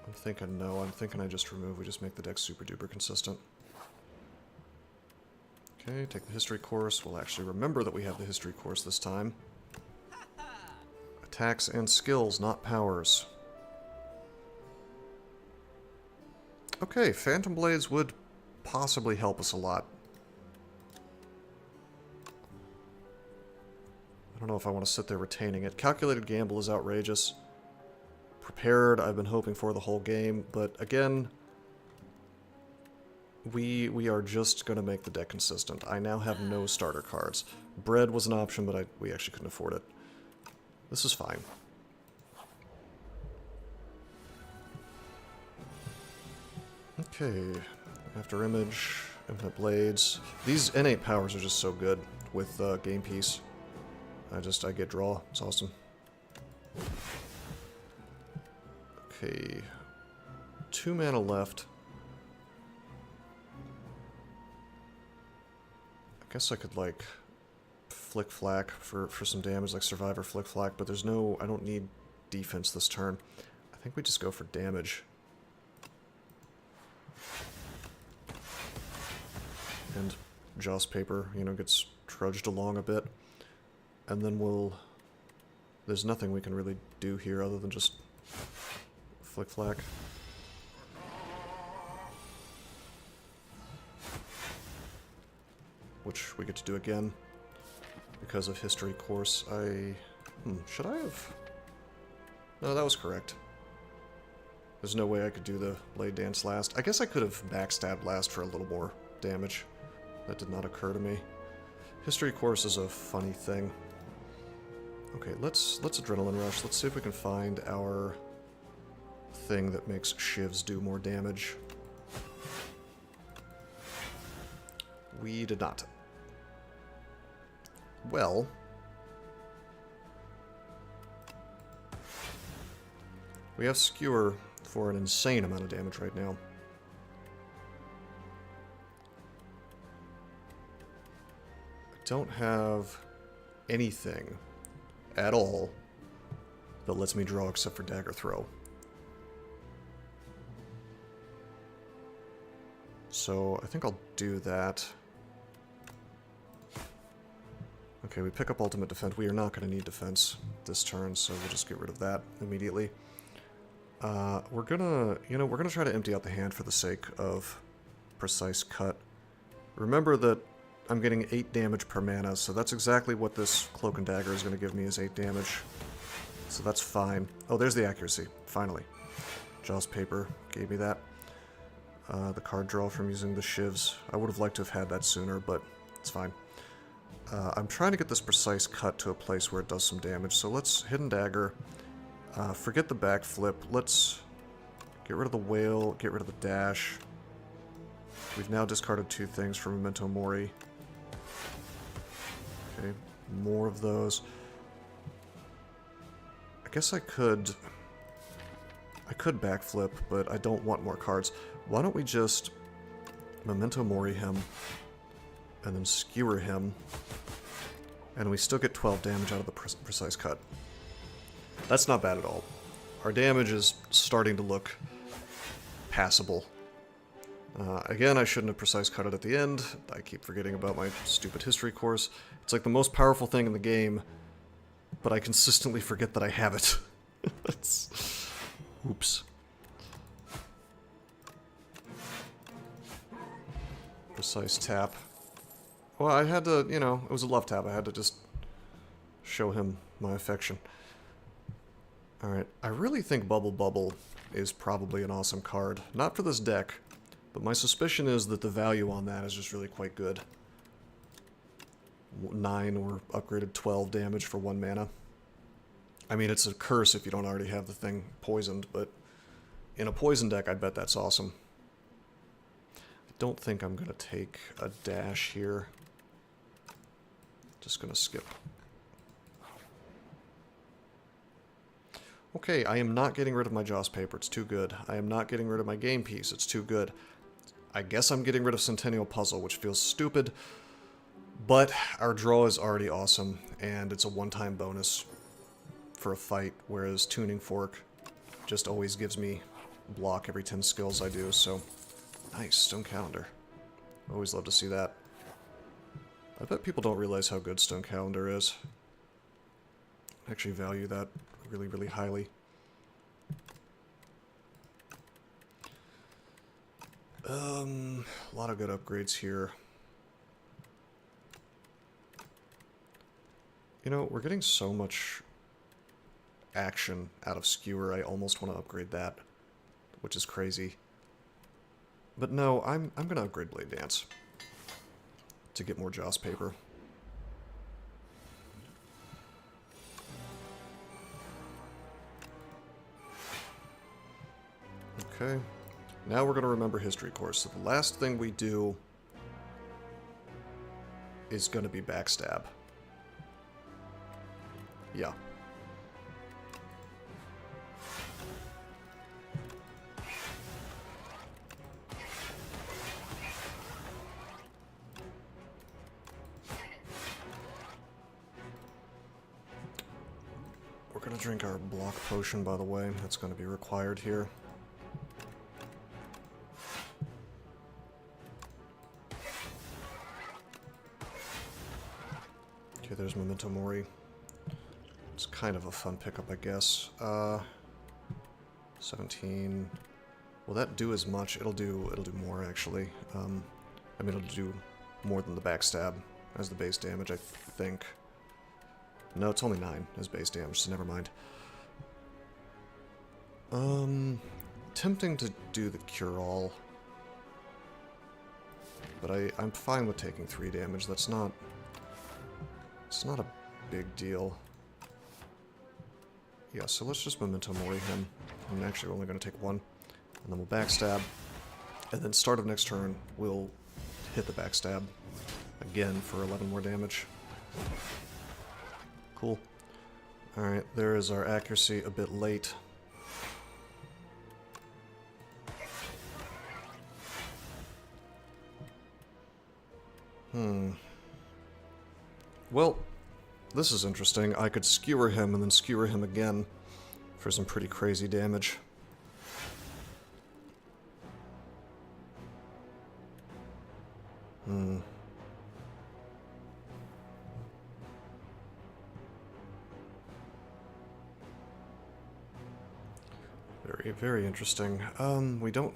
I'm thinking no, I'm thinking I just remove. We just make the deck super duper consistent. Okay, take the history course. We'll actually remember that we have the history course this time. Attacks and skills, not powers. Okay, Phantom Blades would possibly help us a lot. I don't know if I want to sit there retaining it. Calculated Gamble is outrageous. Prepared, I've been hoping for the whole game, but again, we are just going to make the deck consistent. I now have no starter cards. Bread was an option, but we actually couldn't afford it. This is fine. Okay, after image, Infinite Blades. These innate powers are just so good with Game Piece. I get draw. It's awesome. Okay, 2 mana left. I guess I could, like, flick flack for some damage, like Survivor flick flack, but there's no, I don't need defense this turn. I think we just go for damage. And Joss Paper, you know, gets trudged along a bit. And then there's nothing we can really do here other than just flick flack. Which we get to do again. because of history course. Should I have? No, that was correct. There's no way I could do the blade dance last. I guess I could have backstabbed last for a little more damage. That did not occur to me. History course is a funny thing. Okay, let's adrenaline rush. Let's see if we can find our thing that makes shivs do more damage. We did not. Well, we have Skewer for an insane amount of damage right now. I don't have anything at all that lets me draw except for Dagger Throw. So I think I'll do that. Okay, we pick up Ultimate Defense. We are not going to need defense this turn, so we'll just get rid of that immediately. We're gonna try to empty out the hand for the sake of Precise Cut. Remember that I'm getting 8 damage per mana, so that's exactly what this Cloak and Dagger is going to give me, is 8 damage. So that's fine. Oh, there's the accuracy, finally. Jaws Paper gave me that. The card draw from using the shivs. I would have liked to have had that sooner, but it's fine. I'm trying to get this Precise Cut to a place where it does some damage, so let's Hidden Dagger. Forget the backflip. Let's get rid of the whale, get rid of the dash. We've now discarded 2 things from Memento Mori. Okay, more of those. I guess I could backflip, but I don't want more cards. Why don't we just Memento Mori him, and then Skewer him, and we still get 12 damage out of the Precise Cut. That's not bad at all. Our damage is starting to look passable. Again, I shouldn't have Precise Cut it at the end. I keep forgetting about my stupid history course. It's like the most powerful thing in the game, but I consistently forget that I have it. Oops. Precise tap. Well, I had to, you know, it was a love tap. I had to just show him my affection. Alright, I really think Bubble Bubble is probably an awesome card. Not for this deck, but my suspicion is that the value on that is just really quite good. 9 or upgraded 12 damage for 1 mana. I mean, it's a curse if you don't already have the thing poisoned, but in a poison deck, I bet that's awesome. I don't think I'm going to take a dash here. Just going to skip. Okay, I am not getting rid of my Jaws Paper. It's too good. I am not getting rid of my game piece. It's too good. I guess I'm getting rid of Centennial Puzzle, which feels stupid, but our draw is already awesome, and it's a one-time bonus for a fight, whereas Tuning Fork just always gives me block every 10 skills I do, so nice. Stone Calendar. Always love to see that. I bet people don't realize how good Stone Calendar is. I actually value that really, really highly. A lot of good upgrades here. You know, we're getting so much action out of Skewer, I almost want to upgrade that, which is crazy. But no, I'm going to upgrade Blade Dance to get more Jaws Paper. Okay, now we're going to remember history course. So the last thing we do is going to be backstab. Yeah. We're going to drink our block potion, by the way. That's going to be required here. Okay, there's Memento Mori. It's kind of a fun pickup, I guess. 17. Will that do as much? It'll do more, actually. I mean, it'll do more than the backstab as the base damage, I think. No, it's only 9 as base damage, so never mind. Tempting to do the cure-all. But I'm fine with taking 3 damage. That's not... It's not a big deal. Yeah, so let's just Memento Mori him. I'm actually only going to take 1. And then we'll backstab. And then start of next turn, we'll hit the backstab again for 11 more damage. Cool. Alright, there is our accuracy a bit late. Well, this is interesting. I could skewer him and then skewer him again for some pretty crazy damage. Very, very interesting. We do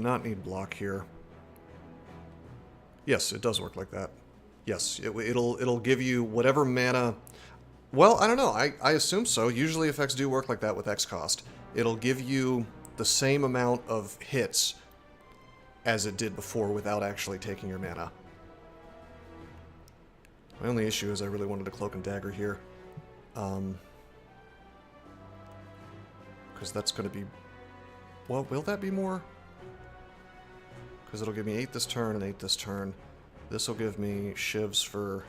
not need block here. Yes, it does work like that. Yes, it'll give you whatever mana... Well, I don't know. I assume so. Usually effects do work like that with X cost. It'll give you the same amount of hits as it did before without actually taking your mana. My only issue is I really wanted a Cloak and Dagger here. Because that's going to be... Well, will that be more? Because it'll give me 8 this turn and 8 this turn. This will give me shivs for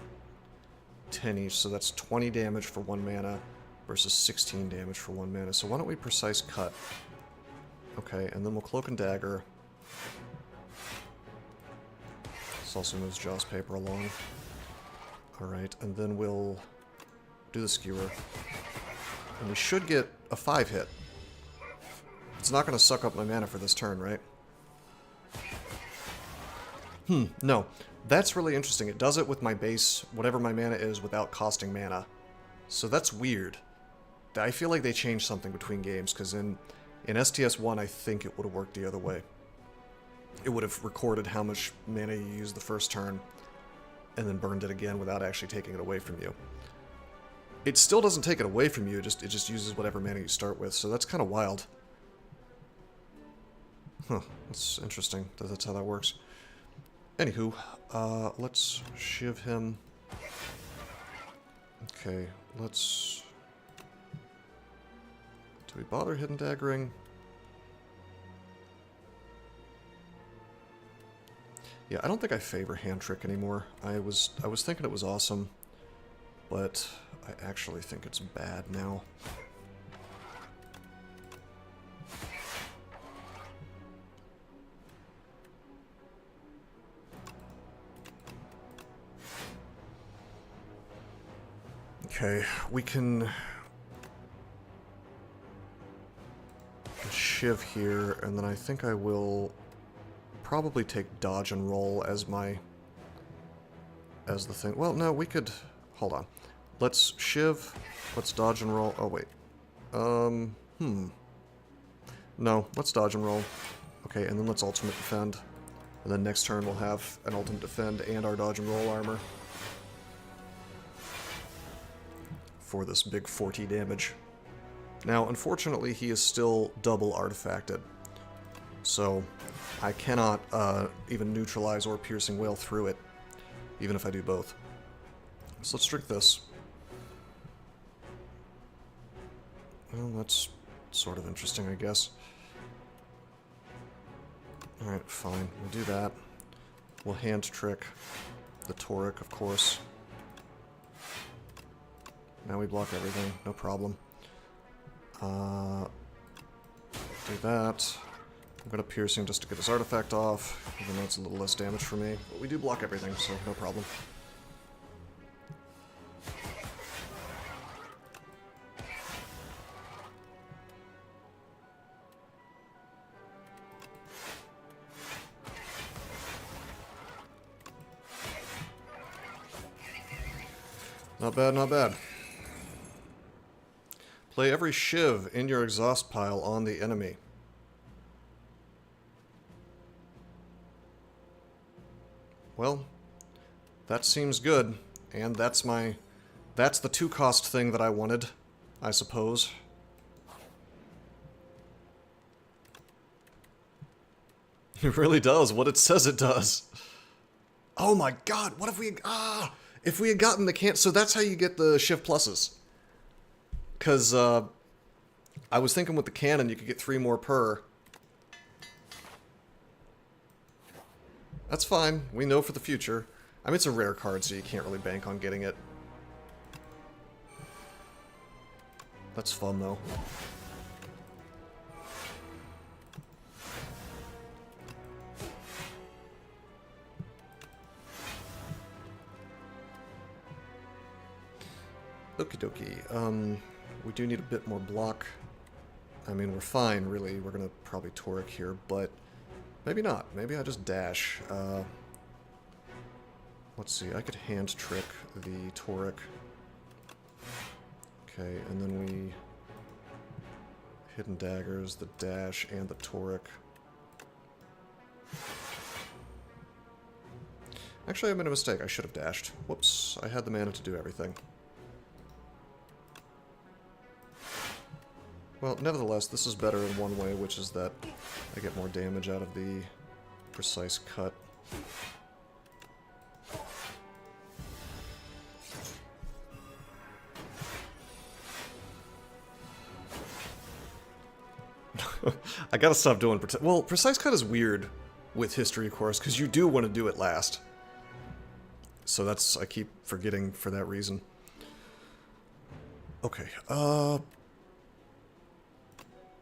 10 each, so that's 20 damage for 1 mana versus 16 damage for 1 mana. So why don't we Precise Cut? Okay, and then we'll Cloak and Dagger. This also moves Jaws Paper along. Alright, and then we'll do the Skewer. And we should get a 5 hit. It's not going to suck up my mana for this turn, right? No. That's really interesting. It does it with my base, whatever my mana is, without costing mana. So that's weird. I feel like they changed something between games, because in STS1, I think it would have worked the other way. It would have recorded how much mana you used the first turn, and then burned it again without actually taking it away from you. It still doesn't take it away from you, it just uses whatever mana you start with, so that's kind of wild. Huh, that's interesting that that's how that works. Anywho, let's shiv him. Okay, let's... Do we bother Hidden Daggering? Yeah, I don't think I favor Hand Trick anymore. I was thinking it was awesome, but I actually think it's bad now. Okay, we can shiv here, and then I think I will probably take dodge and roll as the thing. Well, no, we could... Hold on. Let's shiv, let's dodge and roll. Oh, wait. No, let's dodge and roll. Okay, and then let's ultimate defend. And then next turn we'll have an ultimate defend and our dodge and roll armor. For this big 40 damage. Now, unfortunately, he is still double artifacted. So, I cannot even neutralize or piercing wail through it, even if I do both. So let's drink this. Well, that's sort of interesting, I guess. Alright, fine. We'll do that. We'll hand trick the Toric, of course. Now we block everything, no problem. Do that. I'm gonna piercing just to get his artifact off, even though it's a little less damage for me. But we do block everything, so no problem. Not bad, not bad. Play every shiv in your exhaust pile on the enemy. Well, that seems good, and that's my That's the 2-cost thing that I wanted, I suppose. It really does what it says it does. Oh my god, what if we... if we had gotten the can... So that's how you get the shift pluses. Because, I was thinking with the cannon you could get 3 more per. That's fine. We know for the future. I mean, it's a rare card, so you can't really bank on getting it. That's fun, though. Okie dokie. We do need a bit more block. I mean, we're fine, really. We're gonna probably Toric here, but maybe not. Maybe I just dash. Let's see, I could hand trick the Toric. Okay, and then we... Hidden Daggers, the dash, and the Toric. Actually, I made a mistake. I should have dashed. Whoops, I had the mana to do everything. Well, nevertheless, this is better in one way, which is that I get more damage out of the precise cut. I gotta stop doing... Well, precise cut is weird with history, of course, because you do want to do it last. So that's... I keep forgetting for that reason. Okay,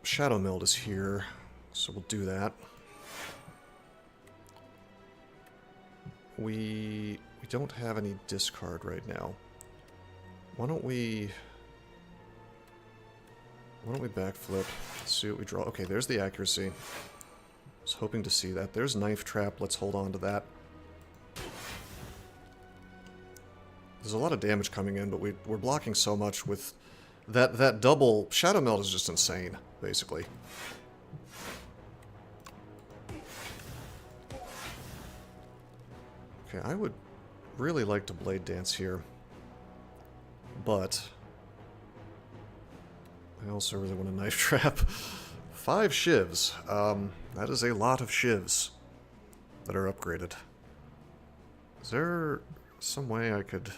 Shadow Meld is here, so we'll do that. We don't have any discard right now. Why don't we backflip, see what we draw. Okay, there's the accuracy. I was hoping to see that. There's Knife Trap, let's hold on to that. There's a lot of damage coming in, but we're blocking so much with that double. Shadow Meld is just insane, basically. Okay, I would really like to Blade Dance here, but I also really want a Knife Trap. 5 shivs. That is a lot of shivs that are upgraded. Is there some way I could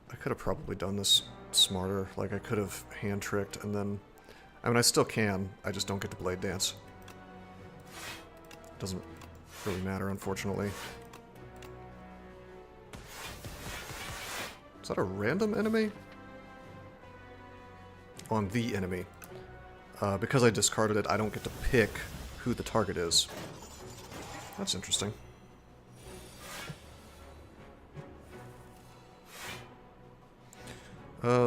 have probably done this smarter? Like, I could have hand-tricked and then... I mean, I still can. I just don't get to Blade Dance. Doesn't really matter, unfortunately. Is that a random enemy? On the enemy. Because I discarded it, I don't get to pick who the target is. That's interesting.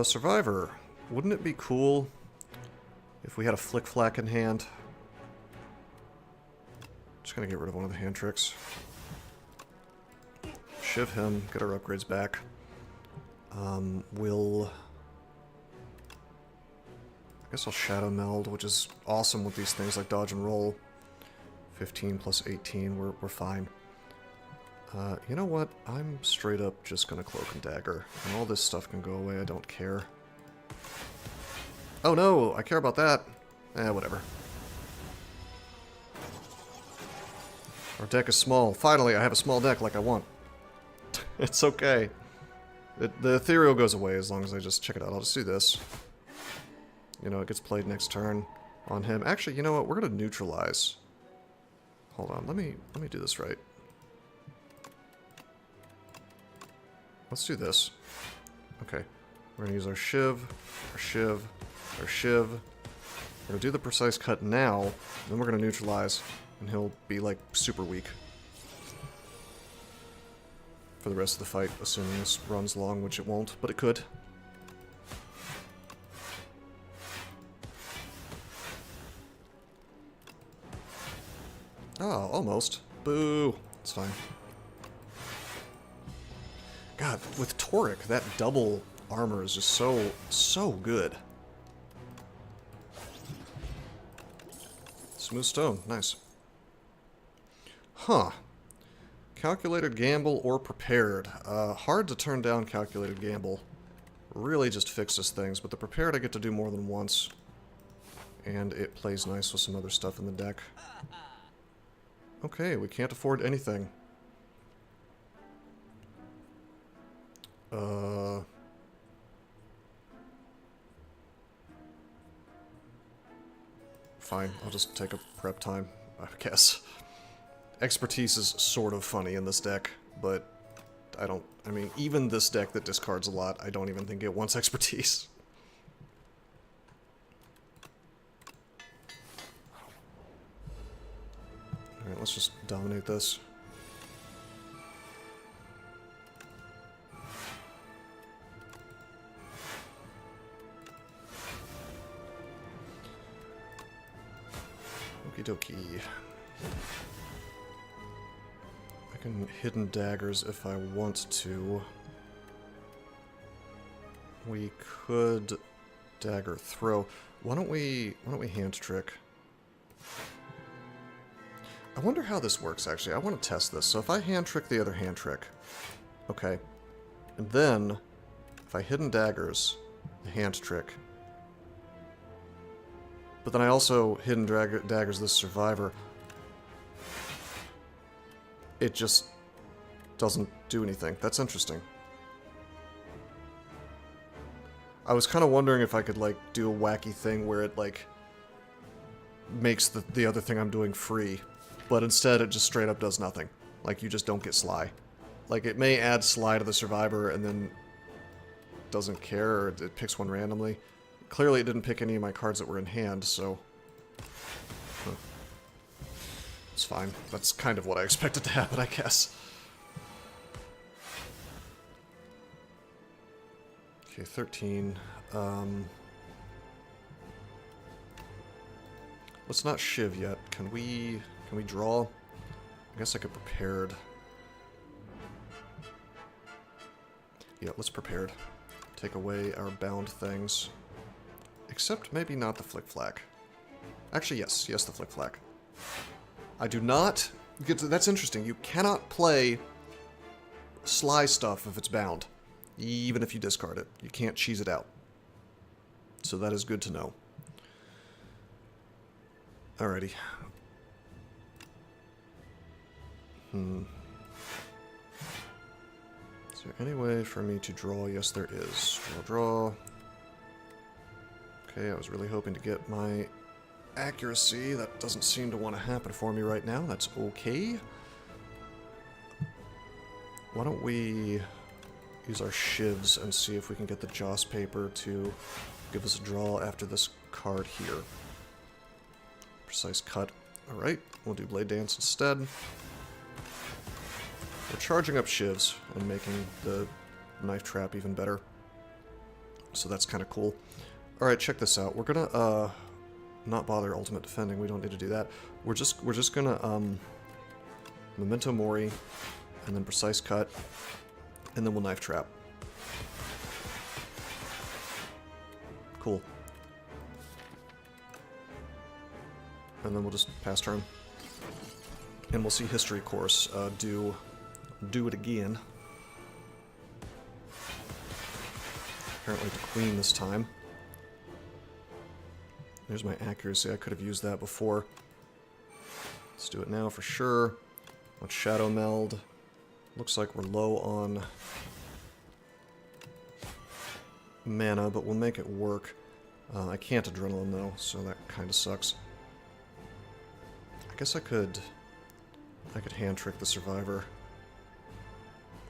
Survivor. Wouldn't it be cool if we had a Flick-Flack in hand? Just gonna get rid of one of the hand tricks. Shiv him, get our upgrades back. I guess I'll Shadow Meld, which is awesome with these things like dodge and roll. 15 plus 18, we're fine. You know what? I'm straight up just gonna Cloak and Dagger. And all this stuff can go away, I don't care. Oh no, I care about that. Whatever. Our deck is small. Finally, I have a small deck like I want. It's okay. The Ethereal goes away as long as I just check it out. I'll just do this. You know, it gets played next turn on him. Actually, you know what? We're gonna neutralize. Hold on, let me do this right. Let's do this. Okay. We're gonna use our Shiv, our Shiv, our Shiv. We're gonna do the precise cut now, then we're gonna neutralize, and he'll be like super weak for the rest of the fight, assuming this runs long, which it won't, but it could. Oh, almost. Boo. It's fine. God, with Toric, that double armor is just so good. Smooth Stone, nice. Huh. Calculated Gamble or Prepared. Hard to turn down Calculated Gamble. really just fixes things, but the prepared I get to do more than once. And it plays nice with some other stuff in the deck. Okay, we can't afford anything. Fine, I'll just take a prep time, I guess. Expertise is sort of funny in this deck, but I mean, even this deck that discards a lot, I don't even think it wants expertise. Alright, let's just dominate this. Okie dokie. I can hidden daggers if I want to. We could dagger throw. Why don't we hand trick? I wonder how this works actually. I want to test this. So if I hand trick the other hand trick, okay, and then if I hidden daggers the hand trick, but then I also hidden daggers this survivor, it just doesn't do anything. That's interesting. I was kind of wondering if I could, like, do a wacky thing where it, like, makes the other thing I'm doing free, but instead it just straight up does nothing. Like, you just don't get Sly. Like, it may add Sly to the survivor and then doesn't care, or it picks one randomly. Clearly it didn't pick any of my cards that were in hand, so... Huh. It's fine. That's kind of what I expected to happen, I guess. Okay, 13. Let's not shiv yet. Can we draw? I guess I could prepared. Yeah, let's prepared. Take away our bound things. Except maybe not the flick flack. Actually, yes, the flick flack. I do not... That's interesting. You cannot play Sly stuff if it's bound. Even if you discard it. You can't cheese it out. So that is good to know. Alrighty. Is there any way for me to draw? Yes, there is. Draw. Okay, I was really hoping to get my accuracy. That doesn't seem to want to happen for me right now. That's okay. Why don't we use our shivs and see if we can get the Joss paper to give us a draw after this card here. Precise cut. Alright, we'll do Blade Dance instead. We're charging up shivs and making the knife trap even better. So that's kind of cool. Alright, check this out. We're gonna not bother ultimate defending. We don't need to do that. We're just gonna Memento Mori and then precise cut and then we'll knife trap. Cool. And then we'll just pass turn. And we'll see History Course do it again. Apparently the Queen this time. There's my accuracy. I could have used that before. Let's do it now for sure. Let's Shadow Meld. Looks like we're low on mana, but we'll make it work. I can't Adrenaline though, so that kind of sucks. I guess I could hand trick the survivor.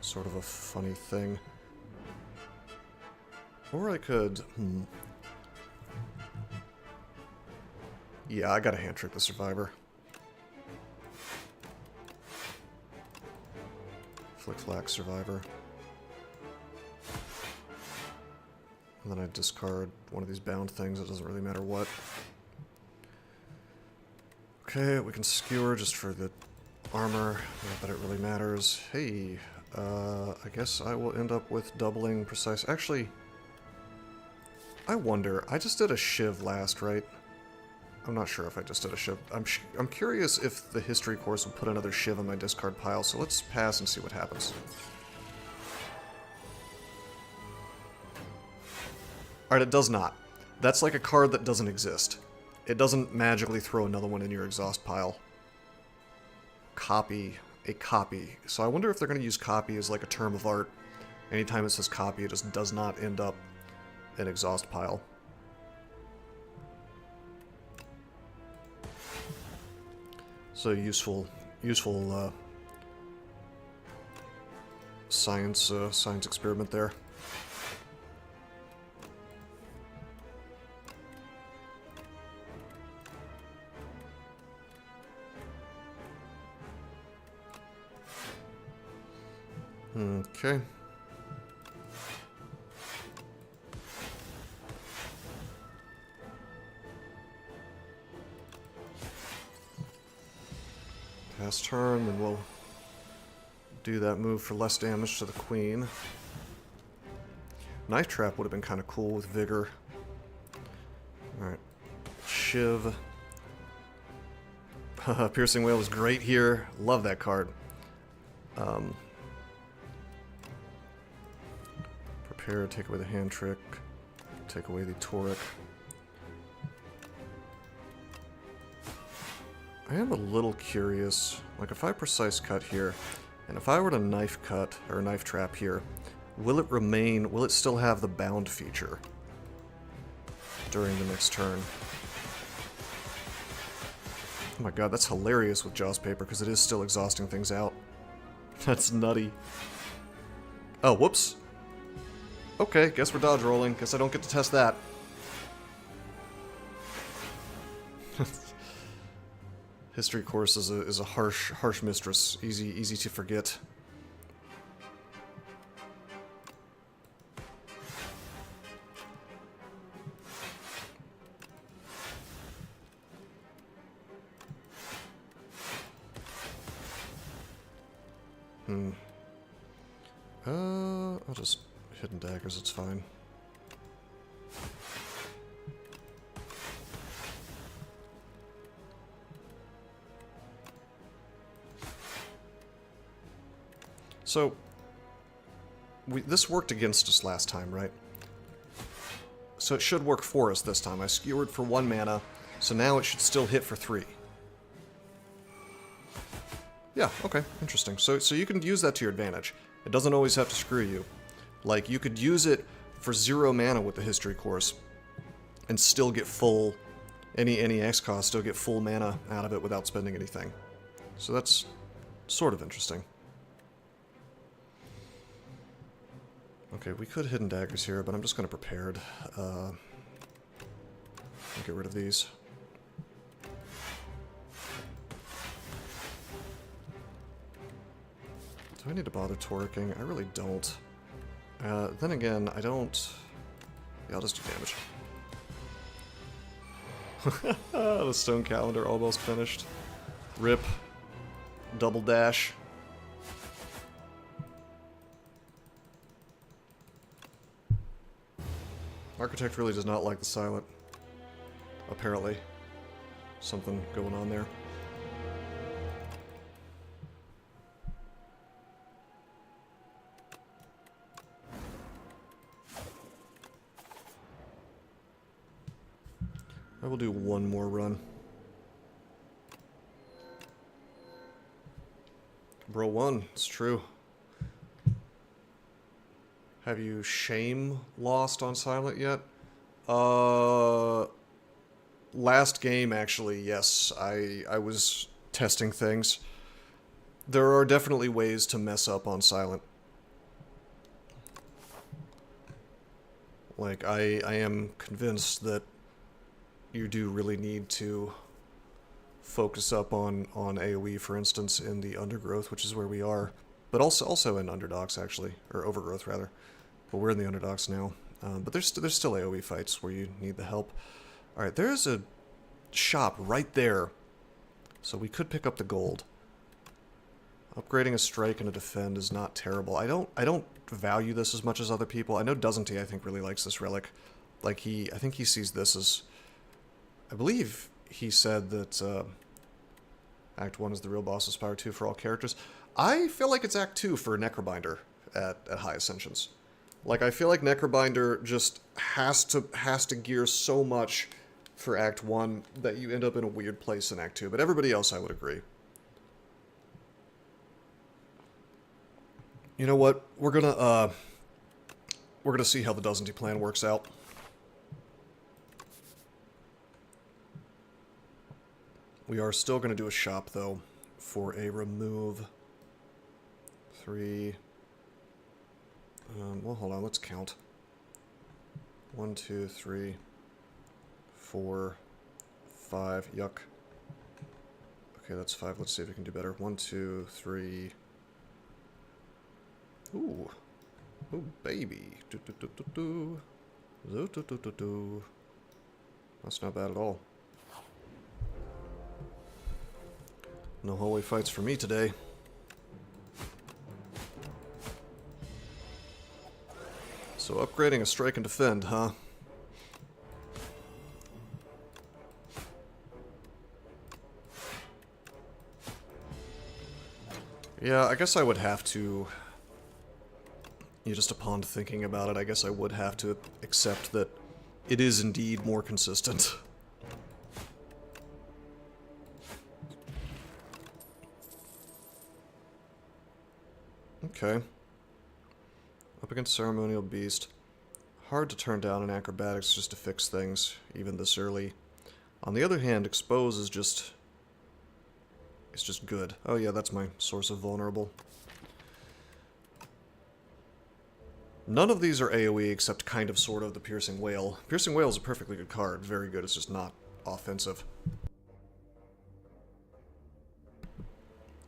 Sort of a funny thing. Or I could... Yeah, I gotta hand trick the survivor. Flick flack survivor. And then I discard one of these bound things. It doesn't really matter what. Okay, we can skewer just for the armor. Not that it really matters. Hey, I guess I will end up with doubling precise. Actually, I wonder. I just did a shiv last, right? I'm not sure if I just did a shiv. I'm curious if the history course will put another shiv in my discard pile, so let's pass and see what happens. Alright, it does not. That's like a card that doesn't exist. It doesn't magically throw another one in your exhaust pile. Copy. A copy. So I wonder if they're going to use copy as like a term of art. Anytime it says copy, it just does not end up in exhaust pile. So useful science experiment there. Okay. Pass turn, then we'll do that move for less damage to the queen. Knife Trap would have been kind of cool with Vigor. Alright. Shiv. Piercing Wail was great here. Love that card. Prepare, take away the hand trick. Take away the Toric. I am a little curious, like if I precise cut here, and if I were to knife cut, or knife trap here, will it still have the bound feature during the next turn? Oh my god, that's hilarious with Jaws Paper, because it is still exhausting things out. That's nutty. Oh, whoops. Okay, guess we're dodge rolling. Guess I don't get to test that. History course is a harsh mistress. Easy to forget. I'll just hidden daggers, it's fine. So, this worked against us last time, right? So it should work for us this time. I skewered for 1 mana, so now it should still hit for 3. Yeah, okay, interesting. So you can use that to your advantage. It doesn't always have to screw you. Like, you could use it for 0 mana with the History Course and still get full, any X cost, still get full mana out of it without spending anything. So that's sort of interesting. Okay, we could Hidden Daggers here, but I'm just going to Prepared. I'll get rid of these. Do I need to bother Toricking? I really don't. Then again, I don't... Yeah, I'll just do damage. The Stone Calendar almost finished. Rip. Double dash. Architect really does not like the Silent. Apparently. Something going on there. I will do one more run. Bro 1, it's true. Have you Shame lost on Silent yet? Last game, actually, yes. I was testing things. There are definitely ways to mess up on Silent. Like, I am convinced that you do really need to focus up on AoE, for instance, in the Undergrowth, which is where we are. But also in Underdogs, actually. Or Overgrowth, rather. But we're in the Underdogs now. But there's still AoE fights where you need the help. Alright, there's a shop right there. So we could pick up the gold. Upgrading a strike and a defend is not terrible. I don't value this as much as other people. I know Doesn't he, I think, really likes this relic. Like, I think he sees this as... I believe he said that Act 1 is the real boss of Spire 2 for all characters. I feel like it's Act 2 for Necrobinder at High Ascensions. Like, I feel like Necrobinder just has to gear so much for Act 1 that you end up in a weird place in Act 2. But everybody else, I would agree. You know what? We're gonna see how the Dozenty plan works out. We are still gonna do a shop, though, for a remove 3... well, hold on, let's count. 1, 2, 3, 4, 5, yuck. Okay, that's 5, let's see if we can do better. 1, 2, 3... Ooh. Ooh, baby. Do-do-do-do-do. Do-do-do-do-do. That's not bad at all. No hallway fights for me today. So upgrading a strike and defend, huh? Yeah, I guess I would have to... just upon thinking about it, I guess I would have to accept that it is indeed more consistent. Okay. Up against Ceremonial Beast. Hard to turn down in Acrobatics just to fix things, even this early. On the other hand, Expose is just... it's just good. Oh yeah, that's my source of vulnerable. None of these are AoE except kind of sort of the Piercing Whale. Piercing Whale is a perfectly good card, very good, it's just not offensive.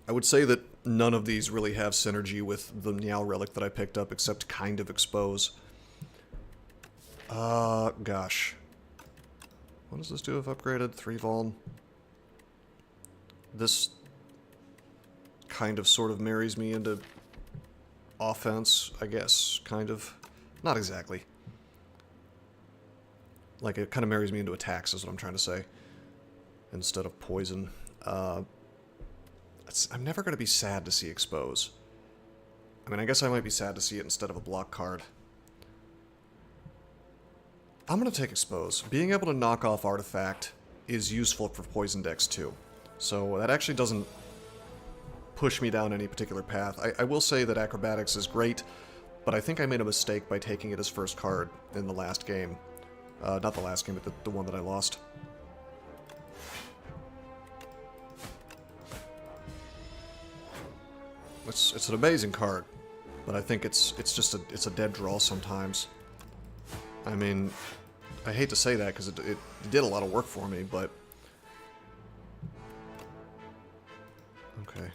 I would say that none of these really have synergy with the Meow Relic that I picked up, except kind of Expose. Gosh. What does this do if upgraded? 3 Vuln. This kind of sort of marries me into offense, I guess, kind of. Not exactly. Like, it kind of marries me into attacks, is what I'm trying to say. Instead of poison. I'm never going to be sad to see Expose. I mean, I guess I might be sad to see it instead of a block card. I'm going to take Expose. Being able to knock off Artifact is useful for poison decks, too. So that actually doesn't push me down any particular path. I will say that Acrobatics is great, but I think I made a mistake by taking it as first card in the last game. Not the last game, but the one that I lost. It's an amazing card, but I think it's just a dead draw sometimes. I mean, I hate to say that because it did a lot of work for me, but okay.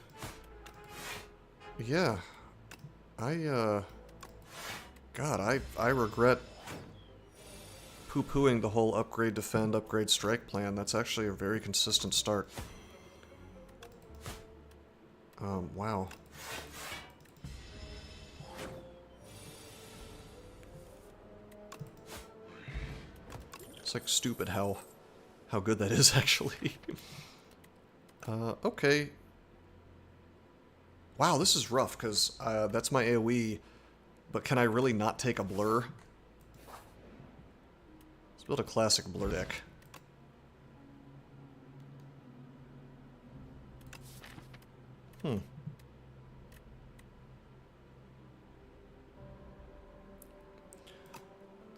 Yeah, God, I regret poo-pooing the whole upgrade, defend, upgrade, strike plan. That's actually a very consistent start. Wow. It's like stupid how good that is, actually. Okay. Wow, this is rough, because that's my AoE, but can I really not take a blur? Let's build a classic blur deck.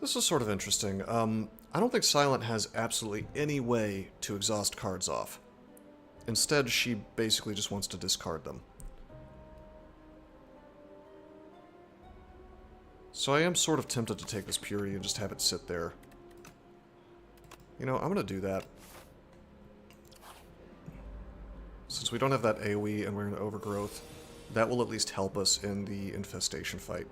This is sort of interesting. I don't think Silent has absolutely any way to exhaust cards off. Instead, she basically just wants to discard them. So I am sort of tempted to take this Purity and just have it sit there. You know, I'm gonna do that. Since we don't have that AoE and we're in Overgrowth, that will at least help us in the Infestation fight.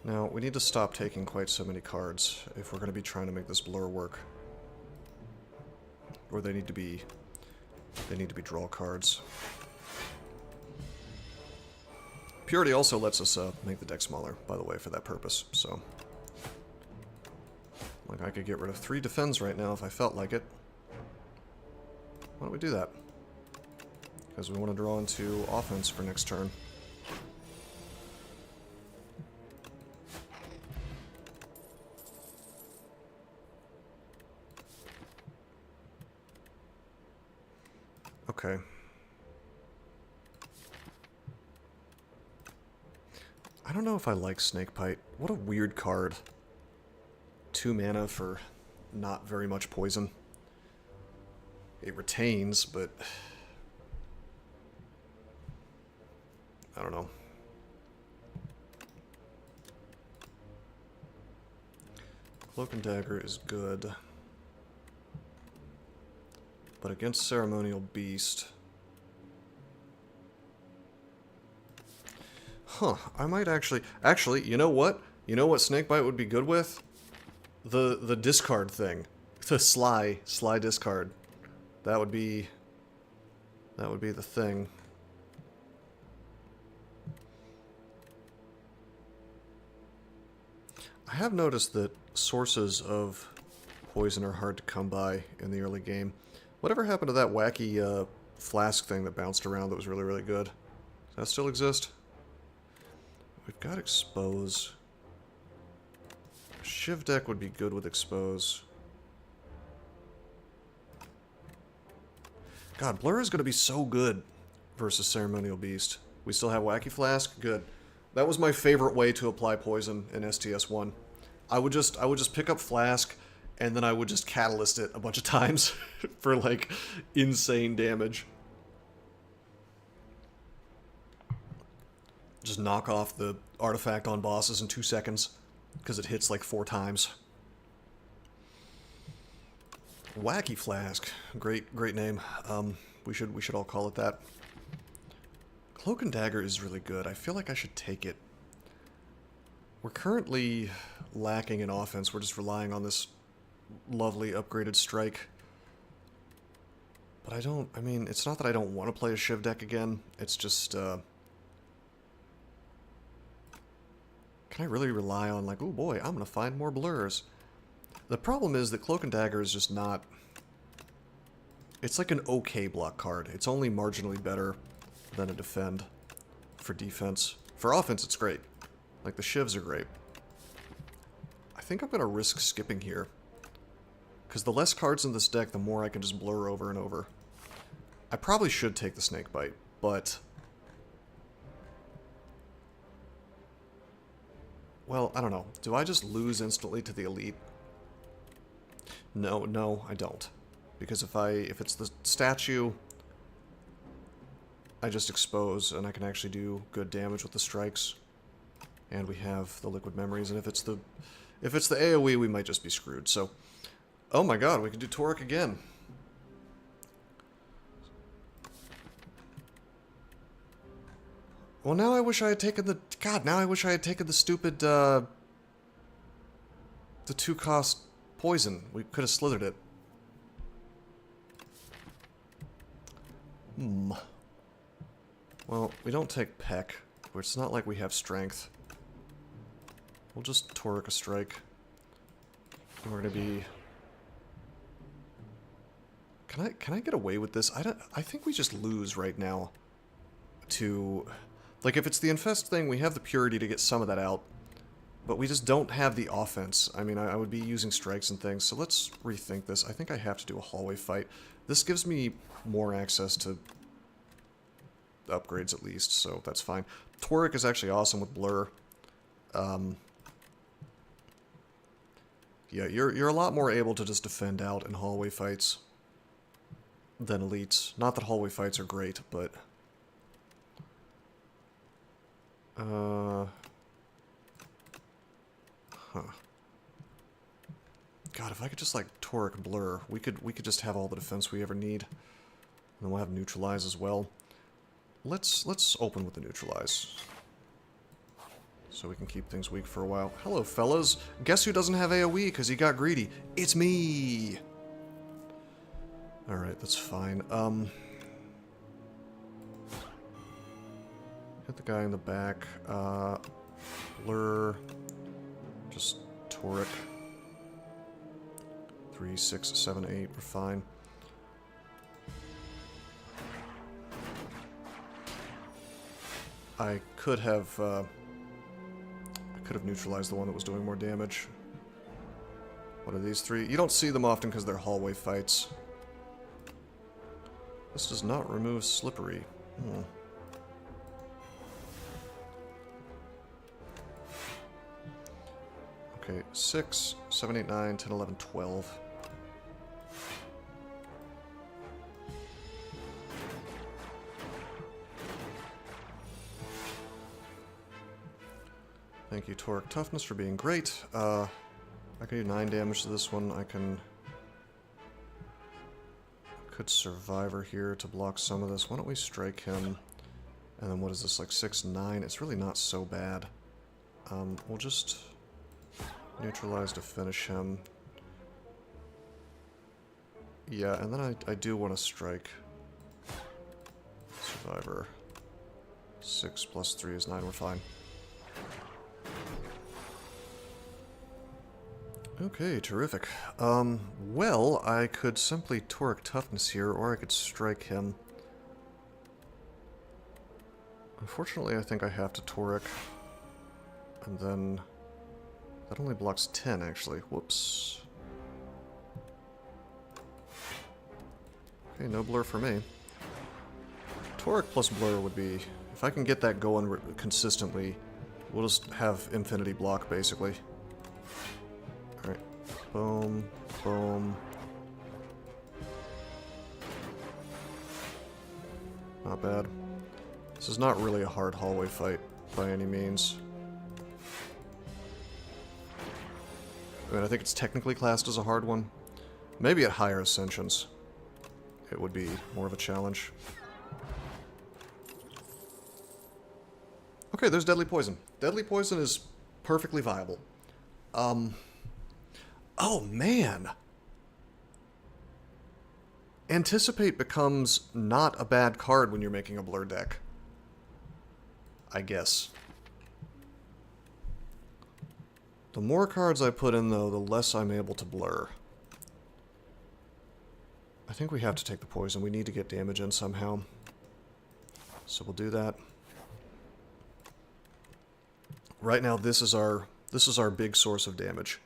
Now, we need to stop taking quite so many cards if we're going to be trying to make this blur work. Or they need to be draw cards. Purity also lets us make the deck smaller, by the way, for that purpose, so... Like, I could get rid of 3 defends right now if I felt like it. Why don't we do that? Because we want to draw into offense for next turn. Okay. I don't know if I like Snakebite. What a weird card. 2 mana for not very much poison. It retains, but... I don't know. Cloak and Dagger is good. But against Ceremonial Beast... Huh, I might actually... Actually, you know what? You know what Snakebite would be good with? The discard thing. The Sly discard. That would be the thing. I have noticed that sources of poison are hard to come by in the early game. Whatever happened to that wacky flask thing that bounced around that was really, really good? Does that still exist? We've got Expose. Shiv deck would be good with Expose. God, Blur is going to be so good versus Ceremonial Beast. We still have Wacky Flask? Good. That was my favorite way to apply poison in STS1. I would just pick up Flask, and then I would just Catalyst it a bunch of times for, like, insane damage. Just knock off the artifact on bosses in 2 seconds, because it hits like 4 times. Wacky Flask. Great name. We should all call it that. Cloak and Dagger is really good. I feel like I should take it. We're currently lacking in offense. We're just relying on this lovely upgraded strike. But I mean, it's not that I don't want to play a Shiv deck again. It's just, can I really rely on, like, oh boy, I'm going to find more blurs? The problem is that Cloak and Dagger is just not... It's like an okay block card. It's only marginally better than a Defend for defense. For offense, it's great. Like, the Shivs are great. I think I'm going to risk skipping here. Because the less cards in this deck, the more I can just blur over and over. I probably should take the Snakebite, but... Well, I don't know. Do I just lose instantly to the Elite? No, I don't. Because if it's the statue, I just expose, and I can actually do good damage with the strikes. And we have the Liquid Memories, and if it's the AoE, we might just be screwed. So, oh my god, we can do Torek again. Well, now I wish I had taken the... God, now I wish I had taken the stupid, the 2-cost poison. We could have slithered it. Well, we don't take Peck, which it's not like we have strength. We'll just Torek a strike. And we're gonna be... Can I get away with this? I think we just lose right now to... Like, if it's the Infest thing, we have the Purity to get some of that out. But we just don't have the offense. I mean, I would be using strikes and things, so let's rethink this. I think I have to do a hallway fight. This gives me more access to upgrades, at least, so that's fine. Torek is actually awesome with Blur. Yeah, you're a lot more able to just defend out in hallway fights than elites. Not that hallway fights are great, but... Huh. God, if I could just, like, Torek Blur, we could just have all the defense we ever need. And then we'll have Neutralize as well. Let's open with the Neutralize. So we can keep things weak for a while. Hello, fellas. Guess who doesn't have AoE because he got greedy? It's me! Alright, that's fine. Hit the guy in the back. Blur. Just Toric. 3, 6, 7, 8. We're fine. I could have neutralized the one that was doing more damage. What are these three? You don't see them often because they're hallway fights. This does not remove Slippery. Okay, 6, 7, 8, 9, 10, 11, 12. Thank you, Toric Toughness, for being great. I can do 9 damage to this one. I could Survivor here to block some of this. Why don't we strike him? And then what is this, like 6, 9? It's really not so bad. We'll just neutralize to finish him. Yeah, and then I do want to strike. Survivor. 6 plus 3 is 9, we're fine. Okay, terrific. Well, I could simply Toric Toughness here, or I could strike him. Unfortunately, I think I have to Toric. And then... that only blocks 10, actually. Whoops. Okay, no blur for me. Toric plus blur would be... if I can get that going consistently, we'll just have infinity block, basically. Alright. Boom. Boom. Not bad. This is not really a hard hallway fight, by any means. I mean, I think it's technically classed as a hard one. Maybe at higher ascensions, it would be more of a challenge. Okay, there's Deadly Poison. Deadly Poison is perfectly viable. Oh, man! Anticipate becomes not a bad card when you're making a blur deck. I guess. The more cards I put in, though, the less I'm able to blur. I think we have to take the poison. We need to get damage in somehow. So we'll do that. Right now, this is our big source of damage.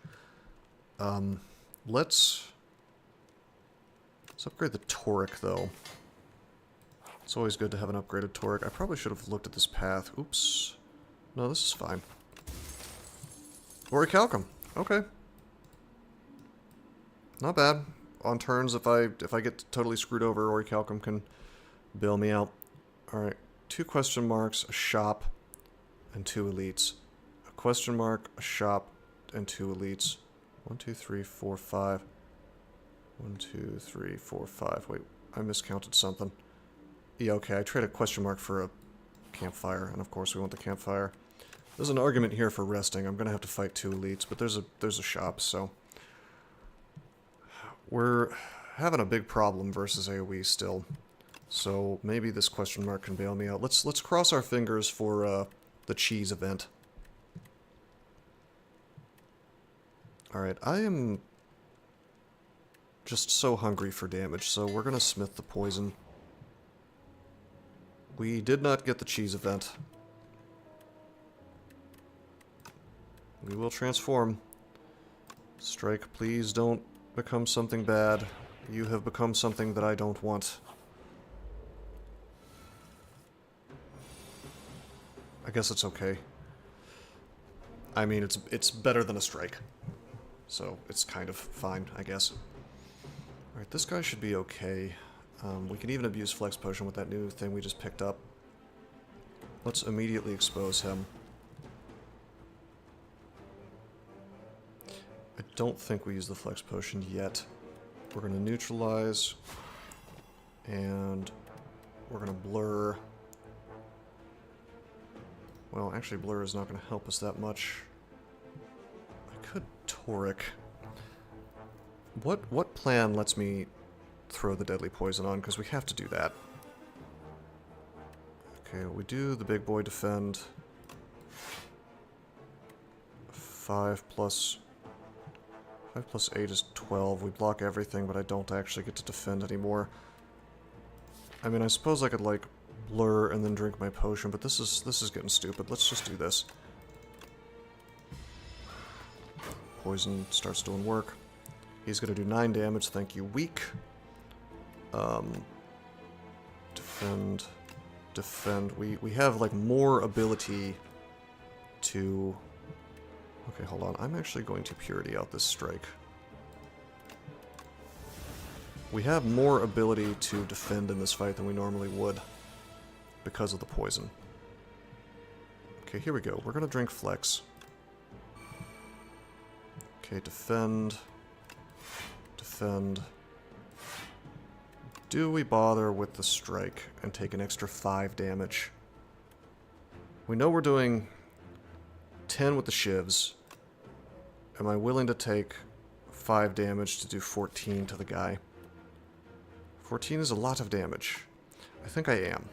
Let's upgrade the Toric, though. It's always good to have an upgraded Toric. I probably should have looked at this path. Oops. No, this is fine. Orichalcum. Okay. Not bad. On turns, if I get totally screwed over, Orichalcum can bail me out. Alright. 2 question marks, a shop, and 2 elites. A question mark, a shop, and 2 elites. 1, 2, 3, 4, 5. 1, 2, 3, 4, 5. Wait, I miscounted something. Yeah, okay, I trade a question mark for a campfire, and of course we want the campfire. There's an argument here for resting. I'm gonna have to fight 2 elites, but there's a shop, so... we're having a big problem versus AoE still. So maybe this question mark can bail me out. Let's cross our fingers for the cheese event. Alright, I am just so hungry for damage, so we're gonna smith the poison. We did not get the cheese event. We will transform. Strike, please don't become something bad. You have become something that I don't want. I guess it's okay. I mean, it's better than a strike. So, it's kind of fine, I guess. Alright, this guy should be okay. We can even abuse Flex Potion with that new thing we just picked up. Let's immediately expose him. I don't think we use the Flex Potion yet. We're going to neutralize. And we're going to blur. Well, actually, blur is not going to help us that much. I could Toric. What plan lets me throw the deadly poison on, because we have to do that. Okay, we do the big boy defend. 5 plus 8 is 12. We block everything, but I don't actually get to defend anymore. I mean, I suppose I could, like, blur and then drink my potion, but this is getting stupid. Let's just do this. Poison starts doing work. He's gonna do 9 damage, thank you, weak. Defend. We have, like, more ability to... Okay, hold on. I'm actually going to Purity out this strike. We have more ability to defend in this fight than we normally would because of the poison. Okay, here we go. We're going to drink Flex. Okay, defend. Defend. Do we bother with the strike and take an extra 5 damage? We know we're doing 10 with the shivs. Am I willing to take 5 damage to do 14 to the guy? 14 is a lot of damage. I think I am.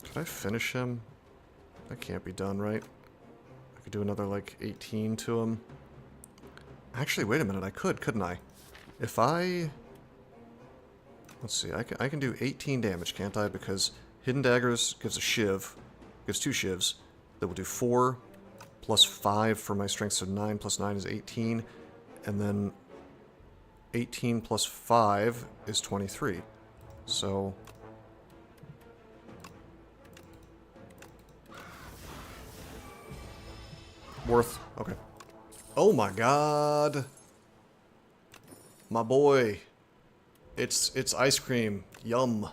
Could I finish him? That can't be done, right? I could do another, like, 18 to him. Actually, wait a minute, I could, couldn't I? If I... Let's see, I can do 18 damage, can't I? Because Hidden Daggers gives a shiv, gives 2 shivs, that will do 4 plus 5 for my strength, so 9 plus 9 is 18, and then 18 plus 5 is 23. So... worth. Okay. Oh my god! My boy! It's ice cream. Yum.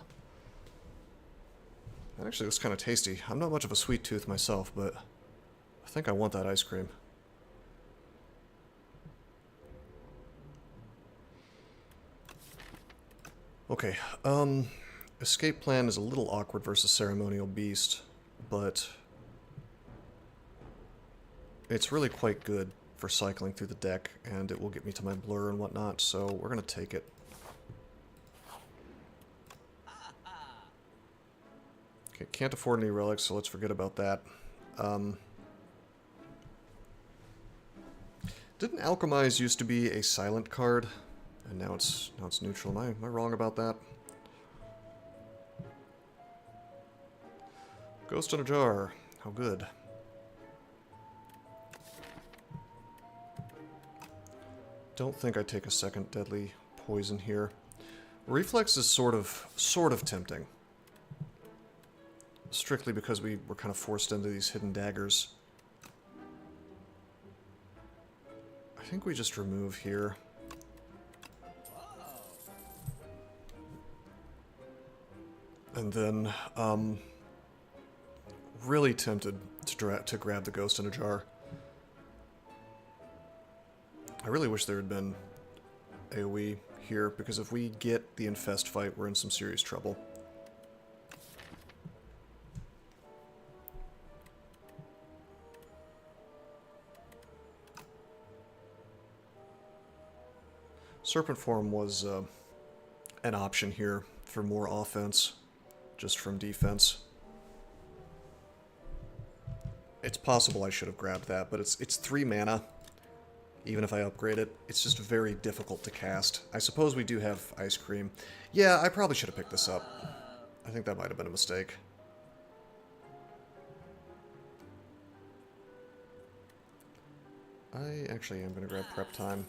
That actually looks kind of tasty. I'm not much of a sweet tooth myself, but I think I want that ice cream. Okay, escape plan is a little awkward versus Ceremonial Beast, but it's really quite good for cycling through the deck, and it will get me to my blur and whatnot, so we're gonna take it. Okay, can't afford any relics, so let's forget about that. Didn't Alchemize used to be a silent card? And now it's neutral. Am I wrong about that? Ghost in a Jar. How good. Don't think I'd take a second deadly poison here. Reflex is sort of tempting. Strictly because we were kind of forced into these hidden daggers. I think we just remove here. And then, really tempted to grab the Ghost in a Jar. I really wish there had been AoE here, because if we get the Infest fight, we're in some serious trouble. Serpent Form was an option here for more offense, just from defense. It's possible I should have grabbed that, but it's 3 mana. Even if I upgrade it, it's just very difficult to cast. I suppose we do have Ice Cream. Yeah, I probably should have picked this up. I think that might have been a mistake. I actually am going to grab Prep Time.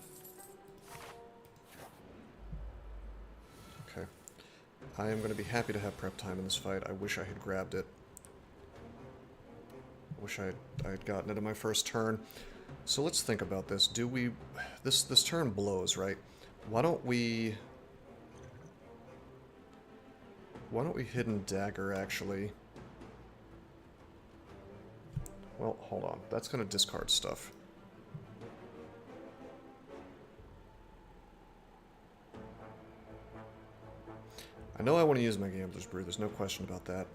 Okay. I am going to be happy to have Prep Time in this fight. I wish I had grabbed it. I wish I had gotten it in my first turn. So let's think about this. Do we... This turn blows, right? Why don't we Hidden Dagger, actually? Well, hold on. That's going to discard stuff. I know I want to use my Gambler's Brew. There's no question about that.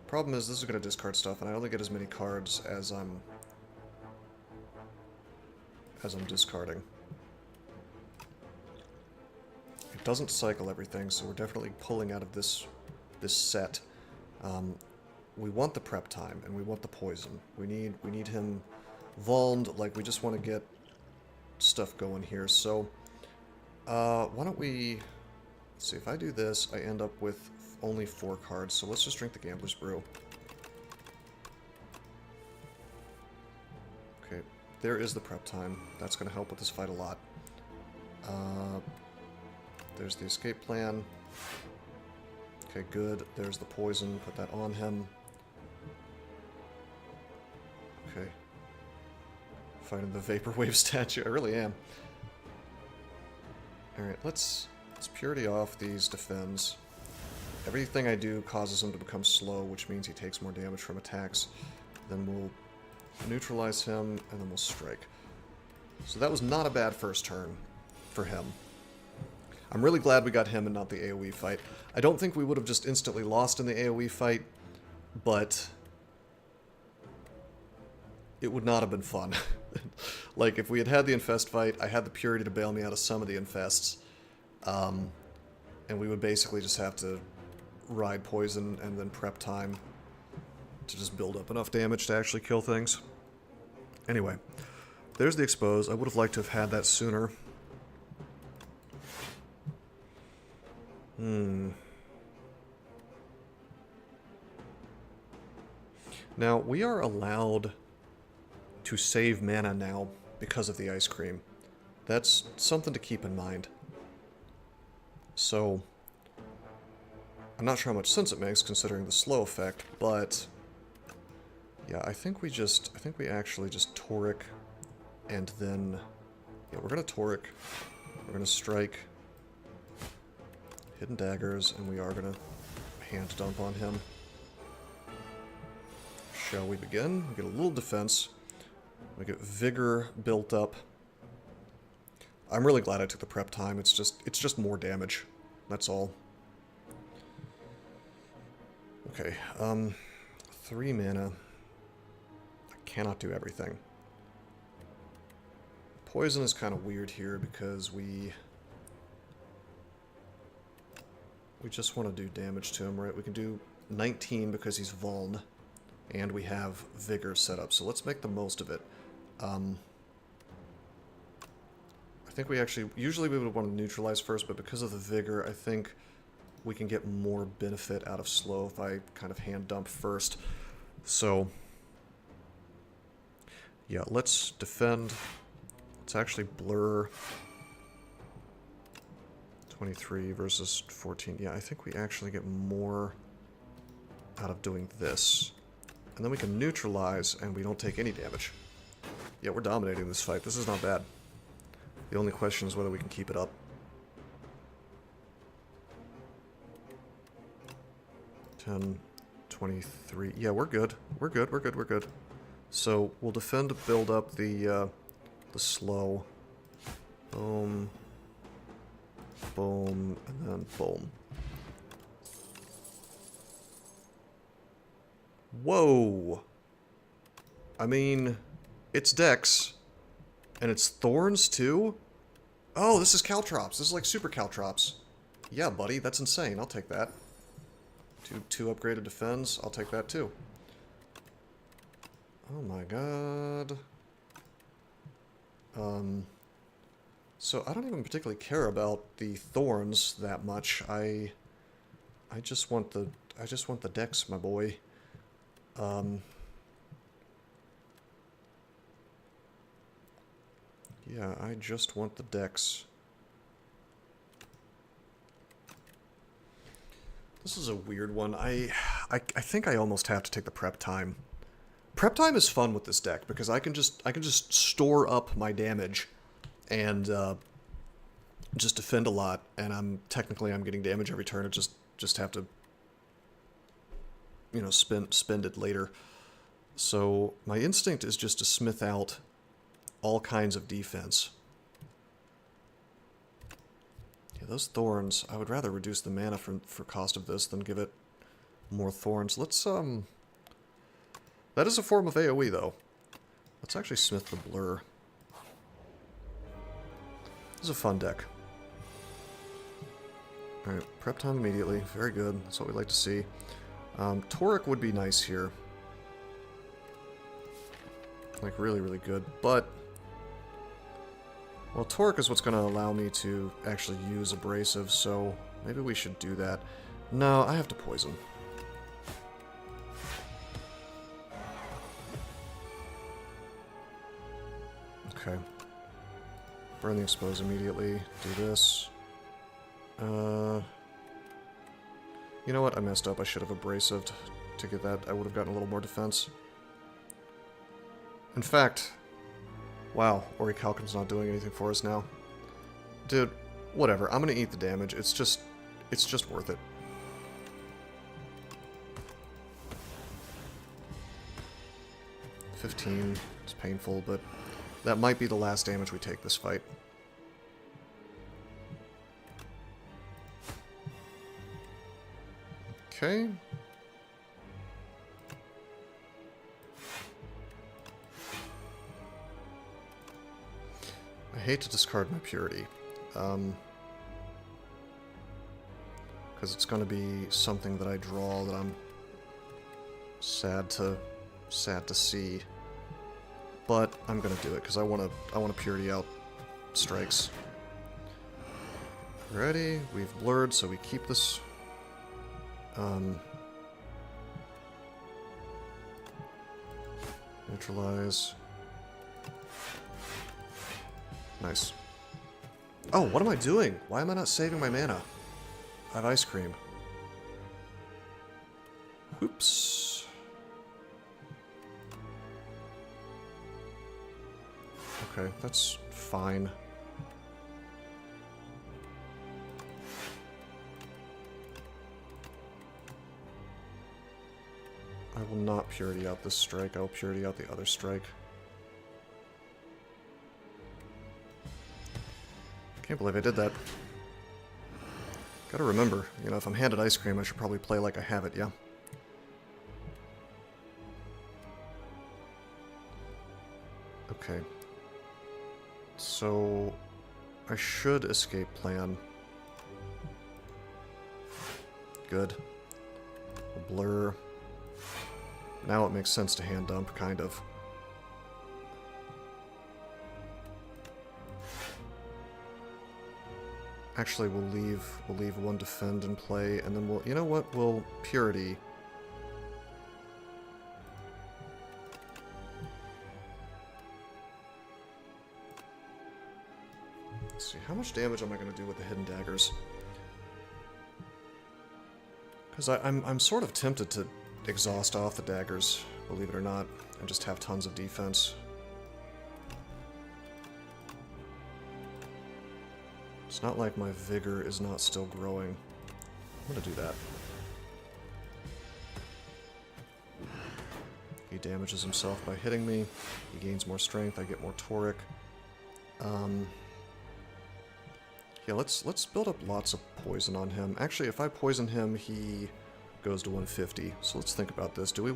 Problem is, this is going to discard stuff, and I only get as many cards as as I'm discarding. It doesn't cycle everything, so we're definitely pulling out of this set. We want the prep time, and we want the poison. We need him vulned, like we just want to get stuff going here. So, why don't we... Let's see, if I do this, I end up with only 4 cards, so let's just drink the Gambler's Brew. Okay, there is the prep time. That's going to help with this fight a lot. There's the escape plan. Okay, good. There's the poison. Put that on him. Okay. Fighting the Vaporwave statue. I really am. Alright, let's purity off these defends. Everything I do causes him to become slow, which means he takes more damage from attacks. Then we'll neutralize him, and then we'll strike. So that was not a bad first turn for him. I'm really glad we got him and not the AoE fight. I don't think we would have just instantly lost in the AoE fight, but it would not have been fun. Like, if we had the Infest fight, I had the Purity to bail me out of some of the Infests, and we would basically just have to ride Poison and then prep time to just build up enough damage to actually kill things. Anyway, there's the Expose. I would have liked to have had that sooner. Now, we are allowed to save mana now because of the Ice Cream. That's something to keep in mind. So, I'm not sure how much sense it makes considering the slow effect, but yeah, I think we actually just Toric, and then, yeah, we're gonna Toric, we're gonna strike, Hidden Daggers, and we are gonna hand dump on him. Shall we begin? We get a little defense. We get Vigor built up. I'm really glad I took the prep time. It's just more damage. That's all. Okay, 3 mana. I cannot do everything. Poison is kind of weird here because we just want to do damage to him, right? We can do 19 because he's vuln, and we have Vigor set up, so let's make the most of it. I think we actually... Usually we would want to neutralize first, but because of the Vigor, I think we can get more benefit out of slow if I kind of hand dump first. So, yeah, let's defend. Let's actually blur 23 versus 14. Yeah, I think we actually get more out of doing this. And then we can neutralize, and we don't take any damage. Yeah, we're dominating this fight. This is not bad. The only question is whether we can keep it up. 10, 23. Yeah, we're good. We're good, we're good, we're good. So, we'll defend to build up the slow. Boom. Boom. And then boom. Whoa! I mean, it's Dex. And it's Thorns, too? Oh, this is Caltrops. This is like Super Caltrops. Yeah, buddy, that's insane. I'll take that. Two upgraded defends. I'll take that, too. Oh my god. So I don't even particularly care about the Thorns that much. I just want the Dex, my boy. Yeah, I just want the Dex. This is a weird one. I think I almost have to take the prep time. Prep time is fun with this deck because I can just store up my damage and just defend a lot, and I'm getting damage every turn. I just have to, you know, spend it later. So my instinct is just to smith out all kinds of defense. Yeah, those Thorns, I would rather reduce the mana for cost of this than give it more Thorns. Let's, that is a form of AoE, though. Let's actually smith the Blur. This is a fun deck. Alright, prep time immediately. Very good. That's what we like to see. Toric would be nice here. Like, really, really good. But, well, Toric is what's going to allow me to actually use Abrasive, so maybe we should do that. No, I have to poison. Okay. Burn the Expose immediately. Do this. You know what? I messed up. I should have Abrasived to get that. I would have gotten a little more defense. In fact, wow, Orichalcon's not doing anything for us now. Dude, whatever. I'm gonna eat the damage. It's just worth it. $15. It's painful, but that might be the last damage we take this fight. Okay. I hate to discard my Purity. Because it's going to be something that I draw that I'm sad to see. But I'm going to do it because I want to Purity out strikes. Ready? We've blurred, so we keep this. Neutralize. Nice. Oh, what am I doing? Why am I not saving my mana? I have Ice Cream. Oops. Okay, that's fine. I will not Purity out this strike. I will Purity out the other strike. Can't believe I did that. Gotta remember, you know, if I'm handed Ice Cream, I should probably play like I have it, yeah? Okay. So, I should escape plan. Good. A blur. Now it makes sense to hand dump, kind of. Actually, we'll leave one defend in play, and then you know what? We'll Purity. Let's see, how much damage am I going to do with the Hidden Daggers? Because I'm sort of tempted to exhaust off the daggers, believe it or not, and just have tons of defense. It's not like my vigor is not still growing. I'm gonna do that. He damages himself by hitting me. He gains more strength. I get more toric. Yeah, let's build up lots of poison on him. Actually, if I poison him, he goes to 150. So let's think about this. Do we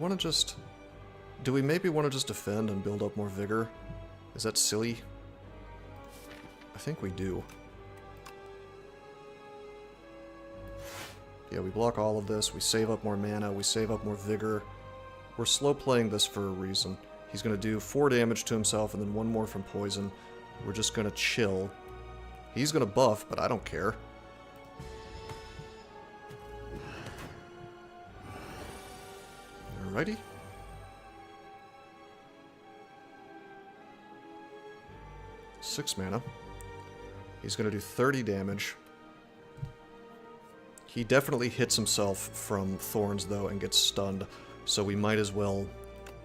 maybe want to just defend and build up more vigor? Is that silly? I think we do. Yeah, we block all of this, we save up more mana, we save up more vigor. We're slow playing this for a reason. He's going to do 4 damage to himself and then 1 more from poison. We're just going to chill. He's going to buff, but I don't care. Alrighty. Six mana. He's going to do 30 damage. He definitely hits himself from Thorns, though, and gets stunned, so we might as well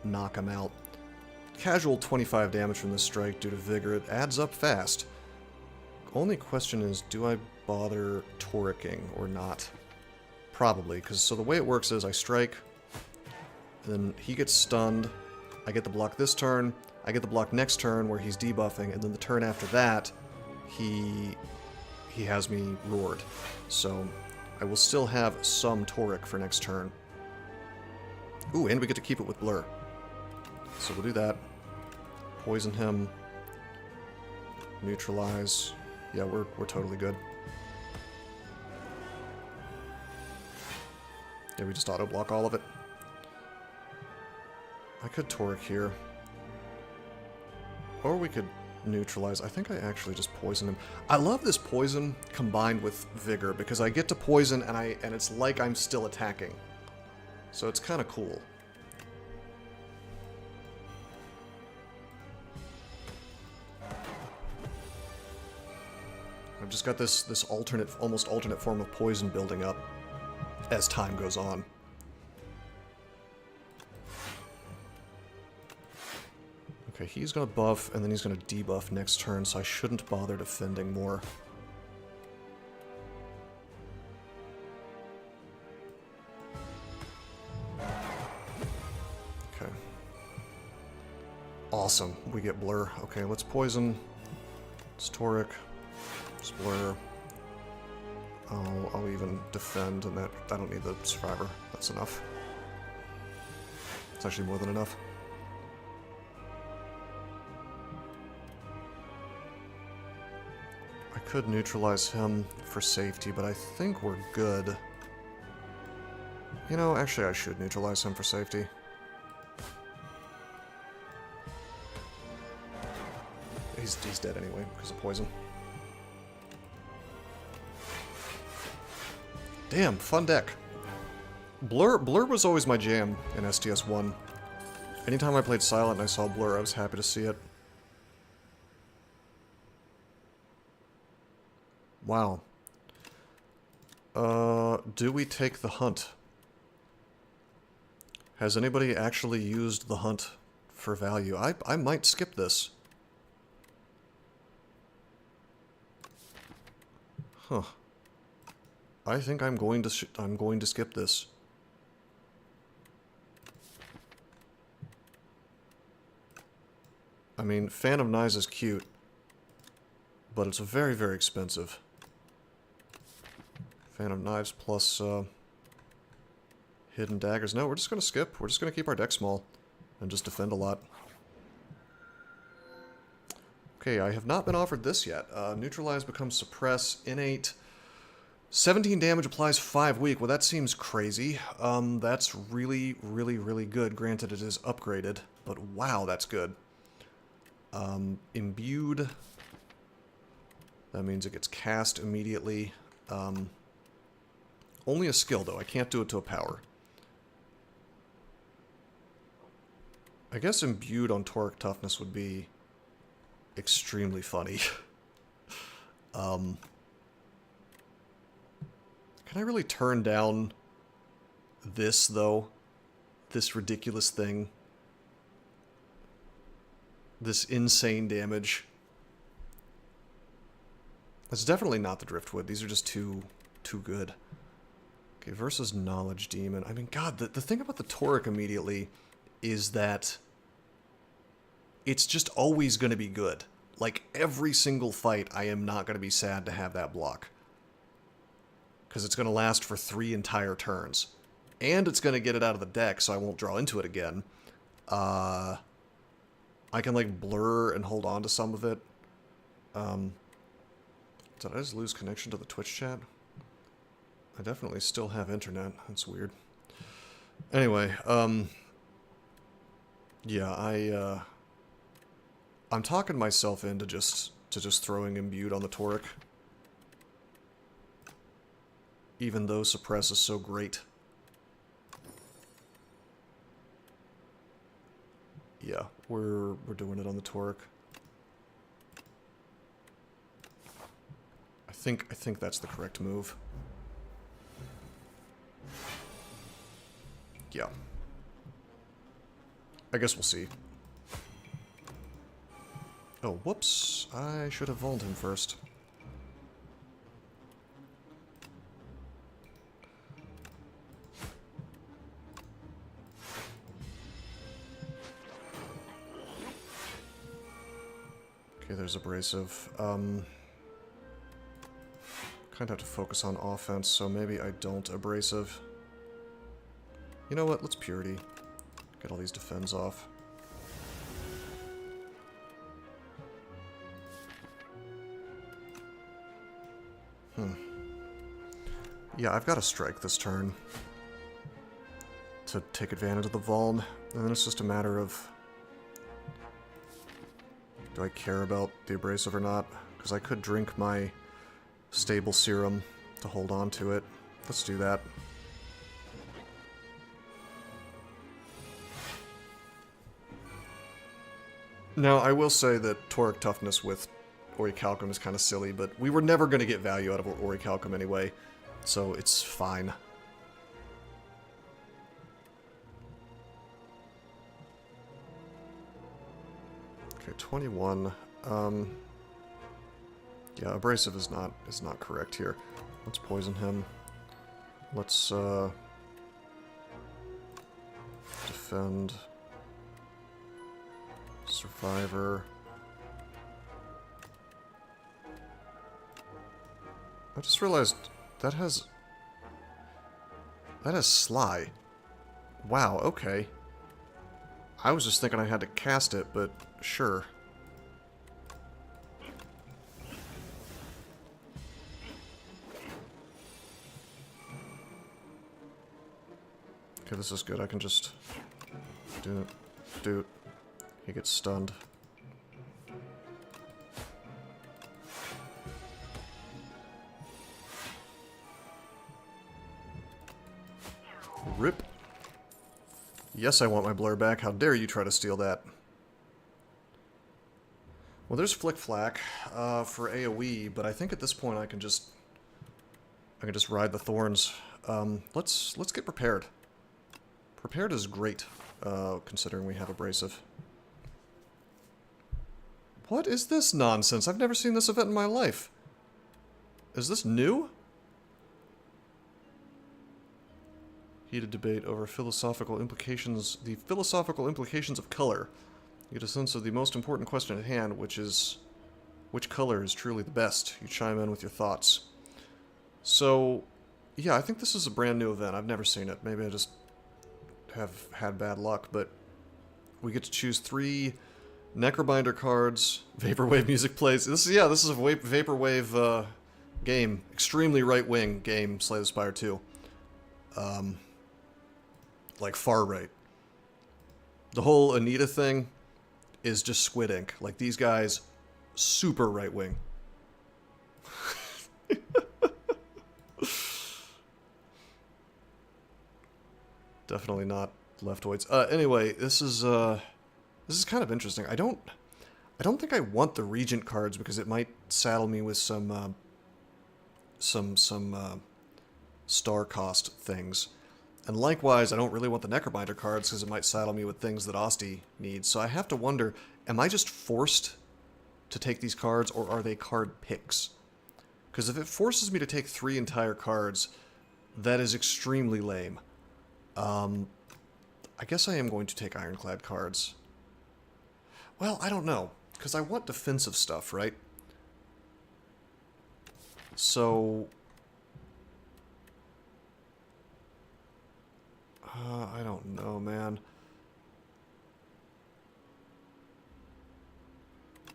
knock him out. Casual 25 damage from this strike due to Vigor. It adds up fast. Only question is, do I bother Toricking or not? Probably, because so the way it works is I strike, and then he gets stunned, I get the block this turn, I get the block next turn where he's debuffing, and then the turn after that, he has me roared. So I will still have some Toric for next turn. Ooh, and we get to keep it with Blur. So we'll do that. Poison him. Neutralize. Yeah, we're totally good. Yeah, we just auto-block all of it. I could Toric here. Or we could neutralize. I think I actually just poison him. I love this poison combined with vigor, because I get to poison and it's like I'm still attacking. So it's kind of cool. I've just got this alternate, almost alternate form of poison building up as time goes on. Okay, he's gonna buff, and then he's gonna debuff next turn, so I shouldn't bother defending more. Okay. Awesome, we get Blur. Okay, let's poison. It's Toric. It's Blur. I'll even defend, and that I don't need the Survivor. That's enough. It's actually more than enough. I could neutralize him for safety, but I think we're good. You know, actually I should neutralize him for safety. He's dead anyway, because of poison. Damn, fun deck. Blur was always my jam in STS1. Anytime I played Silent and I saw Blur, I was happy to see it. Wow. Do we take the hunt? Has anybody actually used the hunt for value? I might skip this. Huh. I think I'm going to skip this. I mean, Fan of Knives is cute, but it's very, very expensive. Fan of Knives plus Hidden Daggers. No, we're just going to skip. We're just going to keep our deck small and just defend a lot. Okay, I have not been offered this yet. Neutralize becomes Suppress. Innate. 17 damage applies 5 weak. Well, that seems crazy. That's really, really, really good. Granted, it is upgraded, but wow, that's good. Imbued. That means it gets cast immediately. Only a skill, though. I can't do it to a power. I guess Imbued on Toric Toughness would be extremely funny. Can I really turn down this, though? This ridiculous thing? This insane damage? It's definitely not the Driftwood. These are just too good. Okay, versus Knowledge Demon. I mean, God, the thing about the Toric immediately is that it's just always going to be good. Like, every single fight, I am not going to be sad to have that block. Because it's going to last for 3 entire turns. And it's going to get it out of the deck, so I won't draw into it again. I can, like, blur and hold on to some of it. Did I just lose connection to the Twitch chat? I definitely still have internet. That's weird. Anyway, yeah, I'm talking myself into just throwing Imbued on the Toric. Even though Suppress is so great. Yeah, we're doing it on the Toric. I think that's the correct move. Yeah. I guess we'll see. Oh, whoops. I should have voled him first. Okay, there's Abrasive. Kind of have to focus on offense, so maybe I don't Abrasive. You know what? Let's Purity. Get all these defends off. Yeah, I've got to strike this turn to take advantage of the Vuln, and then it's just a matter of, do I care about the Abrasive or not? Because I could drink my Stable Serum to hold on to it. Let's do that. Now, I will say that Toric Toughness with Orichalcum is kind of silly, but we were never going to get value out of Orichalcum anyway, so it's fine. Okay, 21. Yeah, Abrasive is not correct here. Let's poison him. Let's defend. Survivor. I just realized that has Sly. Wow, okay. I was just thinking I had to cast it, but sure. Okay, this is good. I can just do it. He gets stunned. Rip. Yes, I want my blur back. How dare you try to steal that? Well, there's Flick Flack for AoE, but I think at this point I can just ride the thorns. Let's get prepared. Prepared is great, considering we have Abrasive. What is this nonsense? I've never seen this event in my life. Is this new? Heated debate over philosophical implications, the philosophical implications of color. You get a sense of the most important question at hand, which is, which color is truly the best? You chime in with your thoughts. So, yeah, I think this is a brand new event. I've never seen it. Maybe I just have had bad luck, but we get to choose 3 Necrobinder cards. Vaporwave music plays. This is a Vaporwave game. Extremely right-wing game, Slay the Spire 2. Like far right. The whole Anita thing is just Squid Ink. Like, these guys, super right-wing. Definitely not leftoids. Anyway, this is kind of interesting. I don't think I want the Regent cards because it might saddle me with some star cost things. And likewise, I don't really want the Necrobinder cards because it might saddle me with things that Asti needs. So I have to wonder, am I just forced to take these cards, or are they card picks? Because if it forces me to take 3 entire cards, that is extremely lame. I guess I am going to take Ironclad cards. Well, I don't know, because I want defensive stuff, right? So... I don't know, man.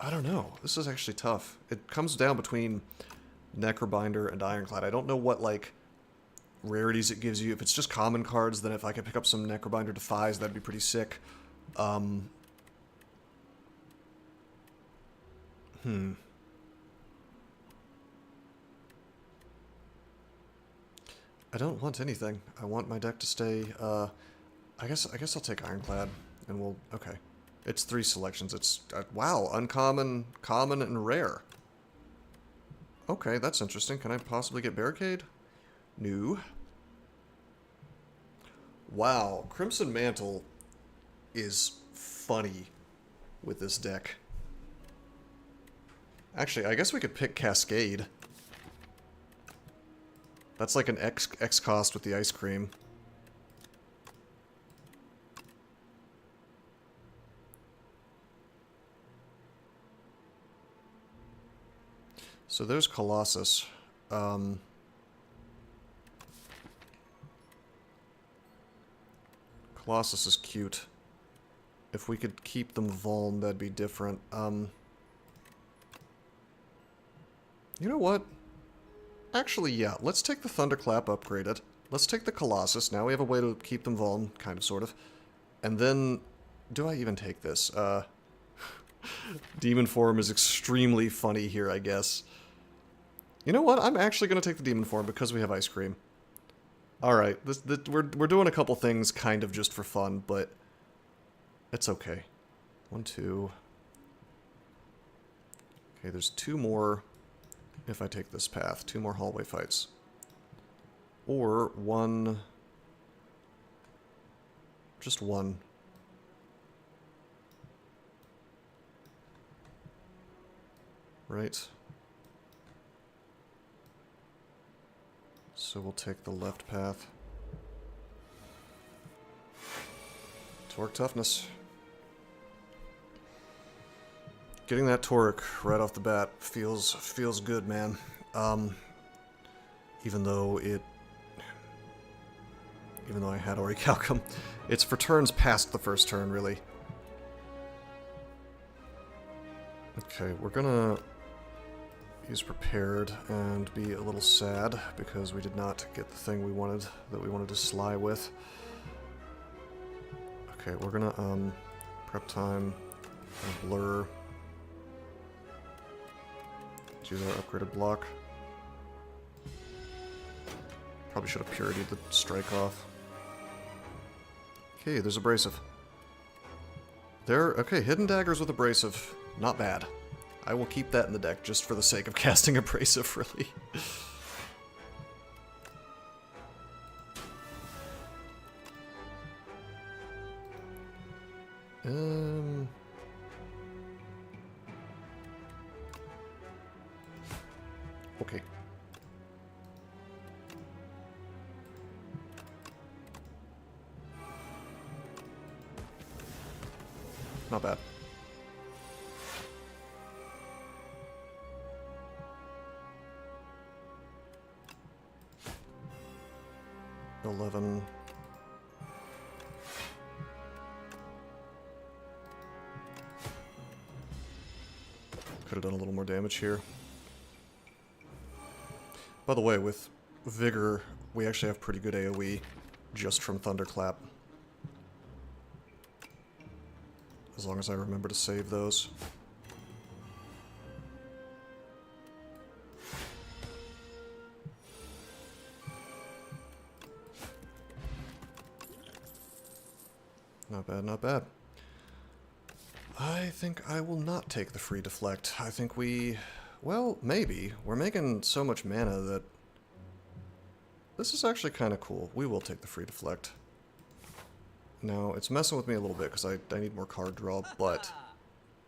I don't know. This is actually tough. It comes down between Necrobinder and Ironclad. I don't know what, like, rarities it gives you. If it's just common cards, then if I could pick up some Necrobinder Defies, that'd be pretty sick. I don't want anything. I want my deck to stay, I guess I'll take Ironclad, and we'll, okay. It's 3 selections. It's, wow, uncommon, common, and rare. Okay, that's interesting. Can I possibly get Barricade? No. Wow, Crimson Mantle is funny with this deck. Actually, I guess we could pick Cascade. That's like an X cost with the ice cream. So there's Colossus. Colossus is cute. If we could keep them vuln, that'd be different. You know what? Actually, yeah, let's take the Thunderclap upgraded. Let's take the Colossus. Now we have a way to keep them vuln, kind of, sort of. And then... Do I even take this? Demon form is extremely funny here, I guess. You know what? I'm actually going to take the demon form because we have ice cream. Alright, we're doing a couple things kind of just for fun, but it's okay. 1, 2... Okay, there's 2 more if I take this path. 2 more hallway fights. Or 1... Just 1. Right. So we'll take the left path. Torque toughness. Getting that torque right off the bat feels good, man. Even though I had Orichalcum, it's for turns past the first turn, really. Okay, we're gonna use prepared and be a little sad because we did not get the thing we wanted to sly with. Okay, we're gonna prep time, blur. Let's use our upgraded block. Probably should have puritied the strike off. Okay, there's abrasive. Okay, hidden daggers with abrasive. Not bad. I will keep that in the deck just for the sake of casting abrasive, really. Okay. Not bad. Could have done a little more damage here. By the way, with Vigor, we actually have pretty good AoE just from Thunderclap. As long as I remember to save those. Not bad, not bad. I think I will not take the free deflect. I think well, maybe. We're making so much mana that this is actually kind of cool. We will take the free deflect. Now, it's messing with me a little bit because I need more card draw, but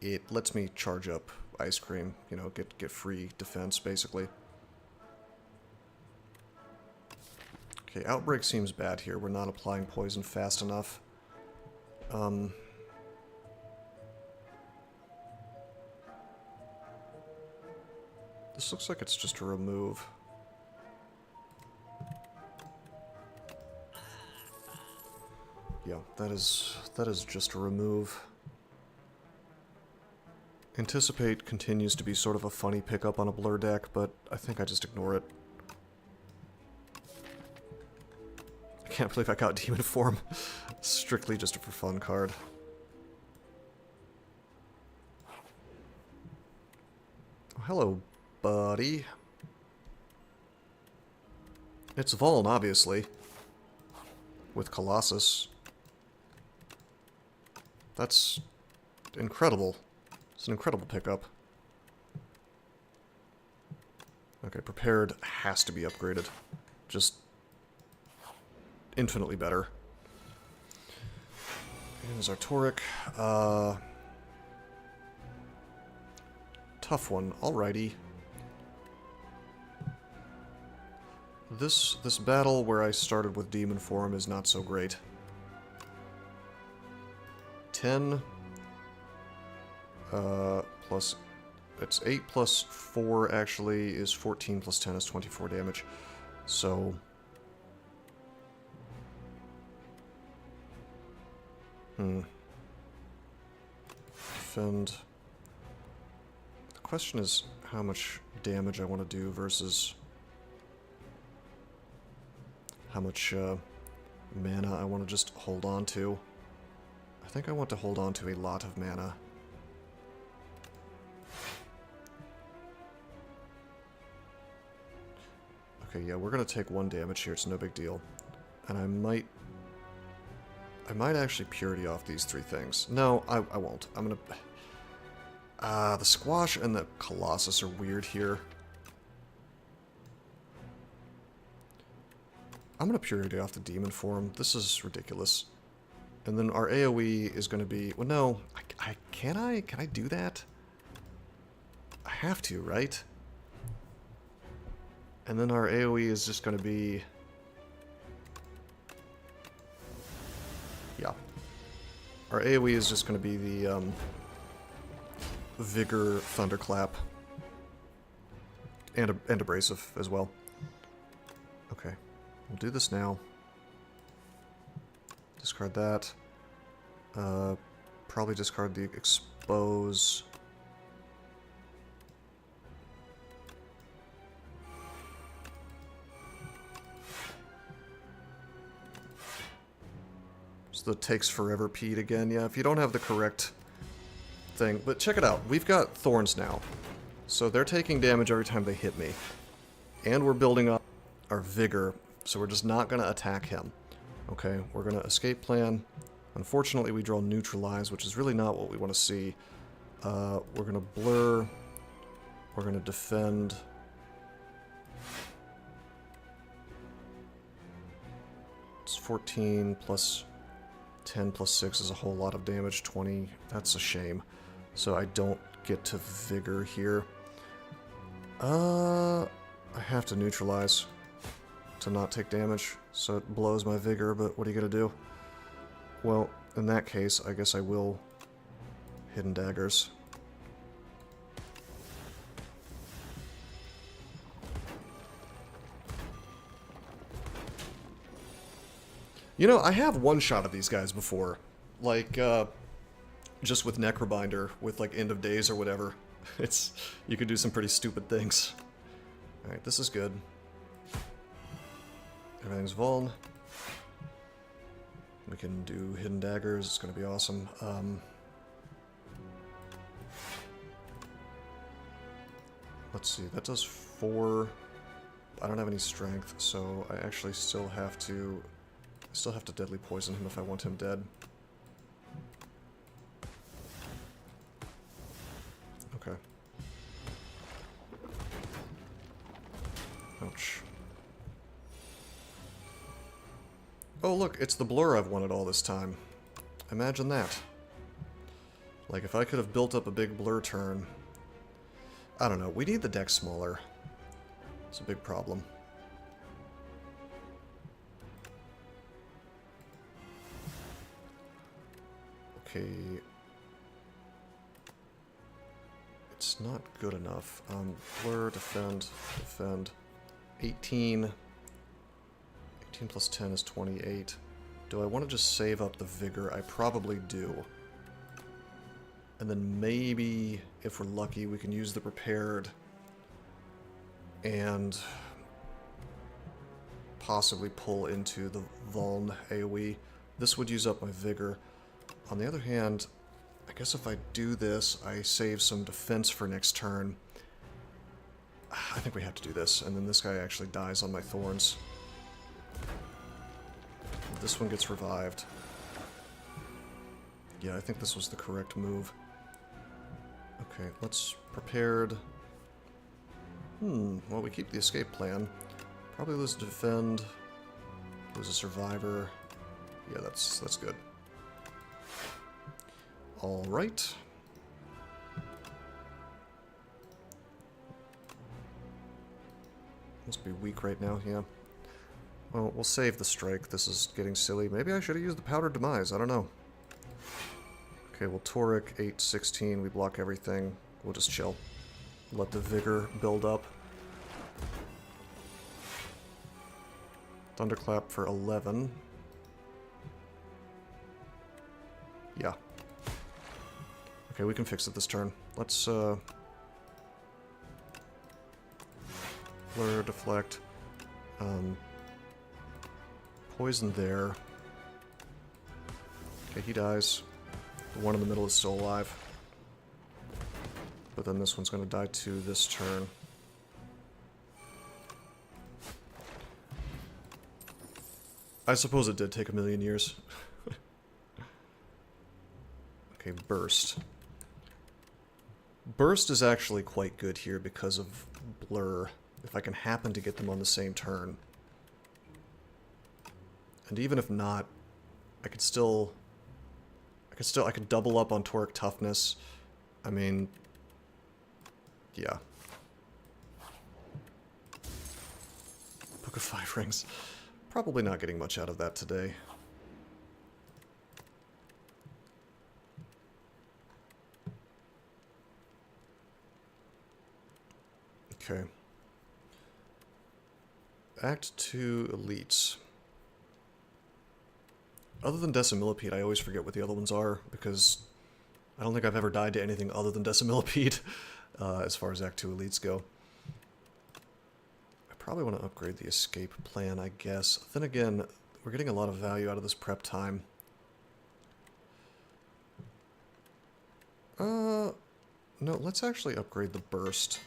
it lets me charge up Ice Cream, you know, get free defense, basically. Okay, Outbreak seems bad here. We're not applying poison fast enough. This looks like it's just a remove. Yeah, that is just a remove. Anticipate continues to be sort of a funny pickup on a blur deck, but I think I just ignore it. I can't believe I got Demon Form. Strictly just a for fun card. Oh, hello, buddy. It's Vuln, obviously. With Colossus. That's incredible. It's an incredible pickup. Okay, Prepared has to be upgraded. Just infinitely better. Here's our Toric. Tough one. Alrighty. This battle where I started with Demon Form is not so great. 10 plus... It's 8 plus 4 actually is 14 plus 10 is 24 damage. So... Defend. The question is how much damage I want to do versus how much mana I want to just hold on to. I think I want to hold on to a lot of mana. Okay, yeah, we're going to take 1 damage here. It's no big deal. And I might actually purity off these 3 things. No, I won't. I'm going to... the Squash and the Colossus are weird here. I'm going to purity off the Demon form. This is ridiculous. And then our AoE is going to be... Well, no. Can I do that? I have to, right? And then our AoE is just going to be... Yeah. Our AoE is just going to be the Vigor Thunderclap. And Abrasive as well. Okay. We'll do this now. Discard that. Probably discard the Expose... The takes forever Pete again. Yeah, if you don't have the correct thing. But check it out. We've got Thorns now. So they're taking damage every time they hit me. And we're building up our Vigor. So we're just not going to attack him. Okay, we're going to Escape Plan. Unfortunately, we draw Neutralize, which is really not what we want to see. We're going to Blur. We're going to Defend. It's 14 plus... 10 plus 6 is a whole lot of damage. 20, that's a shame. So I don't get to Vigor here. I have to Neutralize to not take damage, so it blows my Vigor, but what are you gonna do? Well, in that case, I guess I will Hidden Daggers. You know, I have one-shot of these guys before. Like, just with Necrobinder, with, like, End of Days or whatever. You could do some pretty stupid things. Alright, this is good. Everything's Vuln. We can do Hidden Daggers, it's gonna be awesome. Let's see, that does 4... I don't have any strength, so I actually still have to Deadly Poison him if I want him dead. Okay. Ouch. Oh look, it's the Blur I've wanted all this time. Imagine that. Like, if I could have built up a big Blur turn... I don't know, we need the deck smaller. It's a big problem. Okay, it's not good enough. Blur, defend. 18 plus 10 is 28. Do I want to just save up the Vigor? I probably do. And then maybe, if we're lucky, we can use the Prepared and possibly pull into the Vuln AoE. This would use up my Vigor. On the other hand, I guess if I do this, I save some defense for next turn. I think we have to do this, and then this guy actually dies on my Thorns. This one gets revived. Yeah, I think this was the correct move. Okay, let's Prepared. Well, we keep the Escape Plan. Probably lose Defend. Lose a Survivor. Yeah, that's good. Alright. Must be weak right now, yeah. Well, we'll save the Strike. This is getting silly. Maybe I should have used the Powdered Demise. I don't know. Okay, well, Toric, 8, 16. We block everything. We'll just chill. Let the Vigor build up. Thunderclap for 11. Yeah. Okay, we can fix it this turn. Let's, Blur, Deflect. poison there. Okay, he dies. The one in the middle is still alive. But then this one's going to die too this turn. I suppose it did take a million years. Okay, Burst. Burst is actually quite good here because of Blur, if I can happen to get them on the same turn. And even if not, I could double up on Toric Toughness. I mean, yeah. Book of 5 Rings. Probably not getting much out of that today. Okay. Act 2 Elites. Other than Decimillipede, I always forget what the other ones are, because I don't think I've ever died to anything other than Decimillipede, as far as Act 2 Elites go. I probably want to upgrade the escape plan, I guess. Then again, we're getting a lot of value out of this prep time. No, let's actually upgrade the burst.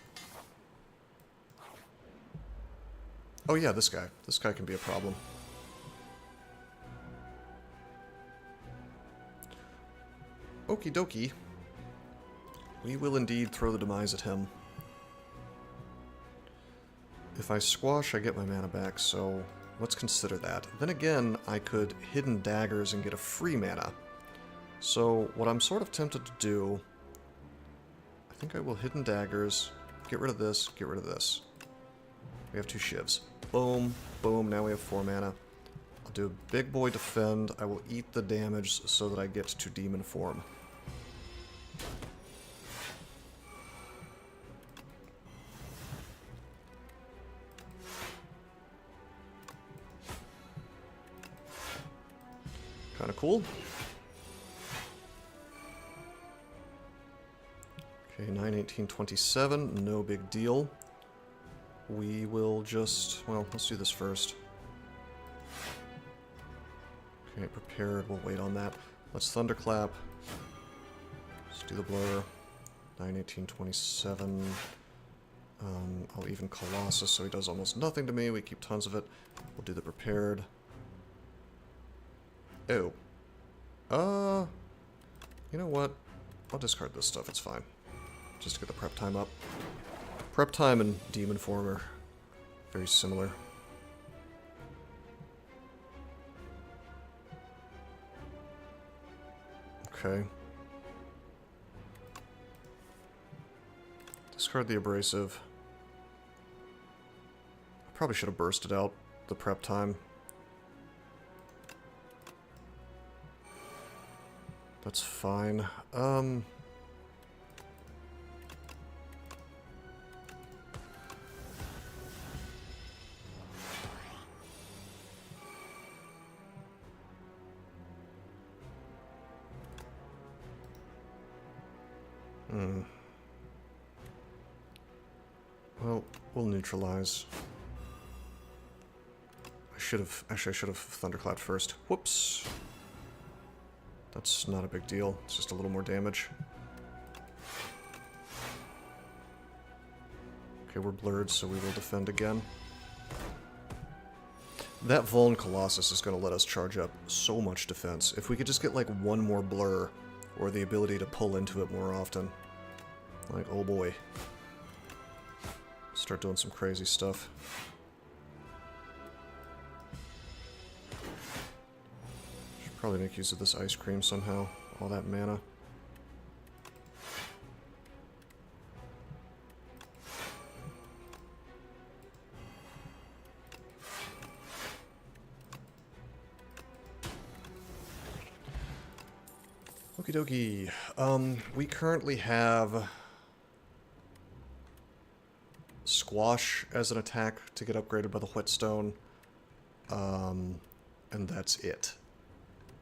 Oh yeah, this guy. This guy can be a problem. Okie dokie. We will indeed throw the demise at him. If I squash, I get my mana back, so let's consider that. Then again, I could Hidden Daggers and get a free mana. So what I'm sort of tempted to do, I think I will Hidden Daggers, get rid of this, get rid of this. We have 2 shivs. Boom, boom, now we have 4 mana. I'll do a big boy defend. I will eat the damage so that I get to demon form. Kinda cool. Okay, 9/18/27, no big deal. We will just, well, let's do this first. Okay, prepared, we'll wait on that. Let's Thunderclap. Let's do the Blur. 9/18/27. I'll even Colossus so he does almost nothing to me. We keep tons of it. We'll do the prepared. Oh. You know what? I'll discard this stuff, it's fine. Just to get the prep time up. Prep time and demon form are very similar. Okay. Discard the abrasive. I probably should have bursted out the prep time. That's fine. Well, we'll neutralize. I should have Thunderclap first. Whoops. That's not a big deal. It's just a little more damage. Okay, we're blurred, so we will defend again. That Vuln Colossus is going to let us charge up so much defense. If we could just get like one more blur, or the ability to pull into it more often. Like, oh boy. Start doing some crazy stuff. Should probably make use of this ice cream somehow. All that mana. Okie dokie. We currently have Squash as an attack to get upgraded by the Whetstone, and that's it.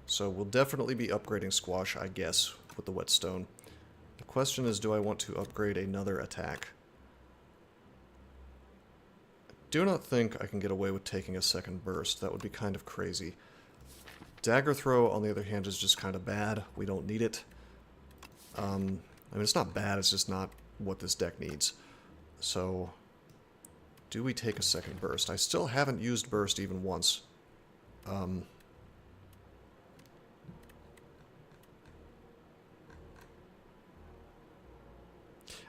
So we'll definitely be upgrading Squash, I guess, with the Whetstone. The question is, do I want to upgrade another attack? I do not think I can get away with taking a second burst. That would be kind of crazy. Dagger throw, on the other hand, is just kind of bad. We don't need it. I mean, it's not bad, it's just not what this deck needs. So, do we take a second burst? I still haven't used burst even once.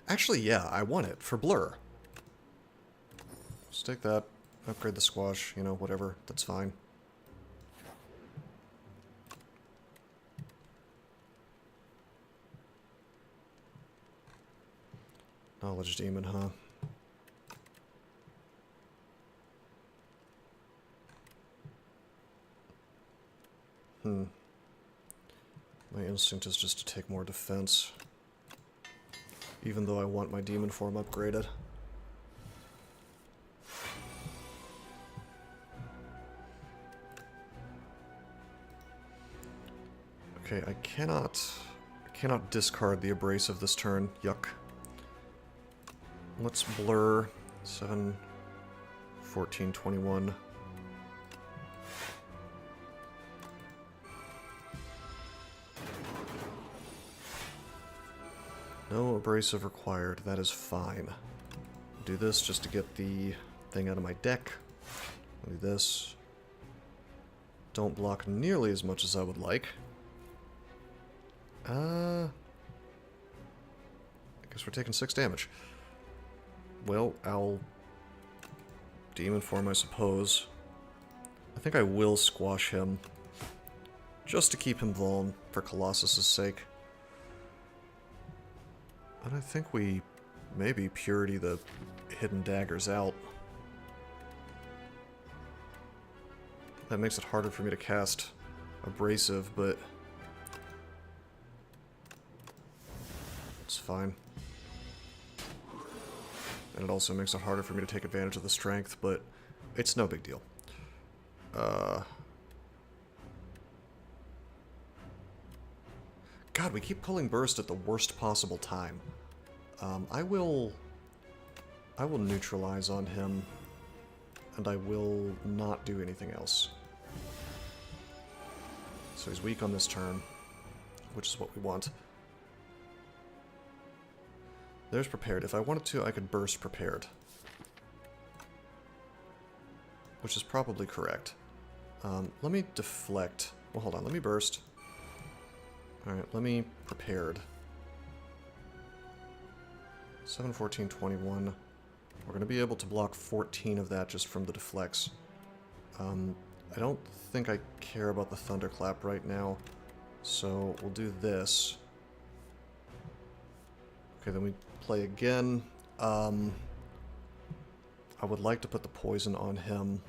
Actually, yeah, I want it for Blur. Let's take that, upgrade the squash, you know, whatever, that's fine. Knowledge Demon, huh? My instinct is just to take more defense. Even though I want my demon form upgraded. Okay, I cannot discard the abrasive this turn. Yuck. Let's blur 7, 14, 21. No abrasive required, that is fine. Do this just to get the thing out of my deck. Do this. Don't block nearly as much as I would like. I guess we're taking 6 damage. Well, I'll demon form, I suppose. I think I will squash him. Just to keep him vuln, for Colossus' sake. And I think we maybe purity the hidden daggers out. That makes it harder for me to cast abrasive, but it's fine. And it also makes it harder for me to take advantage of the strength, but it's no big deal. God, we keep pulling burst at the worst possible time. I will neutralize on him, and I will not do anything else. So he's weak on this turn, which is what we want. There's prepared. If I wanted to, I could burst prepared. Which is probably correct. Let me deflect. Well, hold on. Let me burst. Alright, let me prepared. 7, 14, 21. We're going to be able to block 14 of that just from the deflects. I don't think I care about the Thunderclap right now, so we'll do this. Okay, then we play again. I would like to put the poison on him.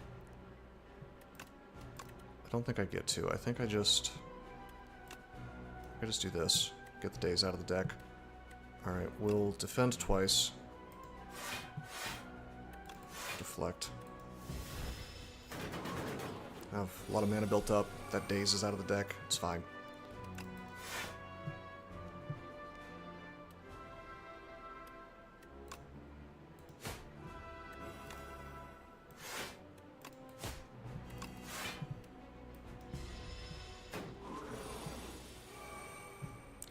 I don't think I get to. I think I just do this. Get the days out of the deck. Alright, we'll defend twice. Deflect. I have a lot of mana built up. That daze is out of the deck. It's fine.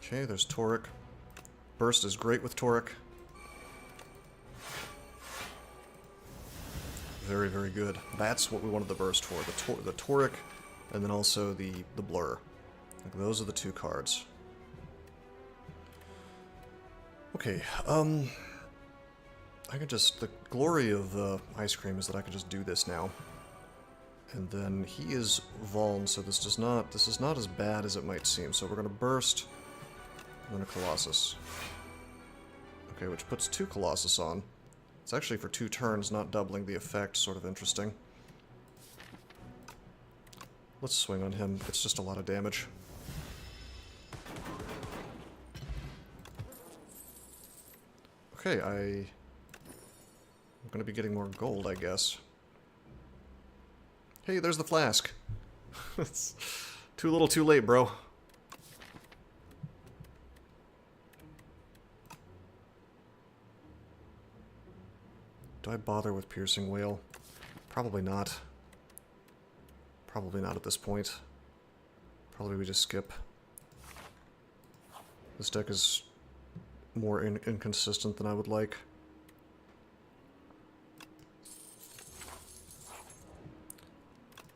Okay, there's Toric. Burst is great with Toric. Very, very good. That's what we wanted the burst for. The Toric, and then also the Blur. Like, those are the 2 cards. Okay, I could just... The glory of Ice Cream is that I could just do this now. And then he is vuln, so this is not as bad as it might seem. So we're gonna burst... And then a Colossus. Okay, which puts 2 Colossus on. It's actually for 2 turns, not doubling the effect. Sort of interesting. Let's swing on him. It's just a lot of damage. Okay, I'm gonna be getting more gold, I guess. Hey, there's the flask. It's too little, too late, bro. Do I bother with Piercing Wail? Probably not. Probably not at this point. Probably we just skip. This deck is more inconsistent than I would like.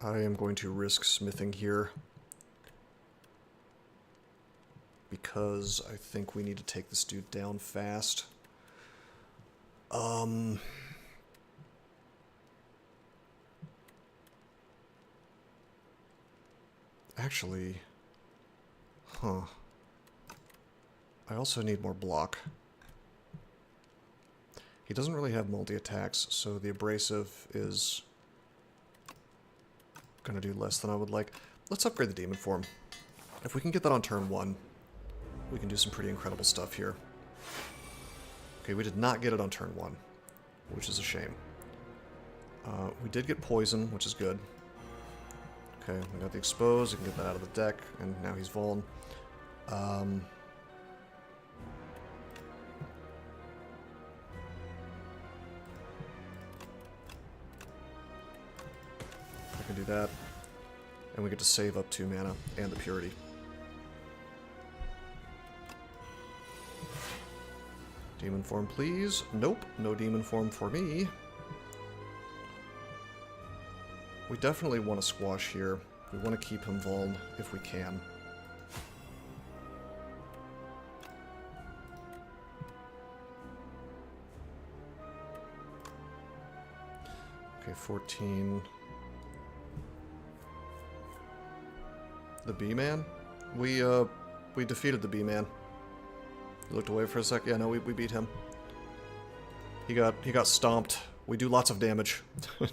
I am going to risk smithing here because I think we need to take this dude down fast. Actually, I also need more block. He doesn't really have multi-attacks, so the abrasive is gonna do less than I would like. Let's upgrade the demon form. If we can get that on turn 1, we can do some pretty incredible stuff here. Okay, we did not get it on turn 1, which is a shame. We did get poison, which is good. Okay, we got the expose, you can get that out of the deck, and now he's vuln. I can do that. And we get to save up 2 mana and the purity. Demon form, please. Nope, no demon form for me. We definitely want to squash here. We want to keep him vuln if we can. Okay, 14. The B-Man? We defeated the B-Man. He looked away for a sec. Yeah, no, we beat him. He got stomped. We do lots of damage. I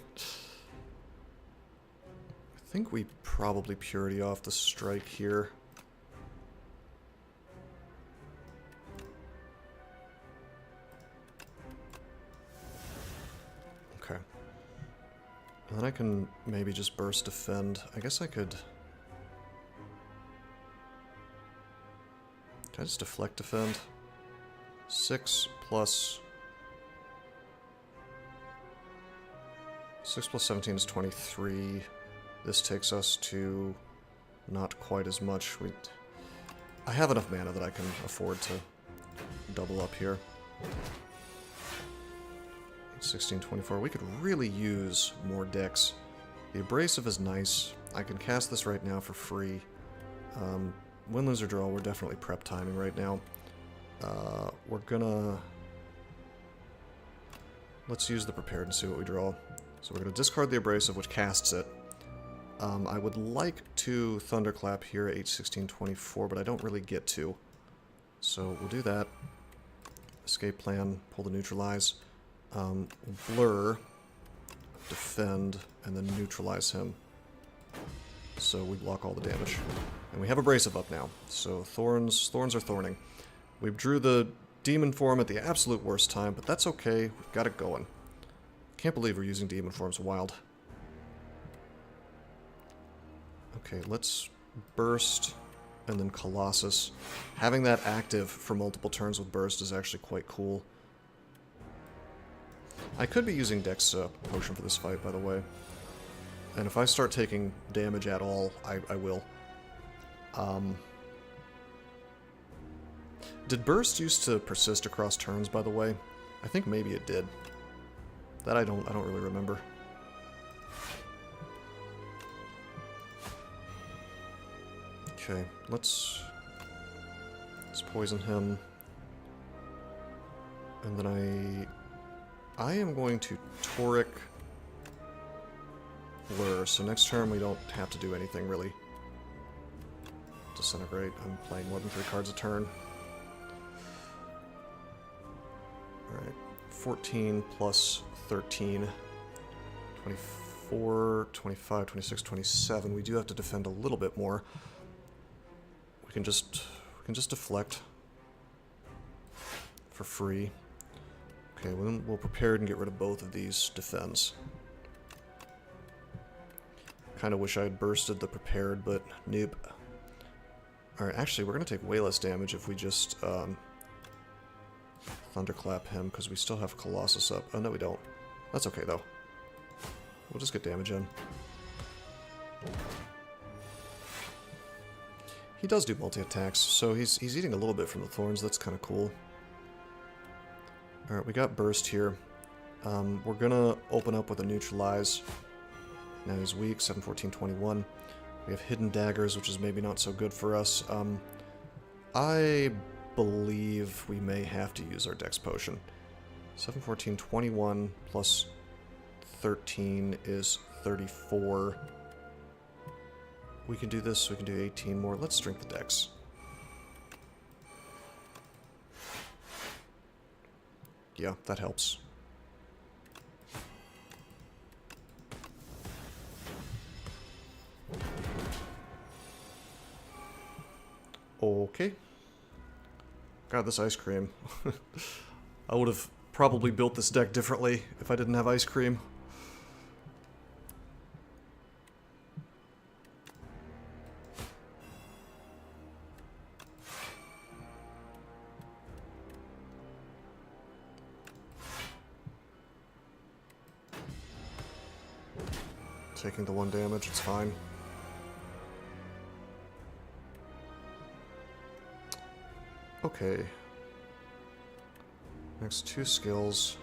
think we probably purity off the strike here. Okay. And then I can maybe just burst defend. I guess I could... Can I just deflect defend? 6 plus 17 is 23. This takes us to not quite as much. I have enough mana that I can afford to double up here. 16, 24. We could really use more decks. The abrasive is nice. I can cast this right now for free. Win, lose, or draw, we're definitely prep timing right now. We're gonna... Let's use the prepared and see what we draw. So we're gonna discard the abrasive, which casts it. I would like to Thunderclap here at H1624, but I don't really get to. So we'll do that. Escape plan, pull the neutralize. Blur, defend, and then neutralize him. So we block all the damage. And we have abrasive up now, so thorns are thorning. We drew the demon form at the absolute worst time, but that's okay, we've got it going. Can't believe we're using demon forms wild. Okay, let's burst and then Colossus. Having that active for multiple turns with burst is actually quite cool. I could be using Dex potion for this fight, by the way. And if I start taking damage at all, I will. Did burst used to persist across turns, by the way? I think maybe it did. That I don't really remember. Okay, let's poison him. And then I am going to Toric Blur, so next turn we don't have to do anything really. Disintegrate. I'm playing more than 3 cards a turn. Alright, 14 plus 13, 24, 25, 26, 27. We do have to defend a little bit more. We can just deflect for free. Okay, we'll prepare and get rid of both of these defends. Kind of wish I had bursted the prepared, but nope. Alright, actually, we're going to take way less damage if we just Thunderclap him, because we still have Colossus up. Oh, no, we don't. That's okay, though. We'll just get damage in. He does do multi-attacks, so he's eating a little bit from the thorns. That's kind of cool. Alright, we got burst here. We're gonna open up with a neutralize. Now he's weak, 7, 14, 21. We have hidden daggers, which is maybe not so good for us. I believe we may have to use our dex potion. 7, 14, 21 plus 13 is 34. We can do this, we can do 18 more. Let's drink the dex. Yeah, that helps. Okay. God, this ice cream. I would have probably built this deck differently if I didn't have ice cream. Taking the 1 damage, it's fine. Okay. Next 2 skills.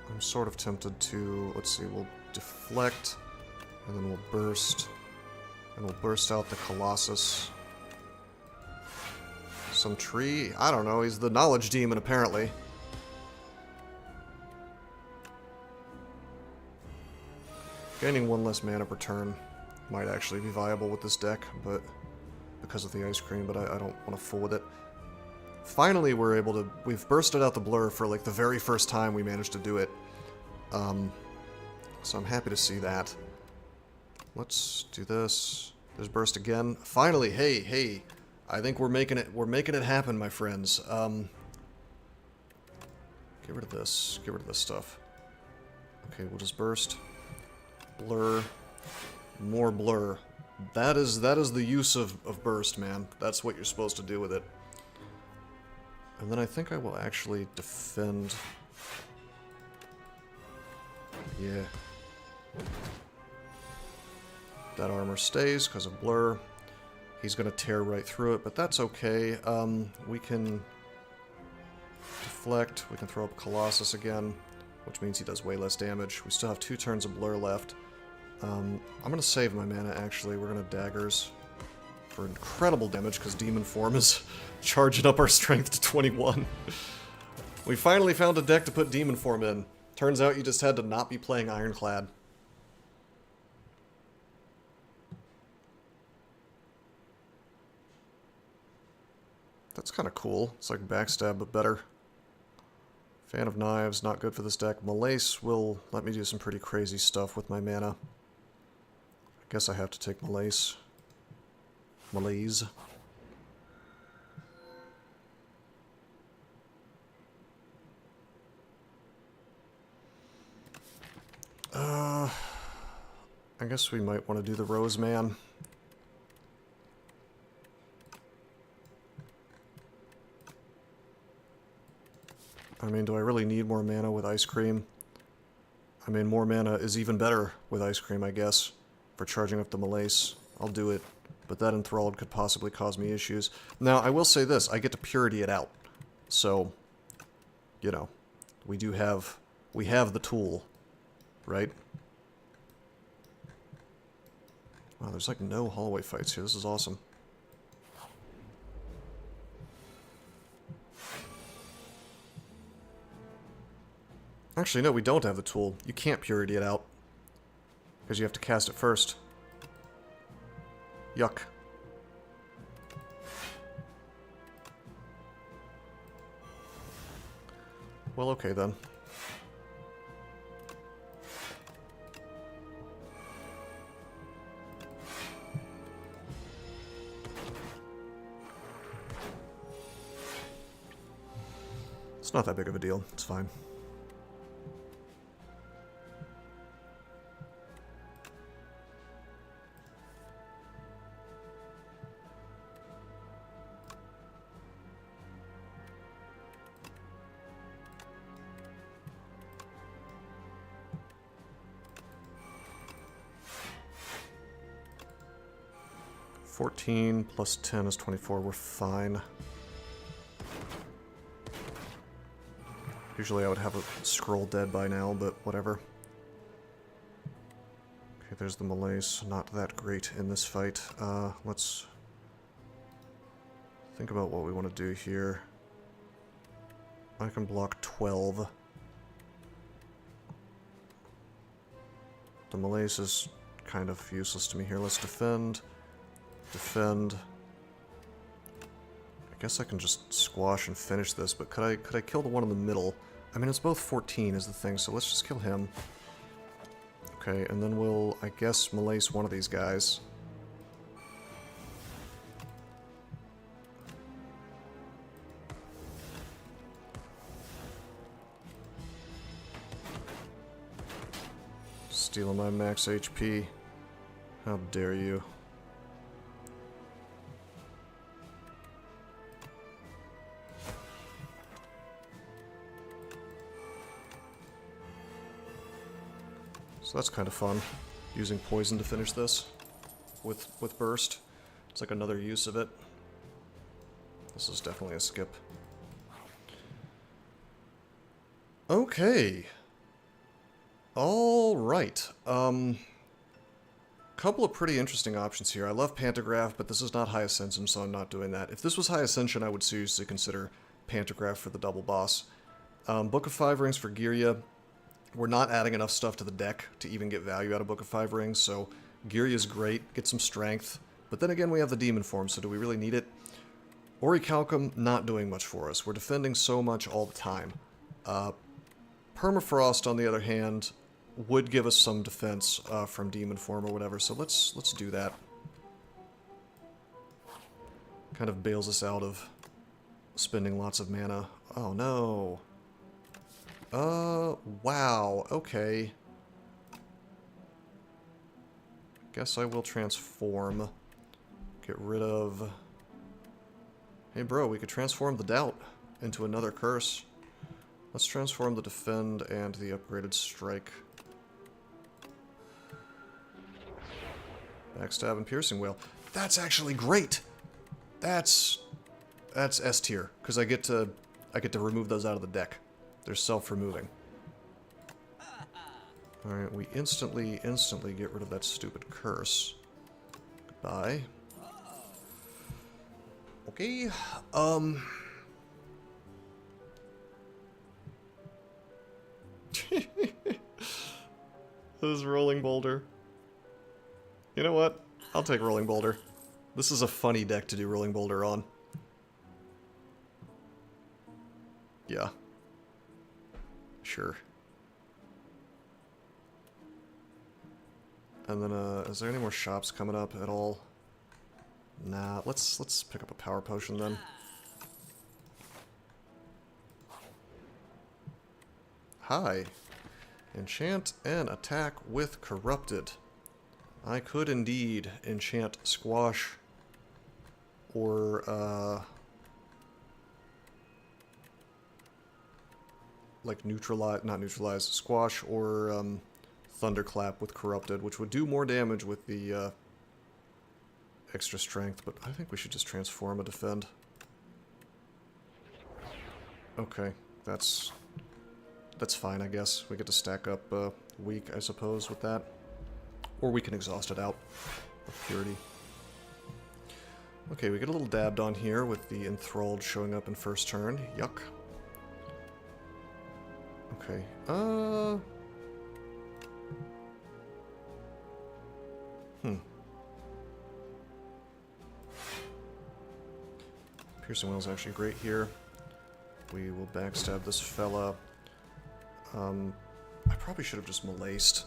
I'm sort of tempted to, let's see, we'll deflect, and then we'll burst, and we'll burst out the Colossus. Some tree? I don't know, he's the knowledge demon apparently. Gaining 1 less mana per turn might actually be viable with this deck, but because of the ice cream, but I don't want to fool with it. Finally, we've bursted out the blur for like the very first time we managed to do it. So I'm happy to see that. Let's do this. There's burst again. Finally, hey, I think we're making it happen, my friends. Get rid of this stuff. Okay, we'll just burst. Blur. More blur. That is the use of burst, man. That's what you're supposed to do with it. And then I think I will actually defend. Yeah. That armor stays because of blur. He's going to tear right through it, but that's okay. We can deflect. We can throw up Colossus again, which means he does way less damage. We still have 2 turns of blur left. I'm going to save my mana, actually. We're going to daggers for incredible damage, because Demon Form is charging up our strength to 21. We finally found a deck to put Demon Form in. Turns out you just had to not be playing Ironclad. That's kind of cool. It's like Backstab, but better. Fan of Knives, not good for this deck. Malaise will let me do some pretty crazy stuff with my mana. I guess I have to take Malaise. Malaise. I guess we might want to do the Rose Man. I mean, do I really need more mana with Ice Cream? I mean, more mana is even better with Ice Cream, I guess, for charging up the Malaise. I'll do it, but that Enthralled could possibly cause me issues. Now, I will say this, I get to Purity it out. So, you know, we have the tool, right? Wow, there's like no hallway fights here. This is awesome. Actually, no, we don't have the tool. You can't Purity it out. Because you have to cast it first. Yuck. Well, okay then. It's not that big of a deal. It's fine. 14 plus 10 is 24. We're fine. Usually I would have a scroll dead by now, but whatever. Okay, there's the Malaise. Not that great in this fight. Let's think about what we want to do here. I can block 12. The Malaise is kind of useless to me here. Let's defend. Defend. I guess I can just squash and finish this, but could I kill the one in the middle? I mean, it's both 14 is the thing, so let's just kill him. Okay, and then we'll, I guess, Malaise one of these guys. Stealing my max HP. How dare you. So that's kind of fun, using poison to finish this with burst. It's like another use of it. This is definitely a skip. Okay. All right. Couple of pretty interesting options here. I love Pantograph, but this is not High Ascension, so I'm not doing that. If this was High Ascension, I would seriously consider Pantograph for the double boss. Book of 5 Rings for Girya. We're not adding enough stuff to the deck to even get value out of Book of 5 Rings, so Girya is great, get some strength. But then again, we have the Demon form, so do we really need it? Orichalcum, not doing much for us. We're defending so much all the time. Permafrost, on the other hand, would give us some defense from Demon form or whatever, so let's do that. Kind of bails us out of spending lots of mana. Oh no. Wow, okay. Guess I will transform. Get rid of... Hey bro, we could transform the Doubt into another curse. Let's transform the Defend and the upgraded Strike. Backstab and Piercing Wail. That's actually great! That's S tier, because I get to remove those out of the deck. They're self-removing. Alright, we instantly get rid of that stupid curse. Goodbye. Okay, This is Rolling Boulder. You know what? I'll take Rolling Boulder. This is a funny deck to do Rolling Boulder on. Yeah. Sure. And then, is there any more shops coming up at all? Nah, let's pick up a power potion then. Hi. Enchant and attack with Corrupted. I could indeed enchant Squash or, like not neutralize, Squash or, Thunderclap with Corrupted, which would do more damage with the, extra strength, but I think we should just transform a Defend. Okay, that's fine, I guess. We get to stack up, weak, I suppose, with that. Or we can exhaust it out with Purity. Okay, we get a little dabbed on here with the Enthralled showing up in first turn. Yuck. Okay, Piercing Wail is actually great here. We will backstab this fella. I probably should have just Malaced.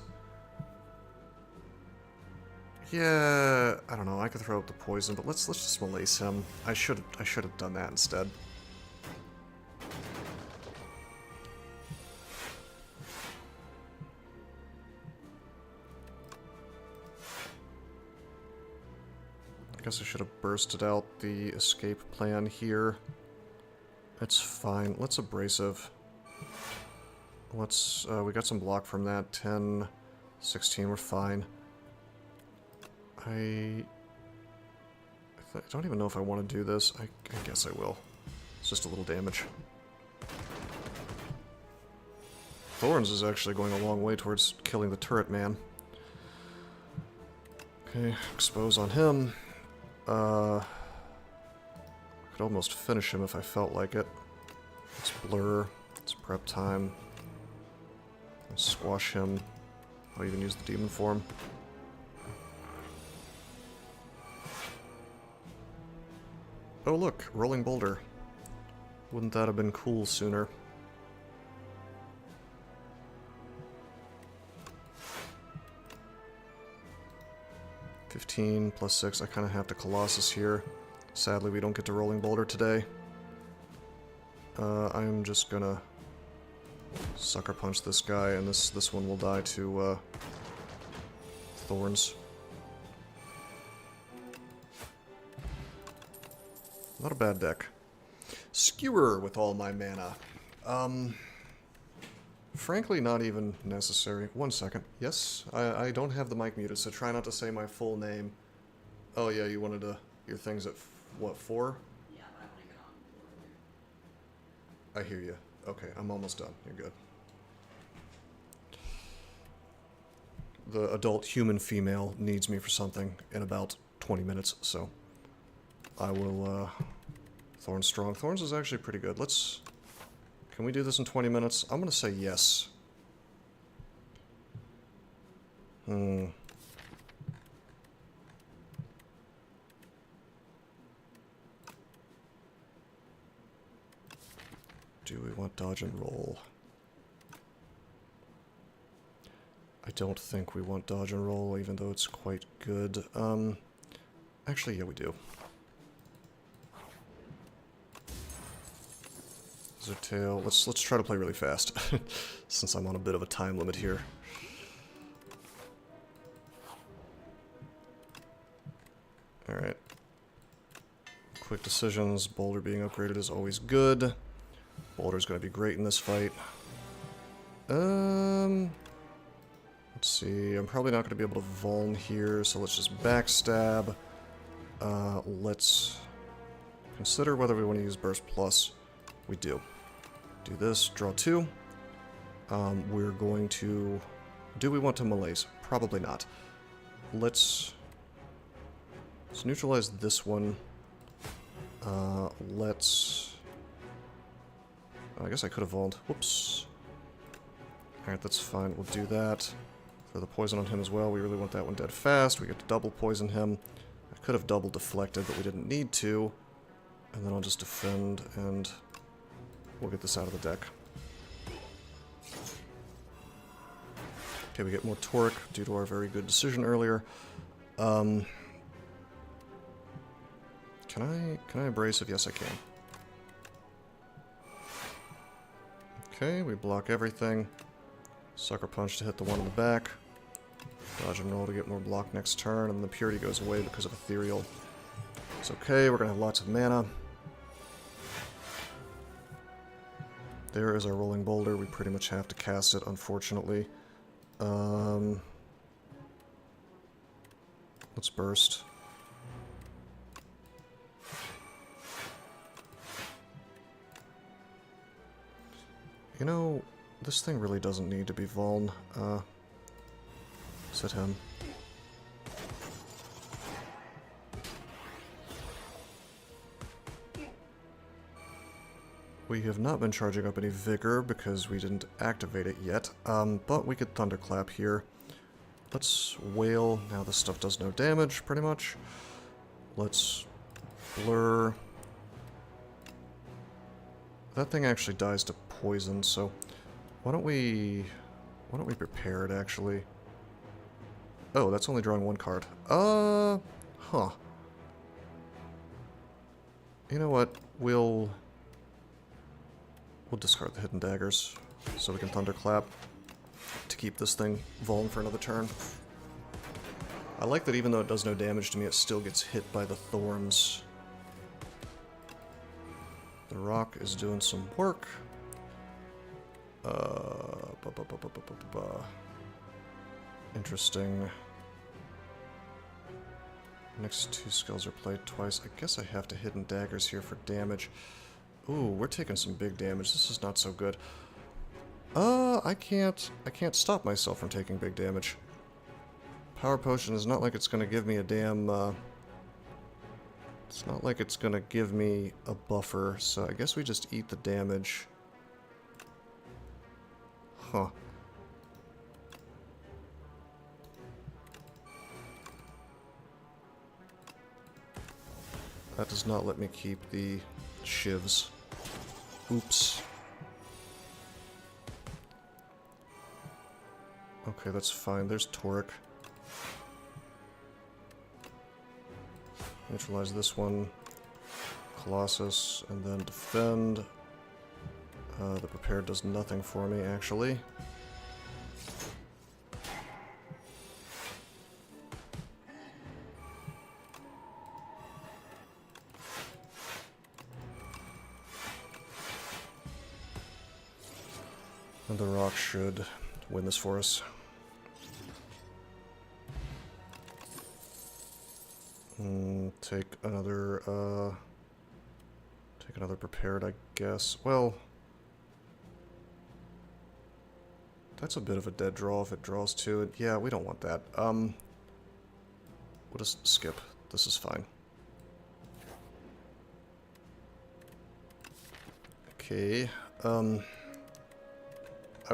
Yeah, I don't know. I could throw out the poison, but let's just Malace him. I should have done that instead. I guess I should have bursted out the escape plan here. It's fine. Let's Abrasive. Let's, we got some block from that. 10, 16, we're fine. I don't even know if I want to do this. I guess I will. It's just a little damage. Thorns is actually going a long way towards killing the turret man. Okay, expose on him. Could almost finish him if I felt like it. Let's blur. It's prep time. Let's squash him. I'll even use the demon form. Oh look, rolling boulder. Wouldn't that have been cool sooner? +15 +6, I kind of have to Colossus here. Sadly, we don't get to rolling boulder today. I'm just gonna sucker punch this guy, and this one will die to thorns. Not a bad deck. Skewer with all my mana. Frankly, not even necessary. 1 second. Yes, I don't have the mic muted, so try not to say my full name. Oh yeah, you wanted to... Your thing's at, what, 4? Yeah, but I want to get on. I hear you. Okay, I'm almost done. You're good. The adult human female needs me for something in about 20 minutes, so... I will, Thorns strong. Thorns is actually pretty good. Let's... Can we do this in 20 minutes? I'm gonna say yes. Do we want dodge and roll? I don't think we want dodge and roll, even though it's quite good. Actually, yeah, we do. Tail. Let's try to play really fast, since I'm on a bit of a time limit here. Alright. Quick decisions. Boulder being upgraded is always good. Boulder's gonna be great in this fight. Let's see. I'm probably not gonna be able to Vuln here, so let's just backstab. Let's consider whether we want to use Burst Plus. We do. Do this, draw 2. We're going to... Do we want to Malaise? Probably not. Let's neutralize this one. Let's... I guess I could have Vulned. Whoops. Alright, that's fine. We'll do that. Throw the poison on him as well. We really want that one dead fast. We get to double poison him. I could have double deflected, but we didn't need to. And then I'll just defend and... We'll get this out of the deck. Okay, we get more torque due to our very good decision earlier. Can I abrasive? Yes, I can. Okay, we block everything. Sucker punch to hit the one in the back. Dodge and roll to get more block next turn, and the purity goes away because of ethereal. It's okay, we're gonna have lots of mana. There is our rolling boulder. We pretty much have to cast it, unfortunately. Let's burst. You know, this thing really doesn't need to be Vuln. Sit him. We have not been charging up any Vigor because we didn't activate it yet, but we could Thunderclap here. Let's Wail. Now this stuff does no damage, pretty much. Let's Blur. That thing actually dies to poison, so why don't we prepare it, actually? Oh, that's only drawing 1 card. Huh. You know what? We'll discard the Hidden Daggers, so we can Thunderclap to keep this thing Vuln for another turn. I like that even though it does no damage to me, it still gets hit by the Thorns. The rock is doing some work. Interesting. Next two skills are played twice. I guess I have to hidden daggers here for damage. Ooh, we're taking some big damage. This is not so good. I can't stop myself from taking big damage. Power potion is not like it's gonna give me a damn, it's not like it's gonna give me a buffer, so I guess we just eat the damage. Huh. That does not let me keep the shivs. Oops. Okay, that's fine. There's Toric. Neutralize this one. Colossus, and then defend. The prepared does nothing for me, actually. And the rock should win this for us. Take another prepared, I guess. Well, that's a bit of a dead draw if it draws to it. Yeah, we don't want that. We'll just skip. This is fine. Okay, I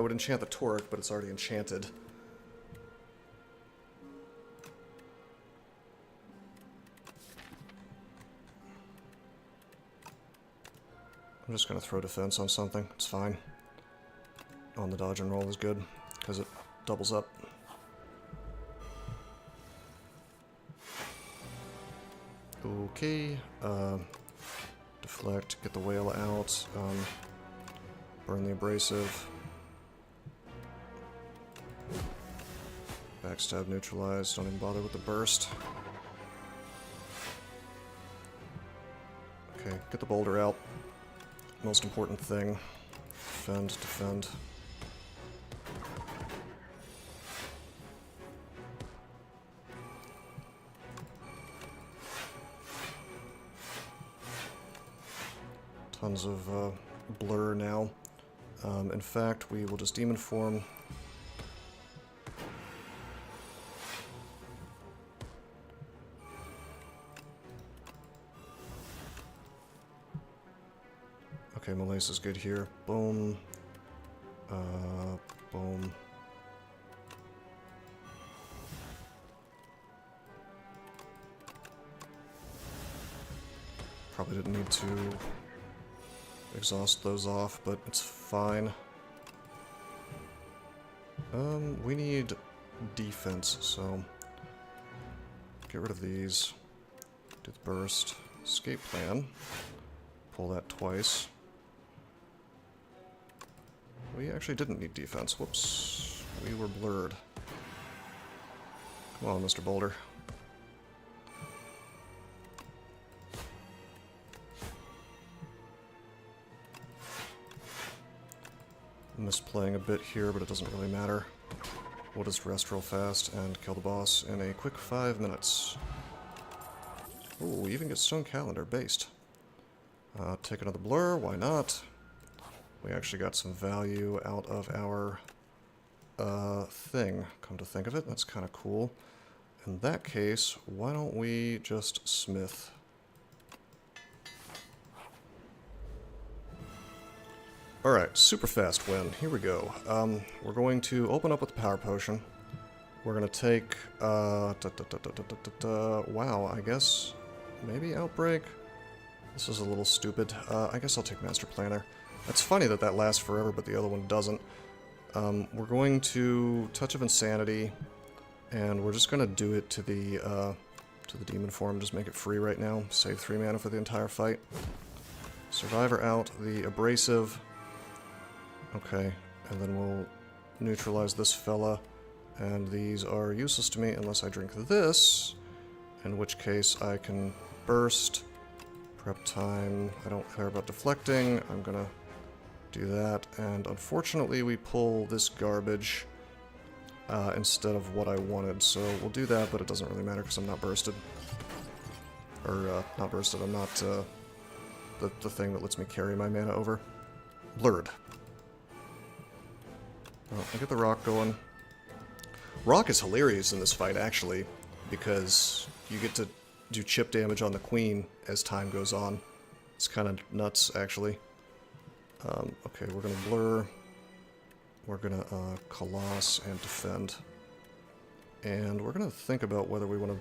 would enchant the Toric, but it's already enchanted. I'm just going to throw defense on something. It's fine. On the dodge and roll is good, because it doubles up. Okay. Deflect, get the whale out. Burn the abrasive. Backstab neutralized. Don't even bother with the burst. Okay, get the boulder out. Most important thing. Defend, defend. Tons of blur now. In fact, we will just demon form. Okay, Malaise is good here. Boom. Boom. Probably didn't need to exhaust those off, but it's fine. We need defense, so get rid of these. Do the burst. Escape plan. Pull that twice. We actually didn't need defense. Whoops. We were blurred. Come on, Mr. Boulder. Misplaying a bit here, but it doesn't really matter. We'll just rest real fast and kill the boss in a quick 5 minutes. Ooh, we even get Stone Calendar based. Take another blur, why not? We actually got some value out of our thing, come to think of it. That's kind of cool. In that case, why don't we just smith? Alright, super fast win. Here we go. We're going to open up with the power potion. We're going to take, wow, I guess, maybe Outbreak? This is a little stupid. I guess I'll take Master Planner. It's funny that that lasts forever, but the other one doesn't. We're going to Touch of Insanity, and we're just going to do it to the demon form. Just make it free right now. Save 3 mana for the entire fight. Survivor out, the abrasive. Okay, and then we'll neutralize this fella. And these are useless to me unless I drink this, in which case I can burst. Prep time. I don't care about deflecting. I'm gonna do that. And unfortunately, we pull this garbage instead of what I wanted. So we'll do that, but it doesn't really matter because I'm not bursted. Or, not bursted, I'm not, the thing that lets me carry my mana over. Blurred. Well, I get the rock going. Rock is hilarious in this fight, actually, because you get to do chip damage on the queen as time goes on. It's kind of nuts, actually. Okay, we're gonna blur. We're gonna Coloss and defend. And we're gonna think about whether we want to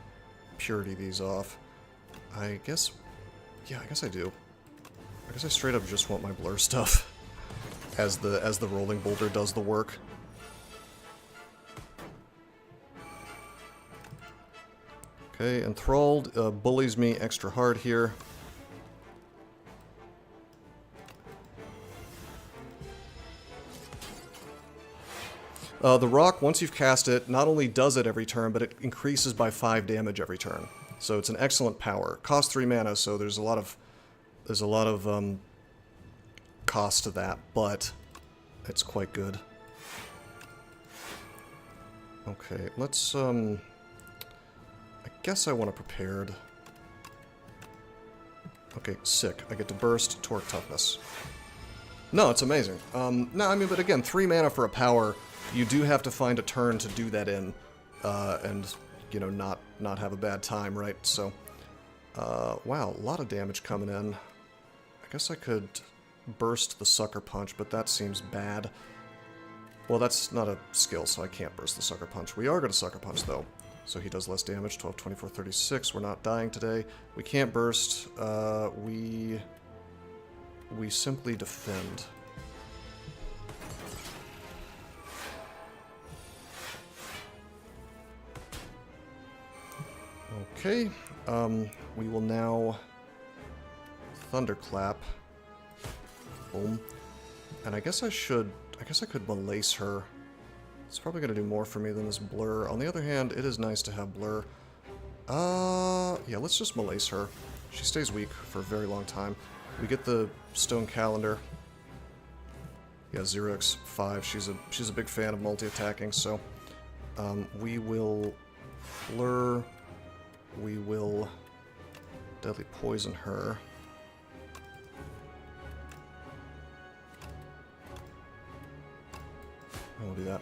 purity these off. I guess... yeah, I guess I do. I guess I straight up just want my blur stuff as the rolling boulder does the work. Okay, Enthralled bullies me extra hard here. The rock, once you've cast it, not only does it every turn, but it increases by 5 damage every turn. So it's an excellent power. Costs 3 mana, so there's a lot of cost to that, but it's quite good. Okay, let's I guess I want to prepared. Okay, sick. I get to burst Torque Toughness. No, it's amazing. No, I mean, but again, 3 mana for a power. You do have to find a turn to do that in, and, you know, not have a bad time, right? So, wow, a lot of damage coming in. I guess I could burst the Sucker Punch, but that seems bad. Well, that's not a skill, so I can't burst the Sucker Punch. We are going to Sucker Punch, though. So he does less damage, 12, 24, 36. We're not dying today. We can't burst. We simply defend. Okay, we will now Thunderclap. Boom. And I guess I could Malace her. It's probably going to do more for me than this Blur. On the other hand, it is nice to have Blur. Yeah, let's just Malace her. She stays weak for a very long time. We get the Stone Calendar. Yeah, 0x5. She's a big fan of multi-attacking, so we will Blur. We will Deadly Poison her. And we'll do that.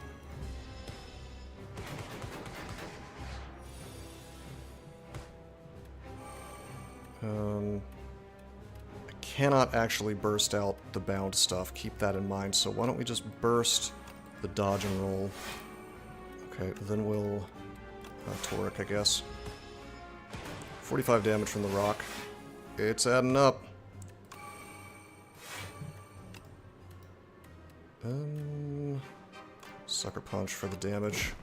I cannot actually burst out the bound stuff. Keep that in mind. So why don't we just burst the dodge and roll? Okay, then we'll Toric, I guess. 45 damage from the rock. It's adding up. Sucker Punch for the damage.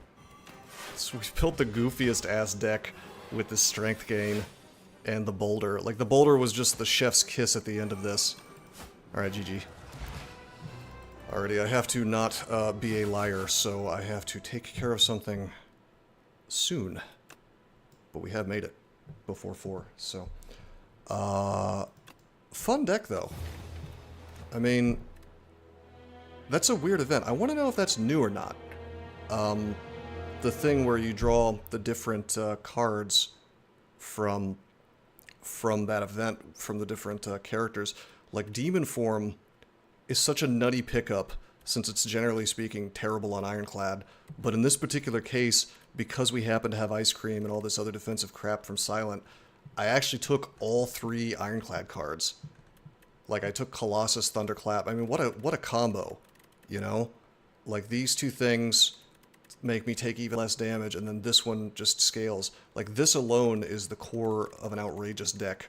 So we built the goofiest ass deck with the strength gain and the boulder. Like, the boulder was just the chef's kiss at the end of this. Alright, GG. Alrighty, I have to not be a liar, so I have to take care of something soon. But we have made it before 4, so. Fun deck, though. I mean, that's a weird event. I want to know if that's new or not. The thing where you draw the different cards from that event, from the different characters. Like, Demon Form is such a nutty pickup, since it's generally speaking terrible on Ironclad. But in this particular case, because we happen to have Ice Cream and all this other defensive crap from Silent, I actually took all 3 Ironclad cards. Like, I took Colossus, Thunderclap. I mean, what a combo, you know? Like, these 2 things make me take even less damage, and then this one just scales. Like, this alone is the core of an outrageous deck,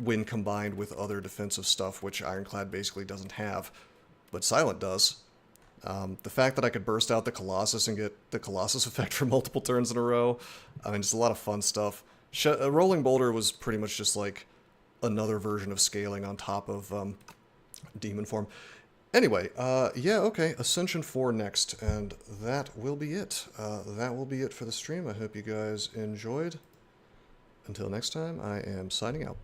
when combined with other defensive stuff, which Ironclad basically doesn't have, but Silent does. The fact that I could burst out the Colossus and get the Colossus effect for multiple turns in a row, I mean, just a lot of fun stuff. Rolling Boulder was pretty much just like another version of scaling on top of Demon Form. Anyway, yeah, okay, Ascension 4 next, and that will be it. That will be it for the stream. I hope you guys enjoyed. Until next time, I am signing out.